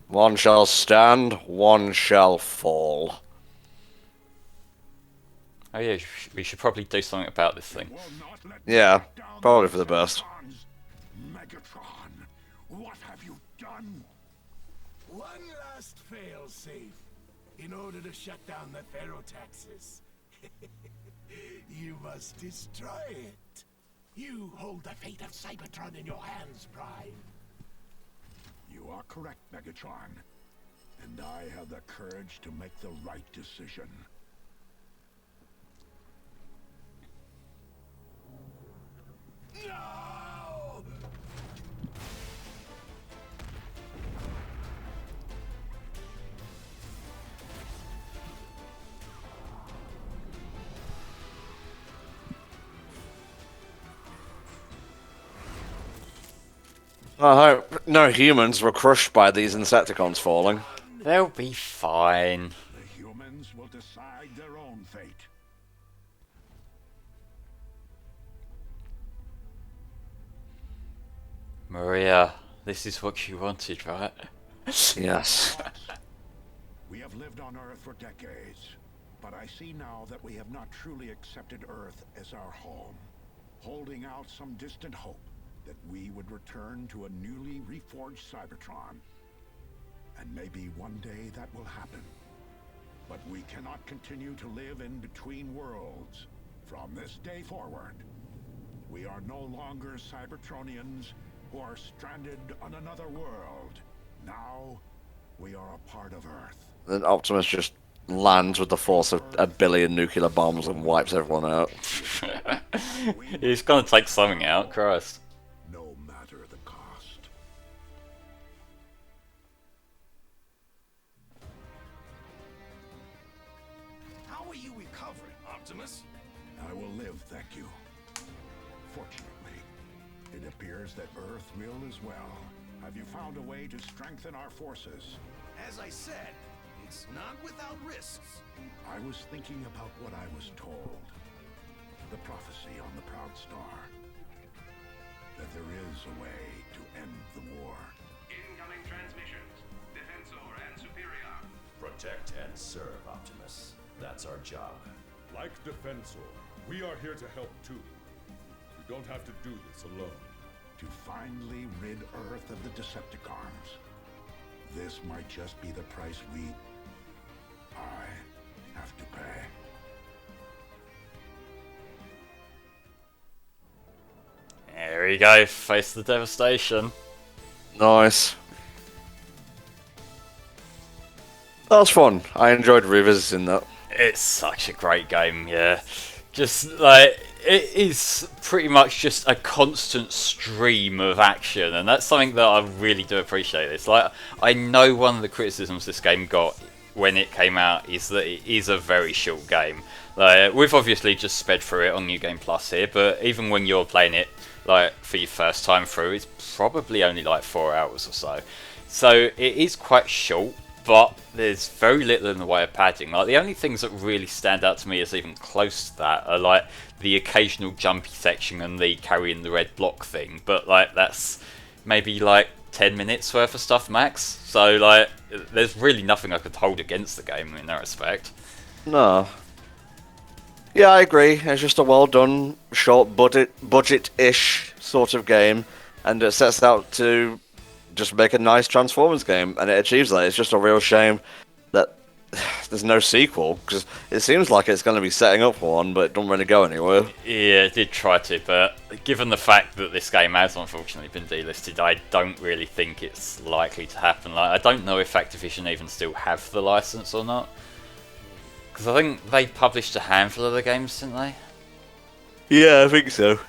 One shall stand, one shall fall. Oh yeah, we should probably do something about this thing. Will not let Yeah, me down probably the for the best. Megatrons. Megatron, what have you done? One last fail-safe in order to shut down the Ferrotaxis. You must destroy it. You hold the fate of Cybertron in your hands, Prime. You are correct, Megatron. And I have the courage to make the right decision. No! I hope no humans were crushed by these Insecticons falling. They'll be fine. The humans will decide their own fate. Maria, this is what you wanted, right? Yes. We have lived on Earth for decades, but I see now that we have not truly accepted Earth as our home, holding out some distant hope that we would return to a newly reforged Cybertron. And maybe one day that will happen. But we cannot continue to live in between worlds. From this day forward, we are no longer Cybertronians who are stranded on another world. Now, we are a part of Earth. Then Optimus just lands with the force of a billion nuclear bombs and wipes everyone out. He's gonna take something out, Christ. No matter the cost. How are you recovering, Optimus? I will live, thank you. Fortunately, it appears that Earth will as well. Have you found a way to strengthen our forces? As I said, it's not without risks. I was thinking about what I was told. The prophecy on the Proud Star. That there is a way. Protect and serve, Optimus. That's our job. Like Defensor, we are here to help too. You don't have to do this alone. To finally rid Earth of the Decepticons. This might just be the price I have to pay. There we go, face the devastation. Nice. That was fun. I enjoyed revisiting that. It's such a great game, yeah. Just like, it is pretty much just a constant stream of action, and that's something that I really do appreciate. It's like, I know one of the criticisms this game got when it came out is that it is a very short game. Like, we've obviously just sped through it on New Game Plus here, but even when you're playing it like for your first time through, it's probably only like 4 hours or so. So it is quite short, but there's very little in the way of padding. Like, the only things that really stand out to me as even close to that are like the occasional jumpy section and the carrying the red block thing, but like that's maybe like 10 minutes worth of stuff max. So like there's really nothing I could hold against the game in that respect. No. Yeah, I agree. It's just a well done, short budget-ish sort of game, and it sets out to just make a nice Transformers game, and it achieves that. It's just a real shame that there's no sequel, because it seems like it's going to be setting up one, but it don't really go anywhere. Yeah, it did try to, but given the fact that this game has unfortunately been delisted, I don't really think it's likely to happen. Like, I don't know if Activision even still have the license or not, because I think they published a handful of the games, didn't they? Yeah, I think so.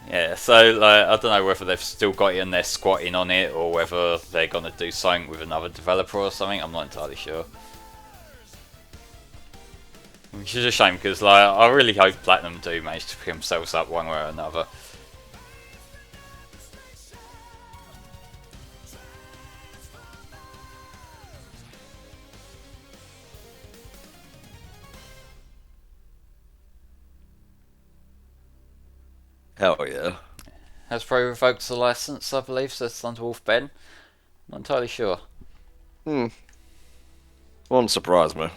Yeah, so like, I don't know whether they've still got it and they're squatting on it, or whether they're going to do something with another developer or something. I'm not entirely sure. Which is a shame, because like, I really hope Platinum do manage to pick themselves up one way or another. Hell yeah. Hasbro revoked the license, I believe, says Thunderwolf Ben. Not entirely sure. Won't surprise me.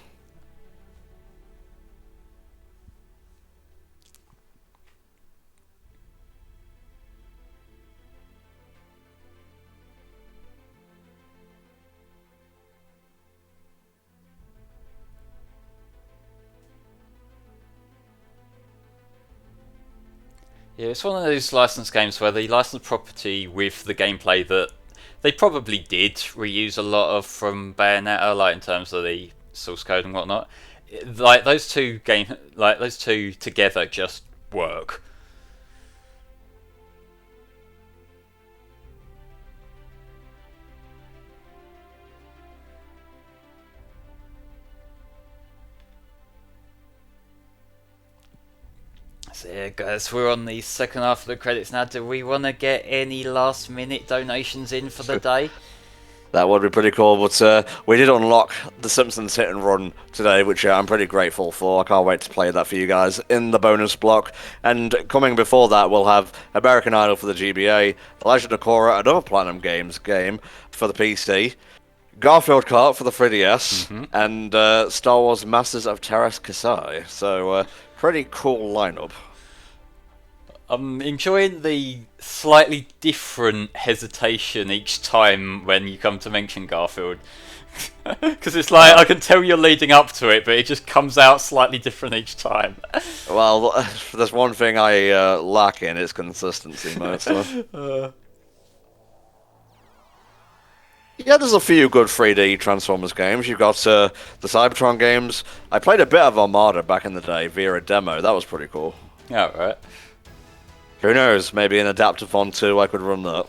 Yeah, it's one of those licensed games where they license property with the gameplay that they probably did reuse a lot of from Bayonetta, like in terms of the source code and whatnot. Like those two together just work. So yeah, guys, we're on the second half of the credits now. Do we want to get any last minute donations in for the day? That would be pretty cool, but we did unlock the Simpsons Hit and Run today, which I'm pretty grateful for. I can't wait to play that for you guys in the bonus block. And coming before that, we'll have American Idol for the GBA, Legend of Korra, another Platinum Games game for the PC, Garfield Kart for the 3DS, and Star Wars Masters of Teräs Käsi. So, pretty cool lineup. I'm enjoying the slightly different hesitation each time when you come to mention Garfield. Because it's like, I can tell you're leading up to it, but it just comes out slightly different each time. Well, there's one thing I lack in, it's consistency, mate. So. Yeah, there's a few good 3D Transformers games. You've got the Cybertron games. I played a bit of Armada back in the day via a demo. That was pretty cool. Yeah, right. Who knows? Maybe in Adaptathon 2 I could run that.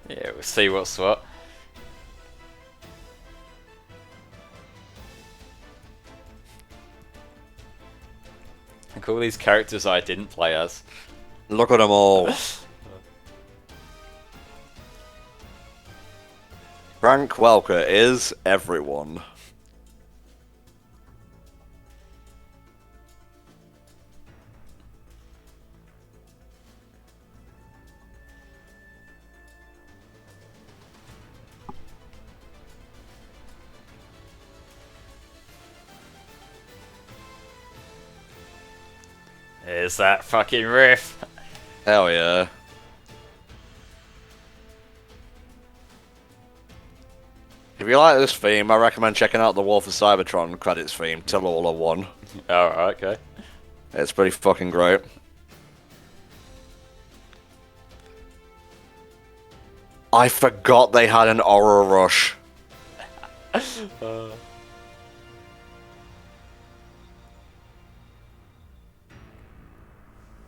Yeah, we'll see what's what. Look at all these characters I didn't play as. Look at them all. Frank Welker is everyone. There's that fucking riff. Hell yeah. If you like this theme, I recommend checking out the War for Cybertron credits theme, Till All Are One. Alright, okay. It's pretty fucking great. I forgot they had an Aura Rush.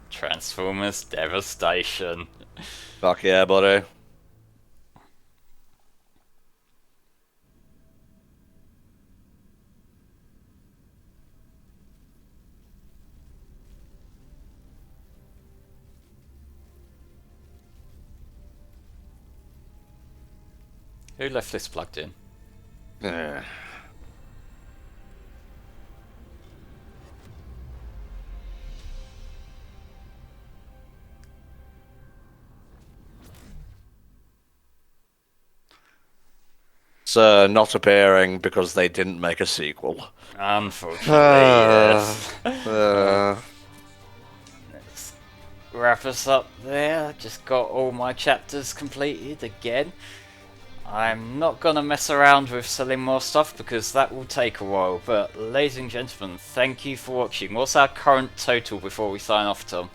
Transformers Devastation. Fuck yeah, buddy. Who left this plugged in? Yeah. It's not appearing because they didn't make a sequel. Unfortunately, yes. Let's wrap us up there. Just got all my chapters completed again. I'm not gonna mess around with selling more stuff because that will take a while, but ladies and gentlemen, thank you for watching. What's our current total before we sign off, Tom?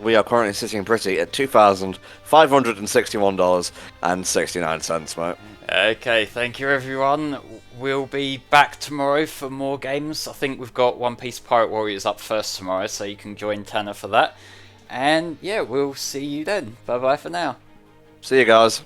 We are currently sitting pretty at $2,561.69, mate. Okay, thank you everyone. We'll be back tomorrow for more games. I think we've got One Piece Pirate Warriors up first tomorrow, so you can join Tanner for that. And yeah, we'll see you then. Bye bye for now. See you guys.